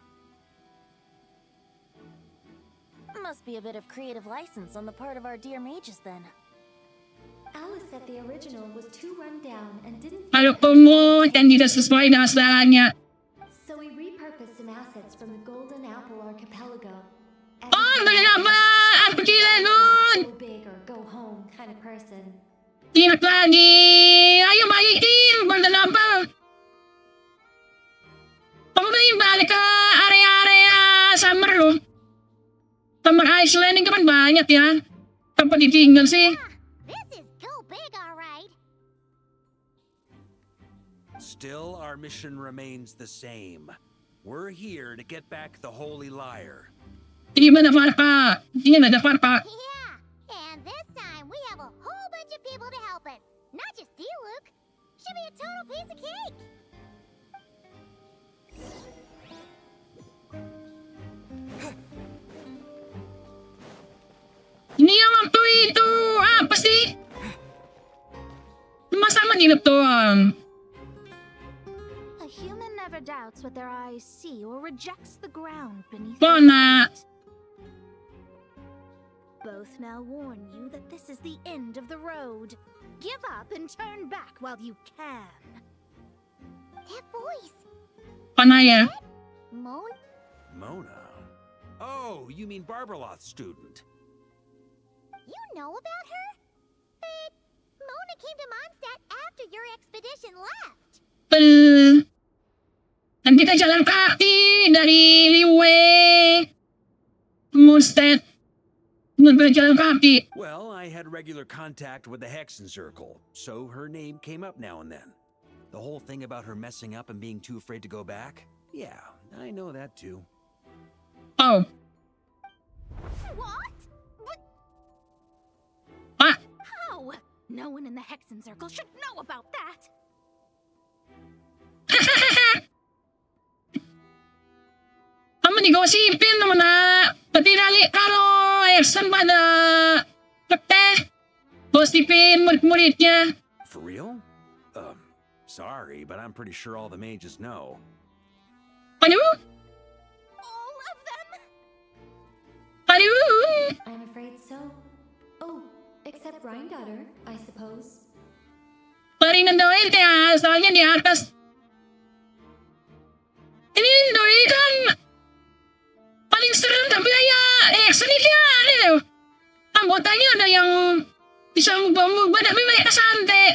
Must be a bit of creative license on the part of our dear mages then. Alice said the original was too run down and didn't Aduh, pungut, kan tidak sesuai dengan segalanya. So we repurposed some assets from the Golden Apple Archipelago. Oh, kenapa? Aku tidak nun. Go big or go home kind of person. Tidak lagi. Ayo balikin, Golden Apple. Pemain balik ke area-area Summer loh. Summer Island ini kan banyak ya. Tempat ditinggal sih. Still, our mission remains the same. We're here to get back the Holy Lyre. Di mana Farpa? Di mana ada Farpa? And this time we have a whole bunch of people to help us. Not just you, Luke. Should be a total piece of cake. Ini yang waktu itu apa sih? Sama di doang. A human never doubts what their eyes see or rejects the ground beneath. Bona. Both now warn you that this is the end of the road. Give up and turn back while you can. That voice. Pana ya? Mona? Oh, you mean Barbarloth's student. You know about her? But Mona came to Mondstadt after your expedition left. Dan kita jalan kaki dari Liwe Mondstadt. Berjalan kaki. Well, I had regular contact with the Hexen Circle, so her name came up now and then. The whole thing about her messing up and being too afraid to go back? Yeah, I know that too. Oh. What? How? No one in the Hexen Circle should know about that. Kamu digosipin naman na pati dali kalau Hexen pada pete gosipin murid-muridnya. For real? Sorry, but I'm pretty sure all the mages know. Aduh. All of them? Aduh. I'm afraid so. Oh, except Rhindaughter, I suppose. Paling nandoy kaya soalnya di atas. Ini nandoy kan paling serem tapi ya sedikit ada. Anggotanya ada yang bisa mengubah-ubah tapi banyak kesantai.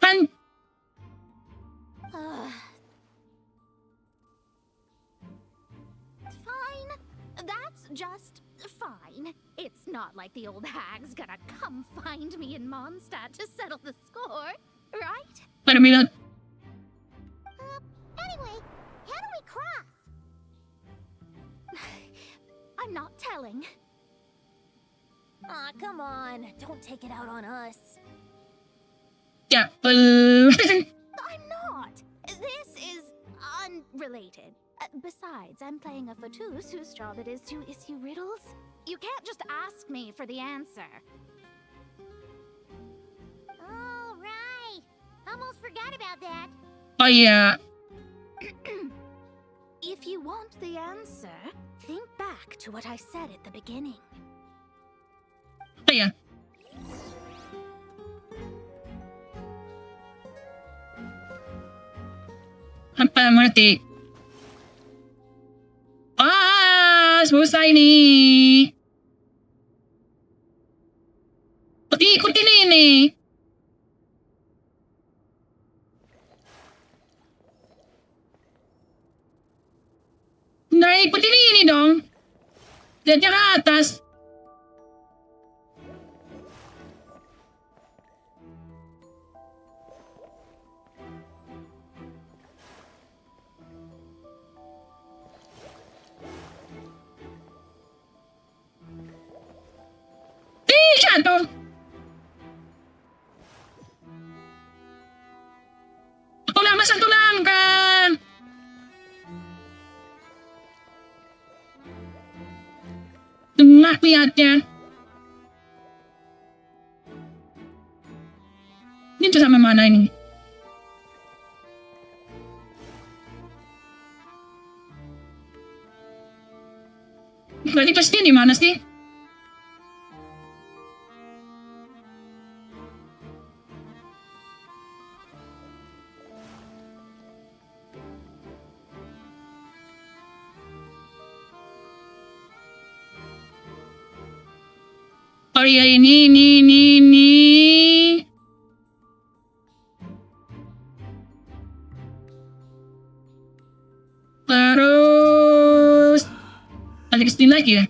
Kan? Fine. That's just fine. It's not like the old hag's gonna come find me in Mondstadt to settle the score, right? Pada bilang. Anyway, how do we cross? I'm not telling. Aw, come on. Don't take it out on us. Ya, I'm not. This is unrelated. Besides, I'm playing a Vtuber whose job it is to issue riddles. You can't just ask me for the answer. All right. Almost forgot about that. oh iya. If you want the answer, think back to what I said at the beginning. Oh iya. Apa mengerti? Susah ini. Ikutin ini. Nah, ikutin ini dong. Lihat yang atas. Jatuh. Ulang satu langkah. Tengah lihatnya. Ini tuh sampai mana ini? Tadi pasti di mana sih? Oh iya ini. Terus ada kesini lagi ya?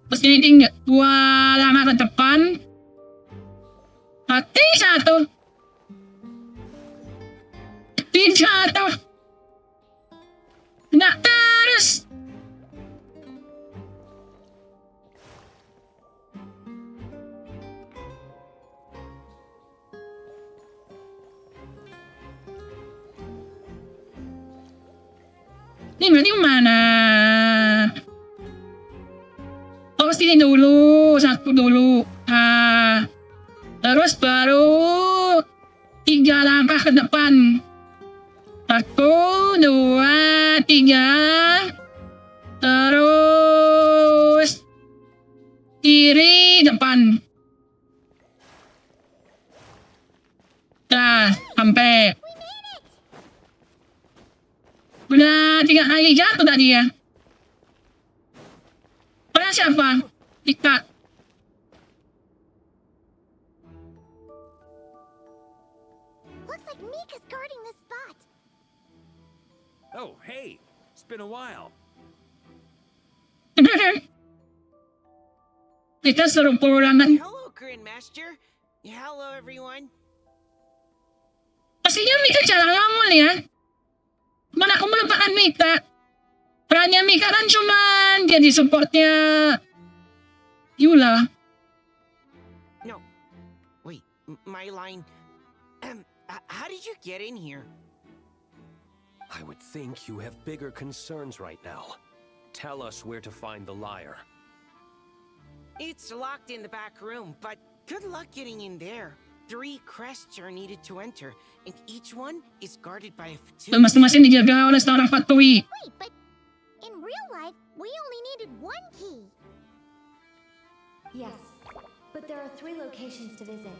Terus ini tinggal 2 lama ke depan. Mati 1. Mati 1. Nggak terus. Ini berarti mana? Oh, sini dulu, 1 dulu. Terus baru 3 langkah ke depan. 1, 2, 3. Terus kiri depan. Nah, sampai. Udah 3 kali jatuh tadi ya. Pada siapa? Tika. Looks like Mika's guarding this spot. Oh, hey! It's been a while. Kita suruh pulangan. Hello, Grandmaster. Hello, everyone. Pastinya Mika cara ngomong ya. Mana aku melupakan Mika. Perannya Mika kan cuman jadi supportnya Yula. No. Wait, my line. How did you get in here? I would think you have bigger concerns right now. Tell us where to find the lyre. It's locked in the back room, but good luck getting in there. 3 crests are needed to enter, and each one is guarded by a Vtuber. Masing-masing dijaga oleh seorang Fatui. Wait, but in real life, we only needed 1 key. Yes, but there are 3 locations to visit.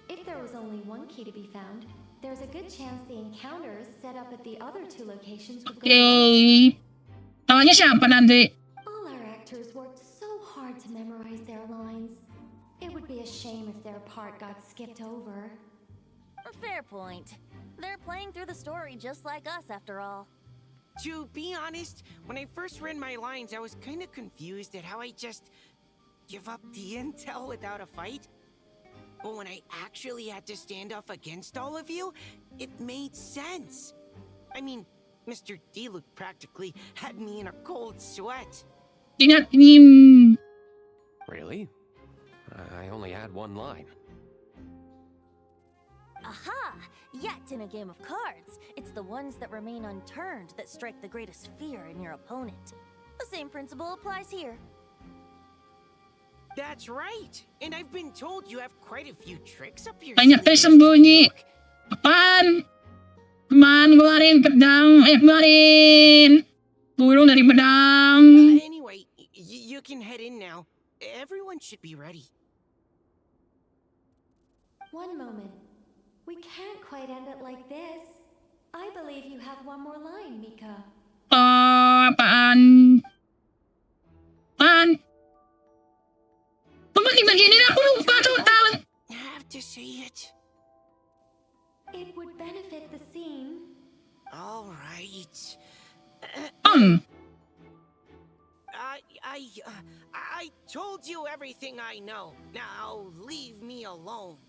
If there was only 1 key to be found, there's a good chance the encounters set up at the other 2 locations would go. Oke. Namanya siapa nanti? All our actors worked so hard to memorize their lines. It would be a shame if their part got skipped over. A fair point. They're playing through the story just like us, after all. To be honest, when I first read my lines, I was kind of confused at how I just give up the intel without a fight. But when I actually had to stand up against all of you, it made sense. I mean, Mr. Diluc practically had me in a cold sweat. Really? I only had 1 line. Aha! Yet in a game of cards, it's the ones that remain unturned that strike the greatest fear in your opponent. The same principle applies here. That's right! And I've been told you have quite a few tricks up your Banyak sleeve. tersembunyi. Apaan? Teman, keluarin pedang. Keluarin. Burung dari pedang. Anyway, you can head in now. Everyone should be ready. 1 moment. We can't quite end it like this. I believe you have 1 more line, Mika. Oh, apaan? Apaan? Begini aku lupa total. I have to say it. It would benefit the scene. All right. I told you everything I know. Now leave me alone.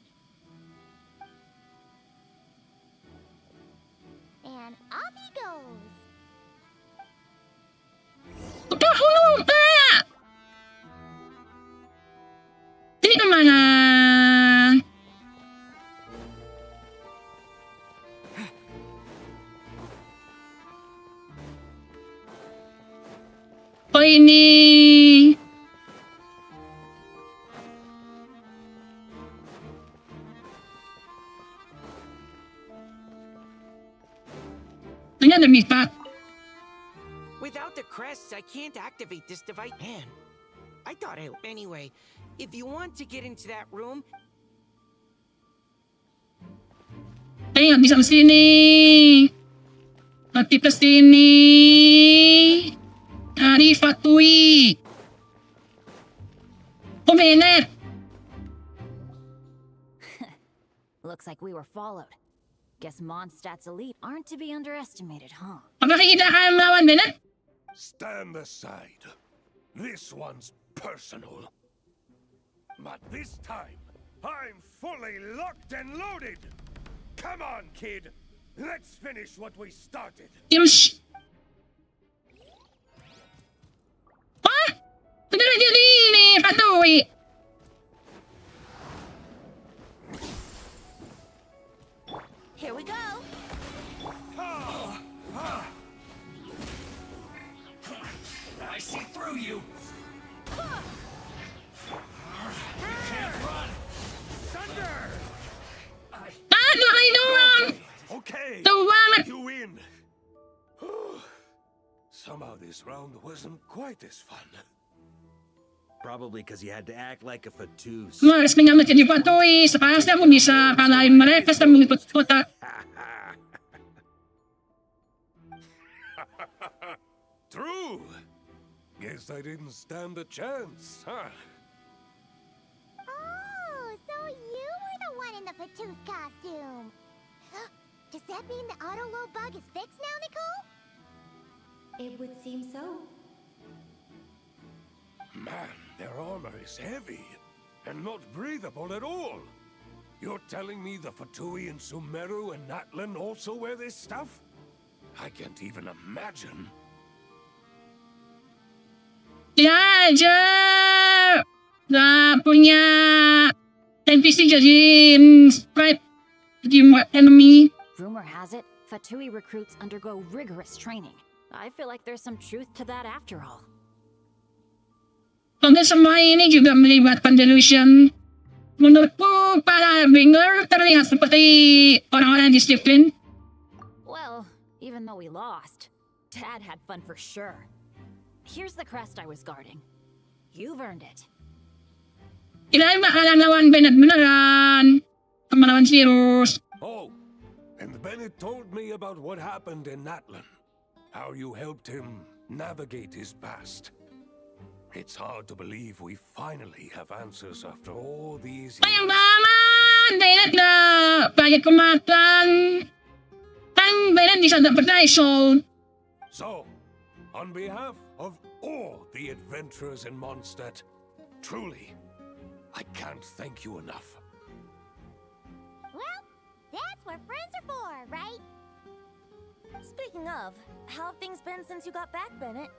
And off he goes. Udah lupa. Ini kemana? Oh ini. Ayan, lumipat. Without the crests, I can't activate this device. Man, I thought I... Anyway, if you want to get into that room... Ayan, di sa sini. Pati ka sini. Hari Fatui. Kuminet. Looks like we were followed. Guess Mondstadt's elite aren't to be underestimated, huh? Pagkakita ka melawan Bennett? Stand aside. This one's personal. But this time, I'm fully locked and loaded. Come on, kid. Let's finish what we started. Timsh. Ah! Pinagdili, Fatui. Here we go. I see through you. You can't run. Thunder! Okay. You win. Somehow this round wasn't quite as fun. Probably because you had to act like a Vtuber. Malas na nga matindi Fatui. Sa paras na kumisa. Kalahin marekas na mga putputa. True. Guess I didn't stand a chance, huh? Oh, so you were the one in the Vtuber costume. Does that mean the auto-load bug is fixed now, Nicole? It would seem so. Man, their armor is heavy and not breathable at all. You're telling me the Fatui in Sumeru and Natlan also wear this stuff? I can't even imagine. Ya aja. Gak punya NPC jadi sprite. Jadi enemy. Rumor has it, Fatui recruits undergo rigorous training. I feel like there's some truth to that after all. Hanggang semua ini juga melibatkan delusion. Menurutku, para bringer terlihat seperti orang-orang disiplin. Well, even though we lost, Dad had fun for sure. Here's the crest I was guarding. You've earned it. Kailangan bakalan lawan Bennett beneran. Melawan Sirius. Oh, and Bennett told me about what happened in Natlan. How you helped him navigate his past. It's hard to believe we finally have answers after all these years. Sayang banget, Bennett na banyak kematan. Kan Bennett bisa dapat Soul. So, on behalf of all the adventurers in Mondstadt, truly, I can't thank you enough. Well, that's what friends are for, right? Speaking of, how have things been since you got back, Bennett?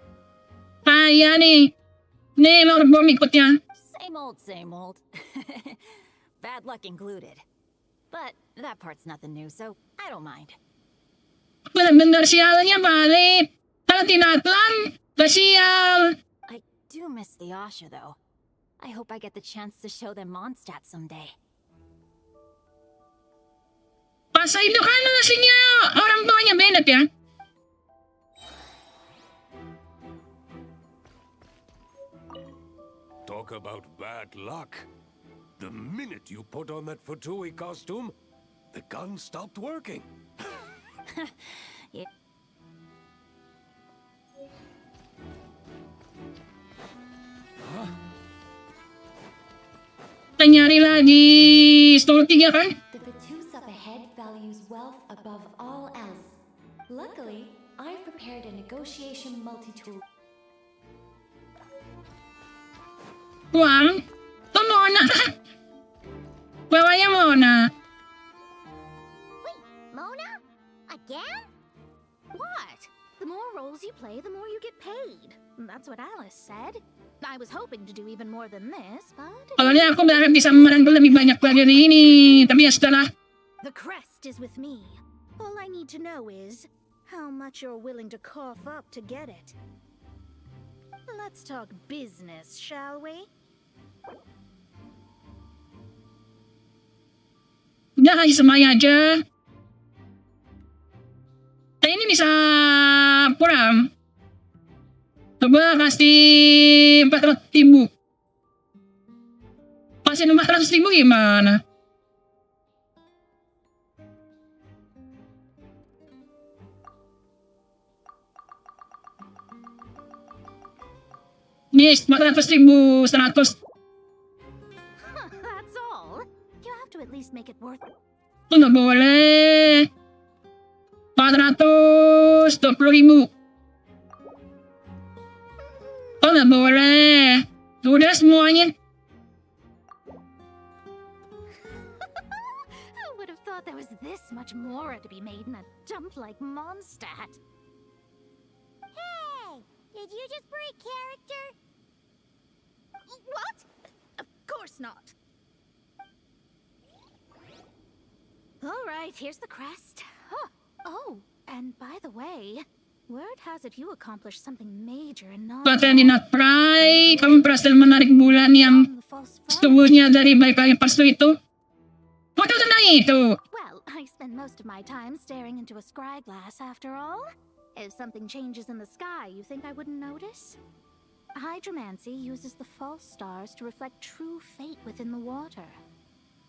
Kaya nih. Nih, mau ikut ya. Same old. Bad luck included. But that part's nothing new, so I don't mind. Bener-bener sialnya balik. Kalau tinatlan, sial. I do miss the Asha, though. I hope I get the chance to show them Mondstadt someday. Pasal itu kan nasinya orang tuanya Bennett ya. Talk about bad luck. The minute you put on that Fatui costume, the gun stopped working. Yeah. Huh? Nyari lagi store 3 kan? The Vtuber up ahead values wealth above all else. Luckily, I've prepared a negotiation multi-tool. Uang? Itu Mona. Bawanya Mona. Wait, Mona? Again? What? The more roles you play, the more you get paid. That's what Alice said. I was hoping to do even more than this, but... Awalnya aku berharap bisa merangkul lebih banyak pelajar ini, tapi ya setelah. The crest is with me. All I need to know is how much you're willing to cough up to get it. Let's talk business, shall we? Udah kasih semuanya aja. Ini bisa kurang. Coba kasih 400.000. Kasih 400.000 gimana? Nih, 400.000, 100. That's all. You have to at least make it worth it. Nggak boleh. 420.000. Oh, nggak boleh. Udah semuanya. I would have thought there was this much more to be made in a dump like Mondstadt. Hey! Did you just break character? What? Of course not. All right, here's the crest. Huh. Oh, and by the way, word has it you accomplished something major and not. Paten dinatry, kamu berhasil menarik bulan yang sesungguhnya dari baik-baik palsu itu. What na itu? Well, I spend most of my time staring into a scry glass after all. If something changes in the sky, you think I wouldn't notice? Hydromancy uses the false stars to reflect true fate within the water.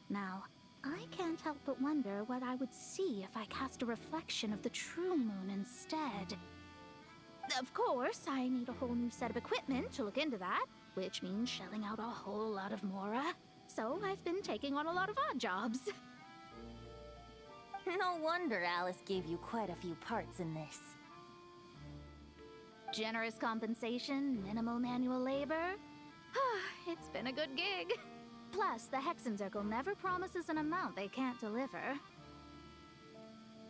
Now, I can't help but wonder what I would see if I cast a reflection of the true moon instead. Of course, I need a whole new set of equipment to look into that, which means shelling out a whole lot of mora. So I've been taking on a lot of odd jobs. No wonder Alice gave you quite a few parts in this. Generous compensation, minimal manual labor. It's been a good gig. Plus, the Hexen Circle never promises an amount they can't deliver.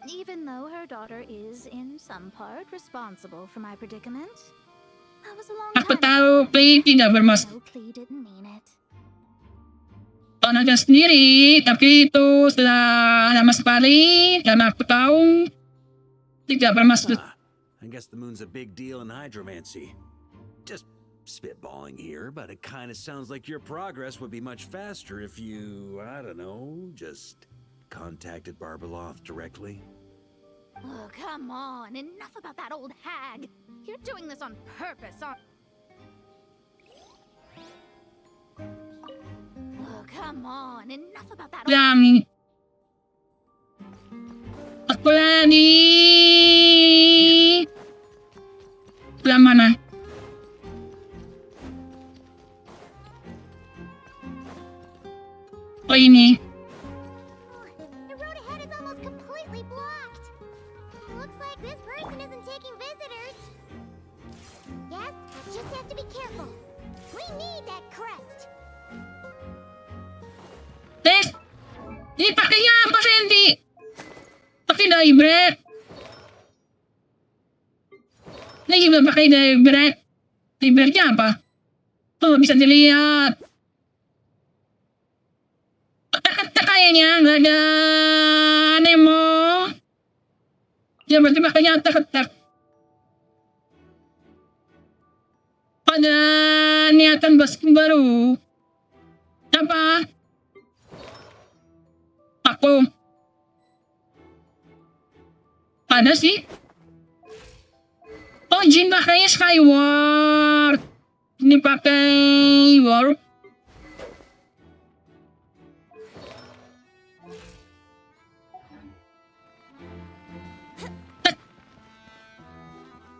Even though her daughter is, in some part, responsible for my predicament. That was a long Aku time tahu ago. Klee tidak bermaksud. No, Klee didn't mean it. Anaknya sendiri, tapi itu sudah lama sekali karena aku tahu tidak bermaksud. I guess the moon's a big deal in hydromancy. Just spitballing here, but it kind of sounds like your progress would be much faster if you, I don't know, just contacted Barbeloth directly. Oh, come on. Enough about that old hag. You're doing this on purpose, aren't Oh, come on. Enough about that Yang aku lagi sebelah mana? Oh, ini. The road ahead is almost completely blocked. Looks like this person isn't taking visitors. Yes, just have to be careful. We need that crest. Ini pakainya apa, Sandy? Pakai daybreak. Lagi belum pakai daybreak. Daybreaknya apa? Oh, bisa dilihat. Kayaknya nggak ada Nemo. Ya berarti makanya tak. Ada niatan bosku baru. Apa? Aku. Ada sih. Oh, Jin pakainya Skyward. Ini pakai Warp.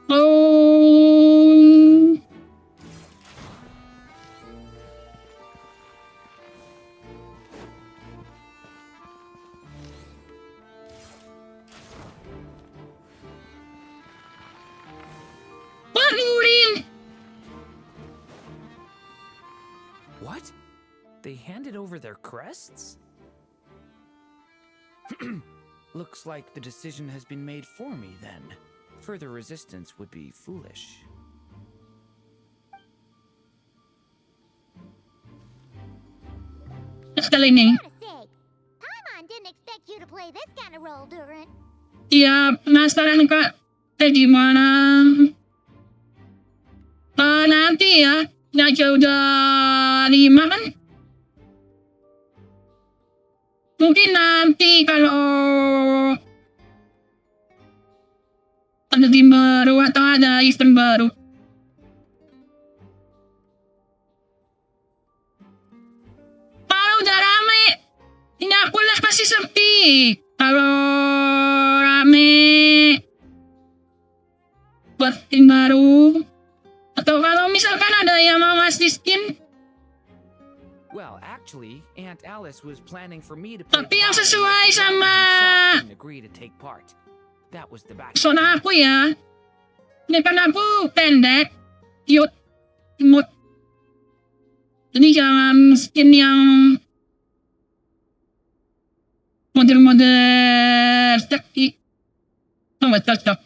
Oh. What? They handed over their crests? Looks like the decision has been made for me then. Further resistance would be foolish. Sekali nih. Paimon didn't expect you to play this kind of role, Durin. Iya, penasaran Kak. Gimana? Nanti ya, nggak jauh dari 5 kan? Mungkin nanti kalau Ada tim baru atau ada event baru. Kalau udah rame, ini aku lah pasti sepi. Kalau rame buat tim baru, atau kalau misalkan ada yang mau ngasih skin. Well, actually, Aunt Alice was planning for me to Tapi yang sesuai sama agree to take part. That was the back. Persona aku ya. Ini kan aku pendek, cute, imut. Jadi jangan skin yang model-model seksi. Oh, cocok.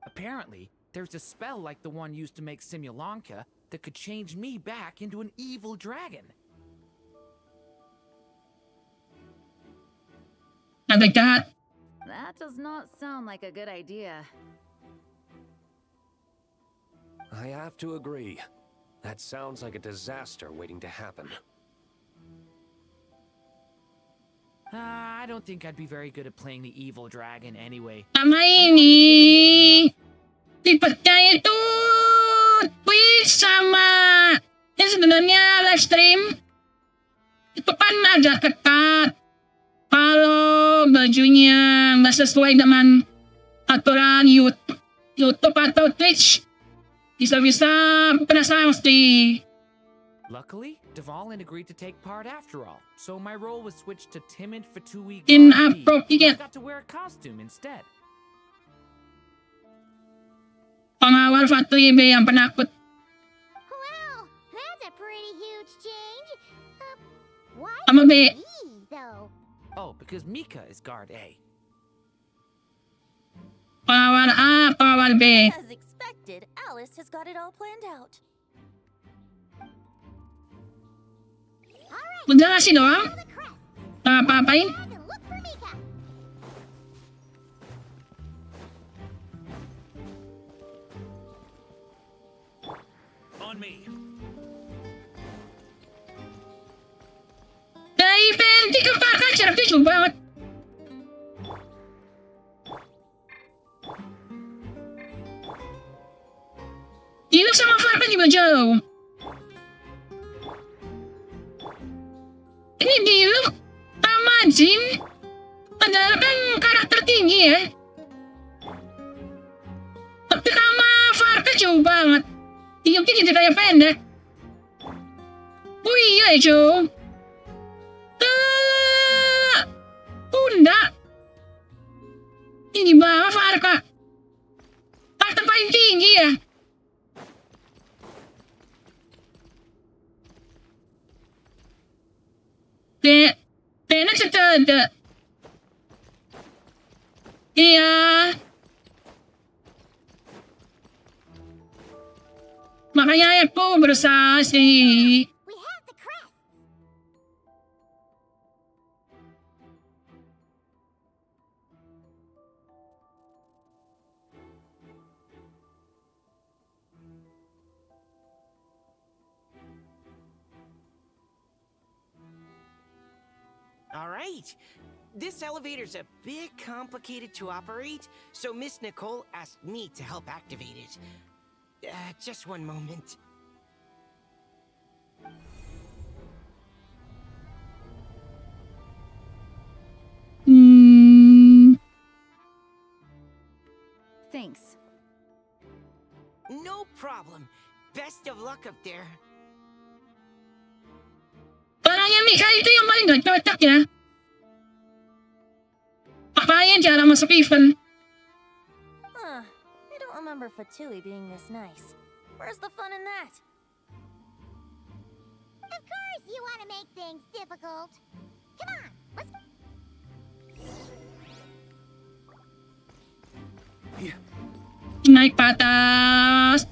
Apparently, there's a spell like the one used to make Simulanka that could change me back into an evil dragon. I like that. That does not sound like a good idea. I have to agree. That sounds like a disaster waiting to happen. I don't think I'd be very good at playing the evil dragon anyway. Sama ini. Tipenya itu Twitch sama yang sebenarnya live stream itu kan agak ketat. Kalau bajunya nggak sesuai dengan aturan YouTube atau Twitch, bisa-bisa penasaran mesti. Luckily, Dvalin agreed to take part after all, so my role was switched to timid Vtuber. Inappropriate. I got to wear a costume instead. Pengawal Vtuber yang penakut. Wow, that's a pretty huge change. Why Sama B. though? Oh, because Mika is guard A. Pengawal A, pengawal B. As expected, Alice has got it all planned out. Udah ngasih doang? Apa-apain? On me. Dari event keempat jaraknya jauh banget. Gila sama Farkan juga jauh. Ini Dilu sama Jin padahal kan karakter tinggi ya. Tapi sama Farkan jauh banget. Hidupnya jadi kayak pendek. Oh iya Jo. Bunda. Ini banget Farka. Karakter paling tinggi ya. Enak setada. Iya. Makanya aku berusaha sih. All right. This elevator's a bit complicated to operate, so Miss Nicole asked me to help activate it. Just one moment. Thanks. No problem. Best of luck up there. Orangnya Mika itu yang paling gak cocok ya. Apain cara masuk event? Huh. I don't remember Fatui being this nice. Where's the fun in that? Of course you want to make things difficult. Come on, let's... Naik ke atas.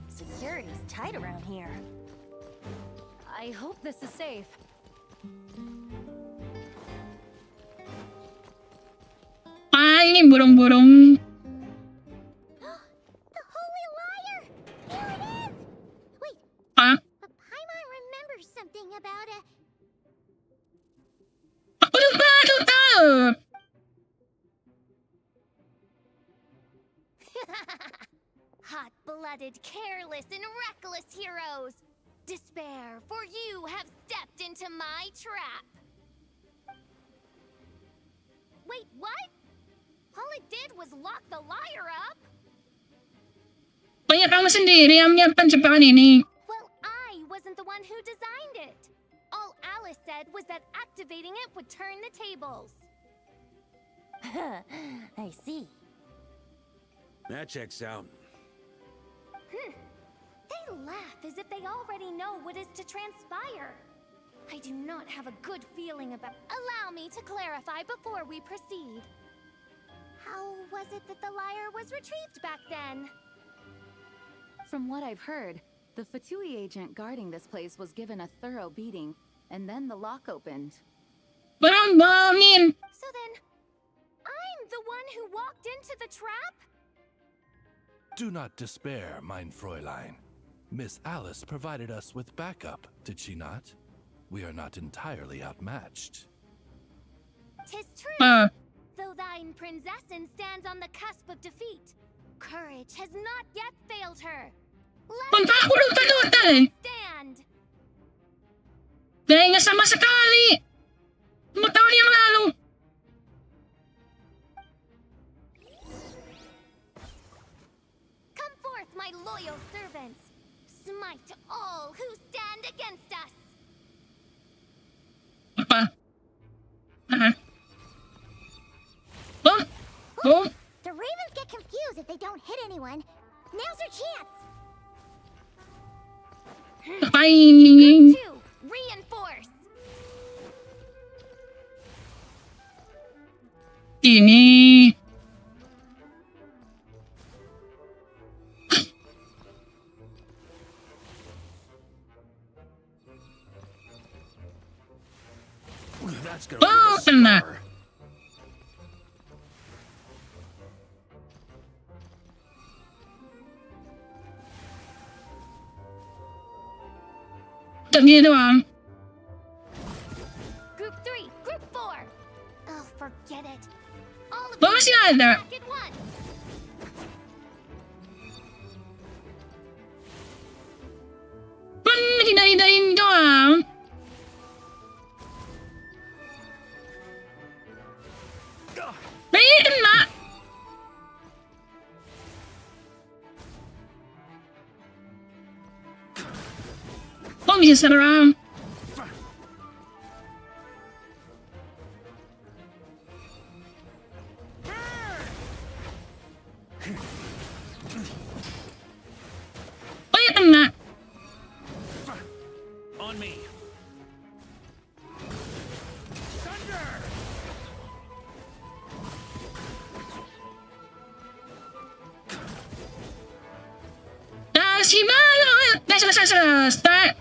Security's tight around here. I hope this is safe. Ah, ini burung-burung. The Holy Liar! Here it is! Wait, Ah? Paimon remembers something about a Hot-blooded, careless, and reckless heroes! Despair, for you have stepped into my trap! Wait, what? All it did was lock the liar up? Kaya kamu sendiri yang menyiapkan jebakan ini. Well, I wasn't the one who designed it. All Alice said was that activating it would turn the tables. I see. That checks out. They laugh as if they already know what is to transpire. I do not have a good feeling about... Allow me to clarify before we proceed. How was it that the lyre was retrieved back then? From what I've heard, the Fatui agent guarding this place was given a thorough beating, and then the lock opened. But I'm bombing. So then, I'm the one who walked into the trap? Do not despair, mein Fräulein. Miss Alice provided us with backup, did she not? We are not entirely outmatched. 'Tis true. Though thine prinzessin stands on the cusp of defeat, courage has not yet failed her. Punta ako ng talutan! Stand! Dahil nga sama sakali! Tumatawal yung lalo! Come forth, my loyal servants! Smite all who stand against us! Apa? Oh? Oh? The Ravens get confused if they don't hit anyone. Now's your chance! Bye! Two, reinforce! Ini... That's gonna Oh, kena! Tak gini doang. Group 3, Group 4! Oh, forget it. All of Baka masih ada. attack at once! Kan hinahin doang. Baik kena. Kok bisa serang? Oh ya kena. On me. Si Malo! Start!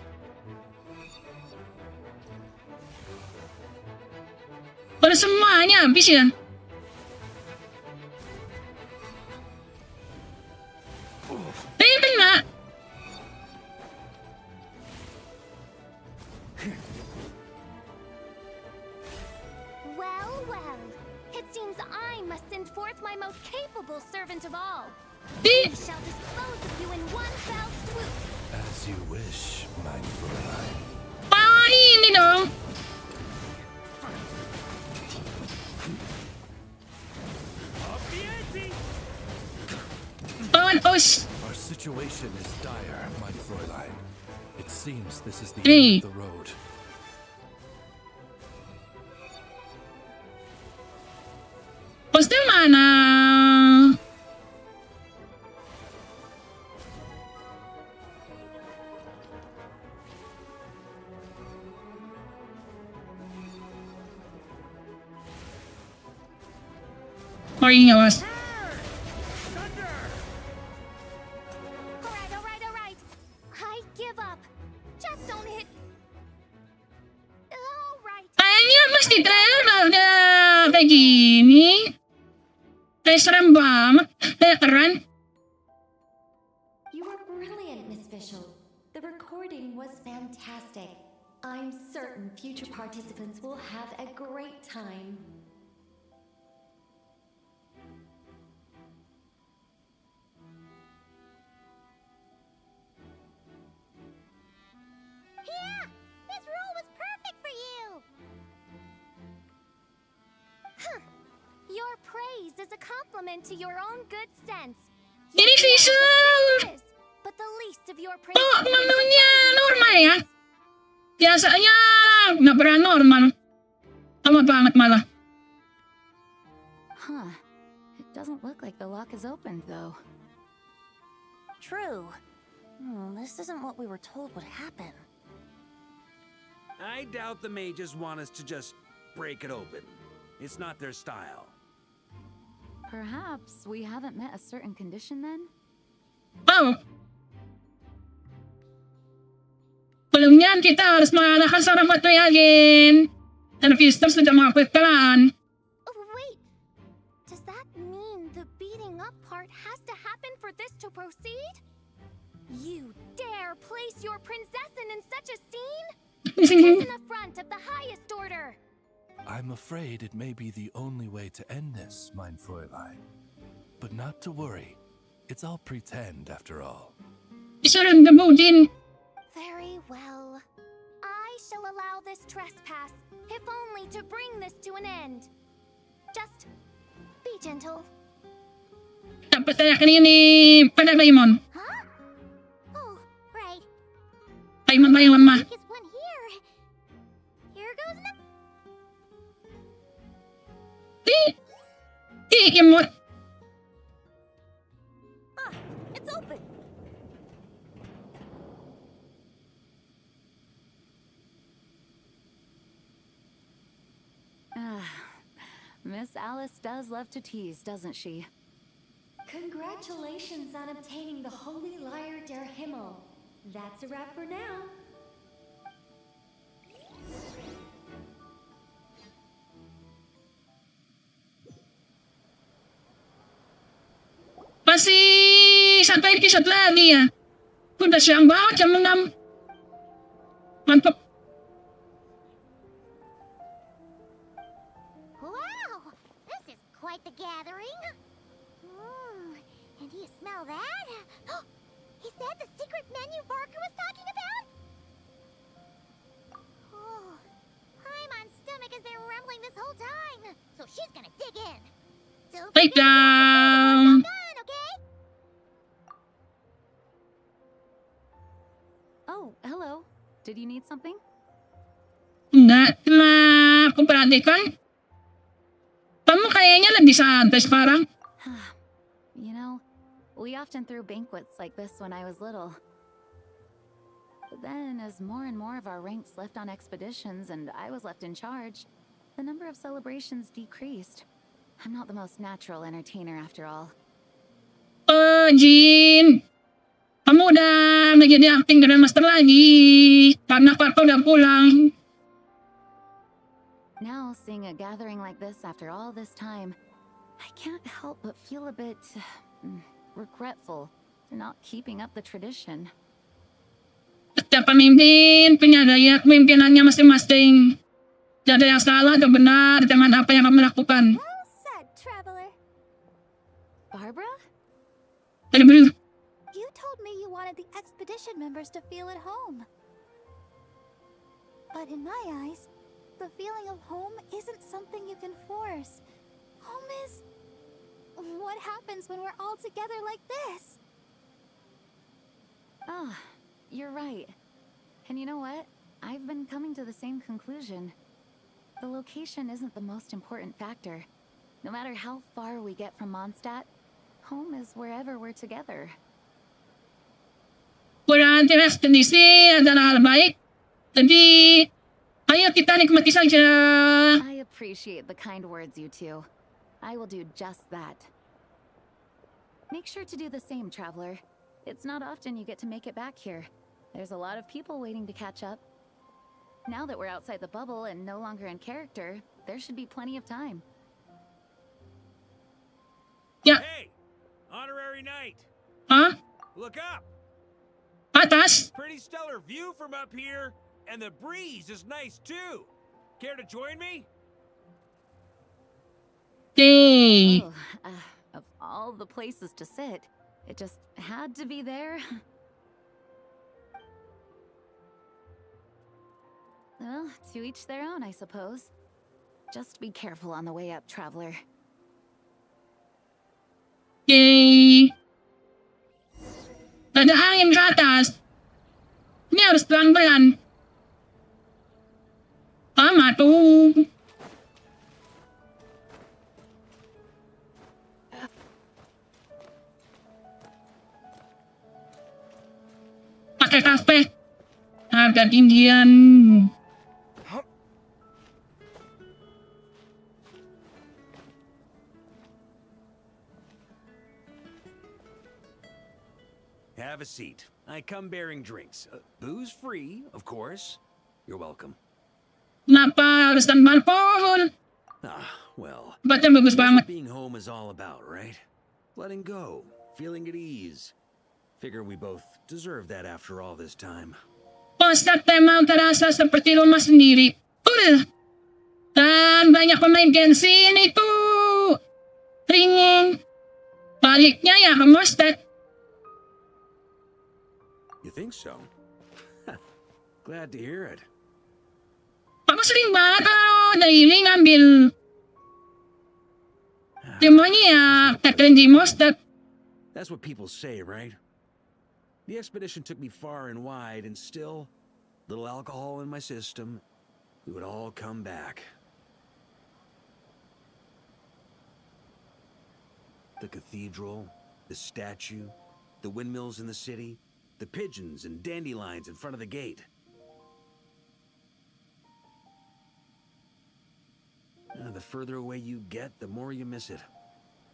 Pada semuanya habis ya? Kena! Well, well. It seems I must send forth my most capable servant of all. We shall dispose of you in one fell swoop. As you wish, mein Fräulein. Ini dong. Our situation is dire, mein Fräulein. It seems this is the Hey. end of the road. Bos di mana? Oh iya mas. Alright. I give up. Just don't hit. Alright. Kayaknya mas di trailer udah kayak gini. Kayak serem banget. Kayak keren. You were brilliant, Miss Fischl. The recording was fantastic. I'm certain future participants will have a great time. compliment to your own good sense. Ini visual. But the least of your Oh, namanya normal ya. Biasanya nggak pernah normal. Lama banget malah. Huh. It doesn't look like the lock is opened, though. True. This isn't what we were told would happen. I doubt the mages want us to just break it open. It's not their style. Perhaps we haven't met a certain condition then? Oh. Belum yan, kita harus mengalahkan seorang materialin. Dan visitors sudah mengakui kekalahan. Wait. Does that mean the beating up part has to happen for this to proceed? You dare place your princessin in such a scene? It's an affront of the highest order. I'm afraid it may be the only way to end this, mein Fräulein. But not to worry. It's all pretend after all. Very well. I shall allow this trespass, if only to bring this to an end. Just be gentle. Dapat saya ini pada Raymond. Huh? Oh, right. Raymond ba yung lemah? Is one here. Here goes nothing. Imut. It's open. Miss Alice does love to tease, doesn't she? Congratulations on obtaining the Holy Lyre der Himmel. That's a wrap for now. Masih sampai episode lagi ya. Udah siang banget jam 6. Mantap. Wow, this is quite the gathering. And do you smell that? Is that the secret menu Barker was talking about? Oh, Paimon's stomach has been rumbling this whole time, so she's gonna dig in. So Take down. Oh, hello. Did you need something? Enggak, telah aku perhatikan. Kamu kayaknya lebih santai sekarang. You know, we often threw banquets like this when I was little. But then, as more and more of our ranks left on expeditions and I was left in charge, the number of celebrations decreased. I'm not the most natural entertainer after all. Jin. Kamu udah menjadi acting Grandmaster lagi. Karena Papa udah pulang. Now, seeing a gathering like this after all this time, I can't help but feel a bit regretful for not keeping up the tradition. Setiap pemimpin punya gaya kepemimpinannya masing-masing. Tidak ada yang salah atau benar dengan apa yang kamu lakukan. Well said, traveler. Barbara? You told me you wanted the expedition members to feel at home. But in my eyes, the feeling of home isn't something you can force. Home is what happens when we're all together like this. Ah, you're right. And you know what? I've been coming to the same conclusion. The location isn't the most important factor. No matter how far we get from Mondstadt, home is wherever we're together. Kurang jelas kondisi adalah hal baik. Jadi, ayo kita nikmati saja. I appreciate the kind words, you two. I will do just that. Make sure to do the same, traveler. It's not often you get to make it back here. There's a lot of people waiting to catch up. Now that we're outside the bubble and no longer in character, there should be plenty of time. Yeah. Hey! Honorary knight! Huh? Look up! Atas? Pretty stellar view from up here, and the breeze is nice too. Care to join me? Hey. Oh, of all the places to sit, it just had to be there. Well, to each their own, I suppose. Just be careful on the way up, traveler. Yay! Ada angin ke atas. Ini harus pelan-pelan. Lama tuh. Pakai kafe. Harga tinggian. Have a seat. I come bearing drinks. Booze free, of course. You're welcome. Kenapa harus tanpa alkohol? Ah, well. Baca bagus That's banget. what being home is all about, right? Letting go, feeling at ease. Figure we both deserve that after all this time. Basta tayo mau terasa seperti rumah sendiri. Dan banyak pemain Genshin itu. Ringing. Baliknya ya ke Mostet. You think so? Glad to hear it. Aku sering banget kalau daily ngambil demoniac Catherine di Mostet. That's what people say, right? The expedition took me far and wide, and still, little alcohol in my system, it would all come back. The cathedral, the statue, the windmills in the city, the pigeons and dandelions in front of the gate. The further away you get, the more you miss it.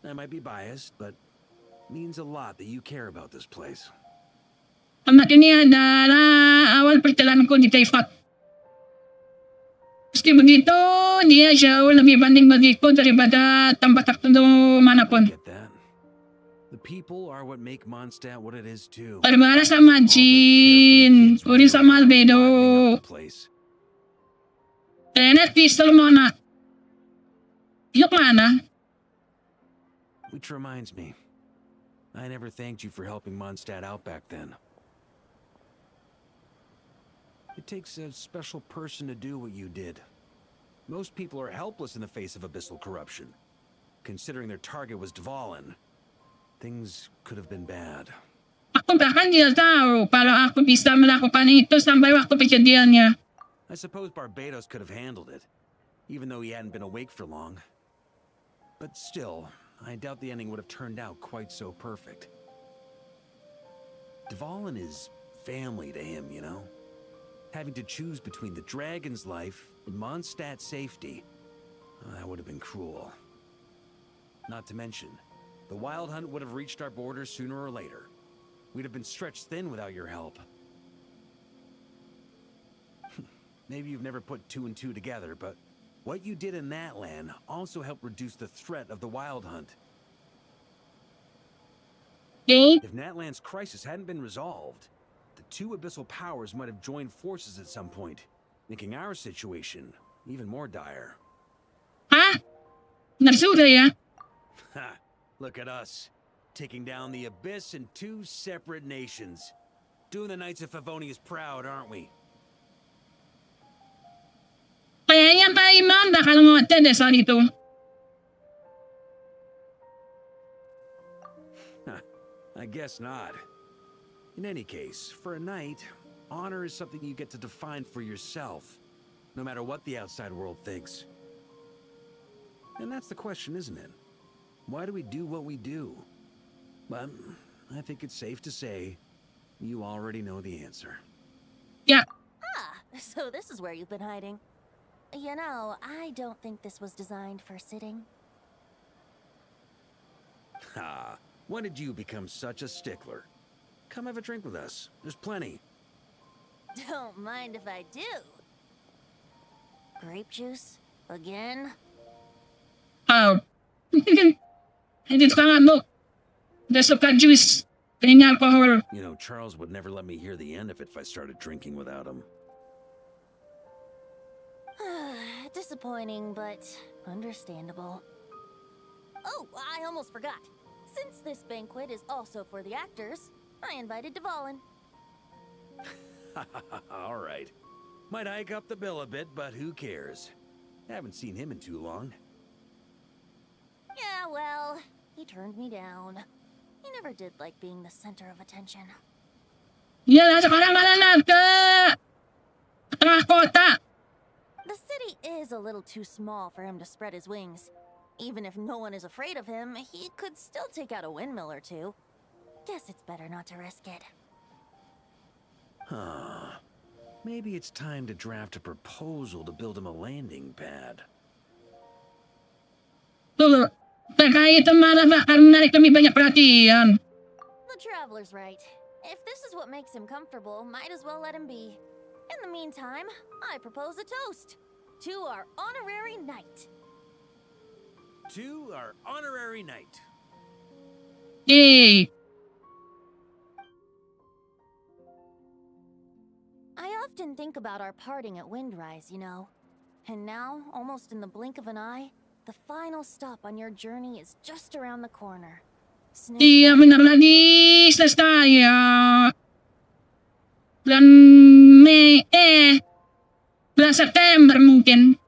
I might be biased, but it means a lot that you care about this place. Anak ini adalah awal perjalanan ko di Taifat. Meski begitu, dia jauh lebih banding bagiku daripada tempat tertentu manapun. The people are what make Mondstadt what it is too. Berbara sama Jin, Uri sama Albedo. Tenet pistol mana? Yuk mana? Which reminds me, I never thanked you for helping Mondstadt out back then. It takes a special person to do what you did. Most people are helpless in the face of abyssal corruption. Considering their target was Dvalin, things could have been bad. Ako bahkan tidak tahu kalau aku bisa melakukan itu sampai waktu kejadiannya. I suppose Barbados could have handled it, even though he hadn't been awake for long. But still, I doubt the ending would have turned out quite so perfect. Dvalin is family to him, you know? Having to choose between the dragon's life and Mondstadt's safety, that would have been cruel. Not to mention, the Wild Hunt would have reached our borders sooner or later. We'd have been stretched thin without your help. Maybe you've never put two and two together, but what you did in that land also helped reduce the threat of the Wild Hunt. If Natlan's crisis hadn't been resolved, the two abyssal powers might have joined forces at some point, making our situation even more dire. Hah? Nagsuda ya? Ha! Look at us, taking down the Abyss in two separate nations. Doing the Knights of Favonius proud, aren't we? Kayaknya tayo man bakal ngoten deh soal itu. I guess not. In any case, for a knight, honor is something you get to define for yourself, no matter what the outside world thinks. And that's the question, isn't it? Why do we do what we do? Well, I think it's safe to say you already know the answer. Yeah. Ah, so this is where you've been hiding. You know, I don't think this was designed for sitting. Ha! When did you become such a stickler? Come have a drink with us. There's plenty. Don't mind if I do. Grape juice? Again? Oh. Hindi ka nga, look. There's a juice. Pinin alcohol. You know, Charles would never let me hear the end of it if I started drinking without him. Disappointing, but understandable. Oh, I almost forgot. Since this banquet is also for the actors, I invited Dvalin. All right. Might hike up the bill a bit, but who cares? Haven't seen him in too long. Yeah, well, he turned me down. He never did like being the center of attention. Yan, sekarang malah ke tengah kota. The city is a little too small for him to spread his wings. Even if no one is afraid of him, he could still take out a windmill or two. Guess it's better not to risk it. Huh. Maybe it's time to draft a proposal to build him a landing pad. Tuh, terkait malah akan menarik lebih banyak perhatian. The traveler's right. If this is what makes him comfortable, might as well let him be. In the meantime, I propose a toast to our honorary knight. To our honorary knight. Yay! I often think about our parting at Windrise, you know. And now, almost in the blink of an eye, the final stop on your journey is just around the corner. Iya benar lagi, selesai ya. Bulan Mei, bulan September mungkin.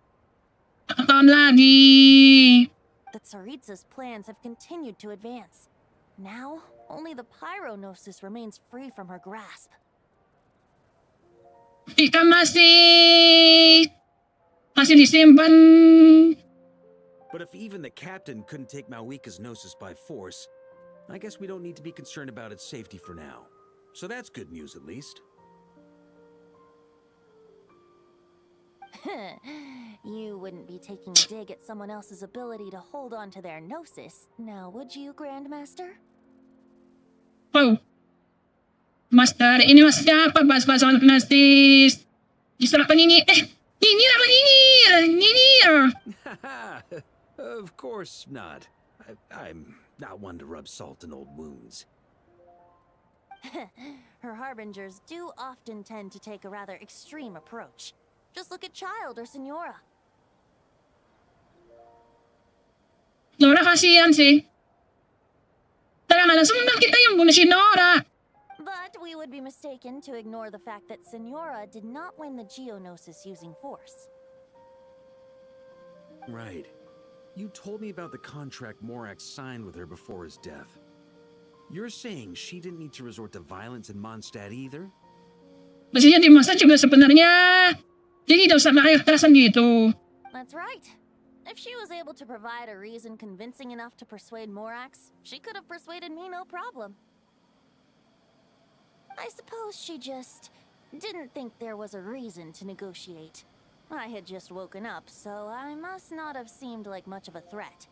Tahun lagi. The Tsaritsa's plans have continued to advance. Now, only the Pyronosis remains free from her grasp. Jika masih disimpan. But if even the captain couldn't take Mawika's Gnosis by force, I guess we don't need to be concerned about its safety for now. So that's good news, at least. You wouldn't be taking a dig at someone else's ability to hold on to their Gnosis, now would you, Grandmaster? Oh. Master, ini mas siapa bahas-bahas soal Gnosis? Diserapan ini, Nyinir. Of course not. I'm not one to rub salt in old wounds. Her harbingers do often tend to take a rather extreme approach. Just look at Child or Senora. Nora kasihan sih. Tara nga lang, sundan kita yung buno si Nora. But we would be mistaken to ignore the fact that Senora did not win the Geonosis using force. Right. You told me about the contract Morax signed with her before his death. You're saying she didn't need to resort to violence in Mondstadt either? Pastinya di Mondstadt juga sebenarnya. Jadi tidak usah pakai kekerasan gitu. That's right. If she was able to provide a reason convincing enough to persuade Morax, she could have persuaded me no problem. I suppose she just didn't think there was a reason to negotiate. I had just woken up, so I must not have seemed like much of a threat.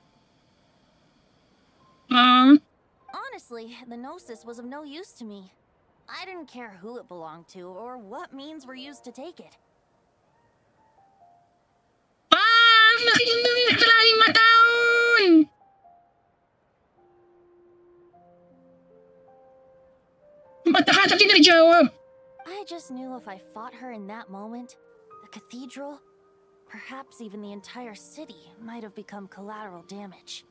Honestly, the Gnosis was of no use to me. I didn't care who it belonged to or what means were used to take it. Setelah 5 tahun. Matahan sa tidak dijawab. I just knew if I fought her in that moment, the cathedral, perhaps even the entire city, might have become collateral damage.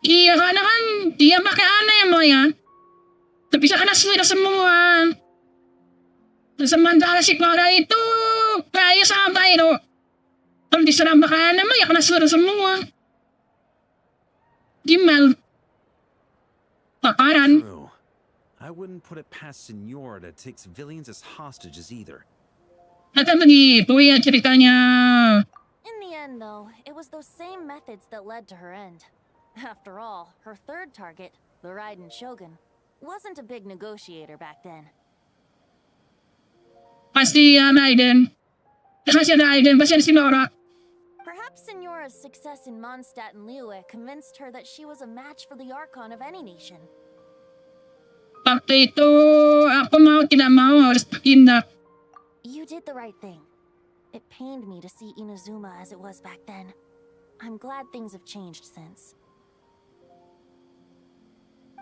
Iya karena kan dia pakai aneh mo ya. Tapi sa sudah semua. Sementara si Clara itu kaya sabay no. Kalau diserang pakai aneh mo ya kena sudah semua. Gimana? Paparan. True. I wouldn't put it past Senora to take civilians as hostages either. Kata begitu ya ceritanya. In the end, though, it was those same methods that led to her end. After all, her third target, the Raiden Shogun, wasn't a big negotiator back then. Pasti Raiden. Kasi Raiden, pasti si Nora. Perhaps Senora's success in Mondstadt and Liyue convinced her that she was a match for the Archon of any nation. Waktu itu, aku mau tidak mau harus bertindak. You did the right thing. It pained me to see Inazuma as it was back then. I'm glad things have changed since.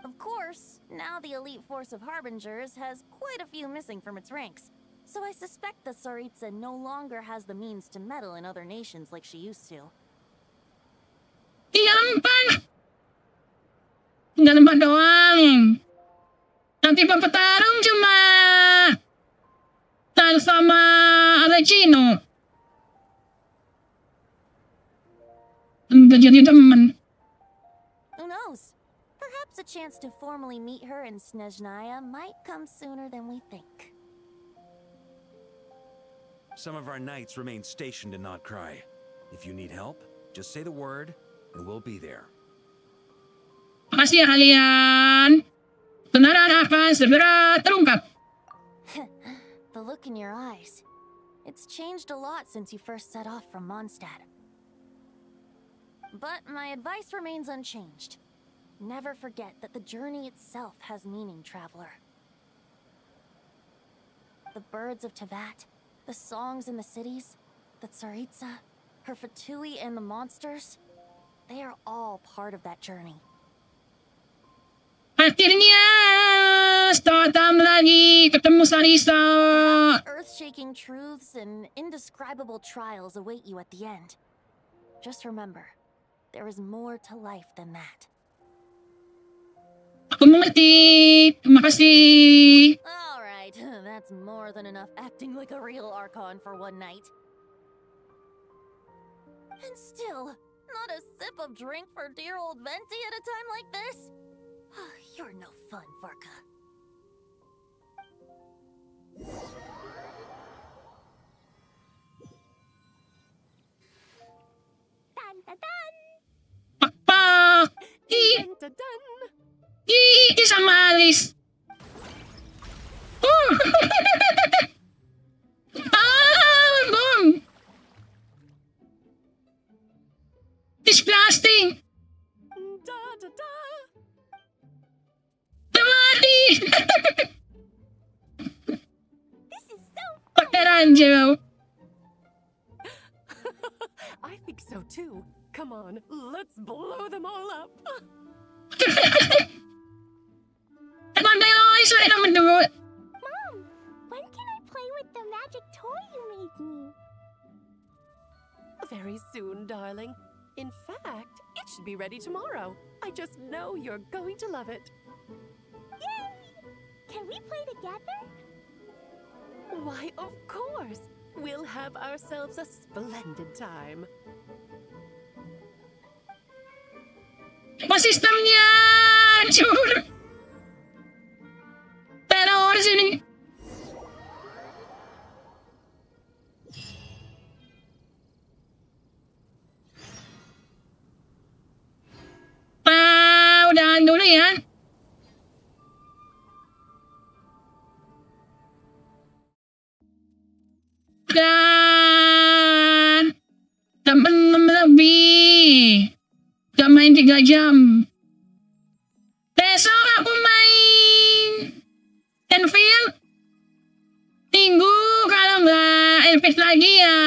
Of course, now the elite force of Harbingers has quite a few missing from its ranks, so I suspect the Tsaritsa no longer has the means to meddle in other nations like she used to. Tinggal empat doang. Nanti bertarung cuma Tal sama Alecino. Udah jadi teman. Who Perhaps a chance to formally meet her in Snezhnaya might come sooner than we think. Some of our knights remain stationed in Not Cry. If you need help, just say the word, and we'll be there. Makasih ya kalian. Kebenaran akan segera terungkap. The look in your eyes. It's changed a lot since you first set off from Mondstadt. But my advice remains unchanged. Never forget that the journey itself has meaning, traveler. The birds of Tevat, the songs in the cities, the Tsaritsa, her Fatui and the monsters, they are all part of that journey. Akhirnya datang lagi ketemu Sarisa. Earth-shaking truths and indescribable trials await you at the end. Just remember, there is more to life than that. Aku mengerti. Terima kasih. Alright, that's more than enough acting like a real Archon for one night. And still, not a sip of drink for dear old Venti at a time like this? You're no fun, Varka. Dun dun dun! Pak. Isang malis. Boom. Disgusting. Mati. This is so Pakeran, Jero. I think so too. Come on, let's blow them all up. Mom, when can I play with the magic toy you made me? Very soon, darling. In fact, it should be ready tomorrow. I just know you're going to love it. Yay! Can we play together? Why, of course. We'll have ourselves a splendid time. Apa sistemnya? Cur. Teror di sini. Udahan dulu ya. Dan temen lebih. Gak main 3 jam. Besok aku main Enfield. Minggu kalau nggak Enfield lagi ya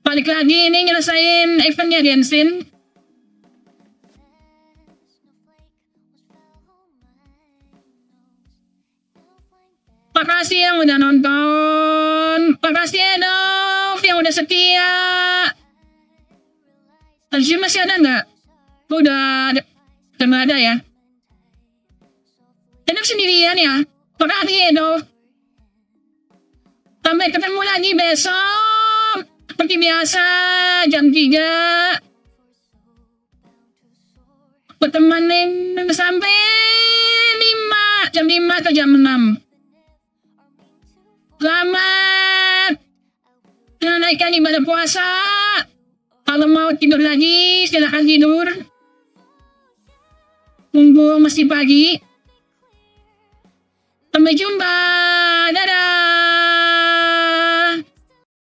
balik lagi ini nyelesain eventnya Genshin. Makasih yang udah nonton. Makasih ya Dov yang udah setia. Tadi masih ada nggak? Udah nggak ada ya. Hidup sendirian ya. Makasih ya Dov. Sampai ketemu lagi besok. Seperti biasa jam 3. Bertemanin sampai 5. Jam 5 atau jam 6. Selamat menunaikan ibadah puasa. Kalau mau tidur lagi, silakan tidur. Mumpung masih pagi. Sampai jumpa.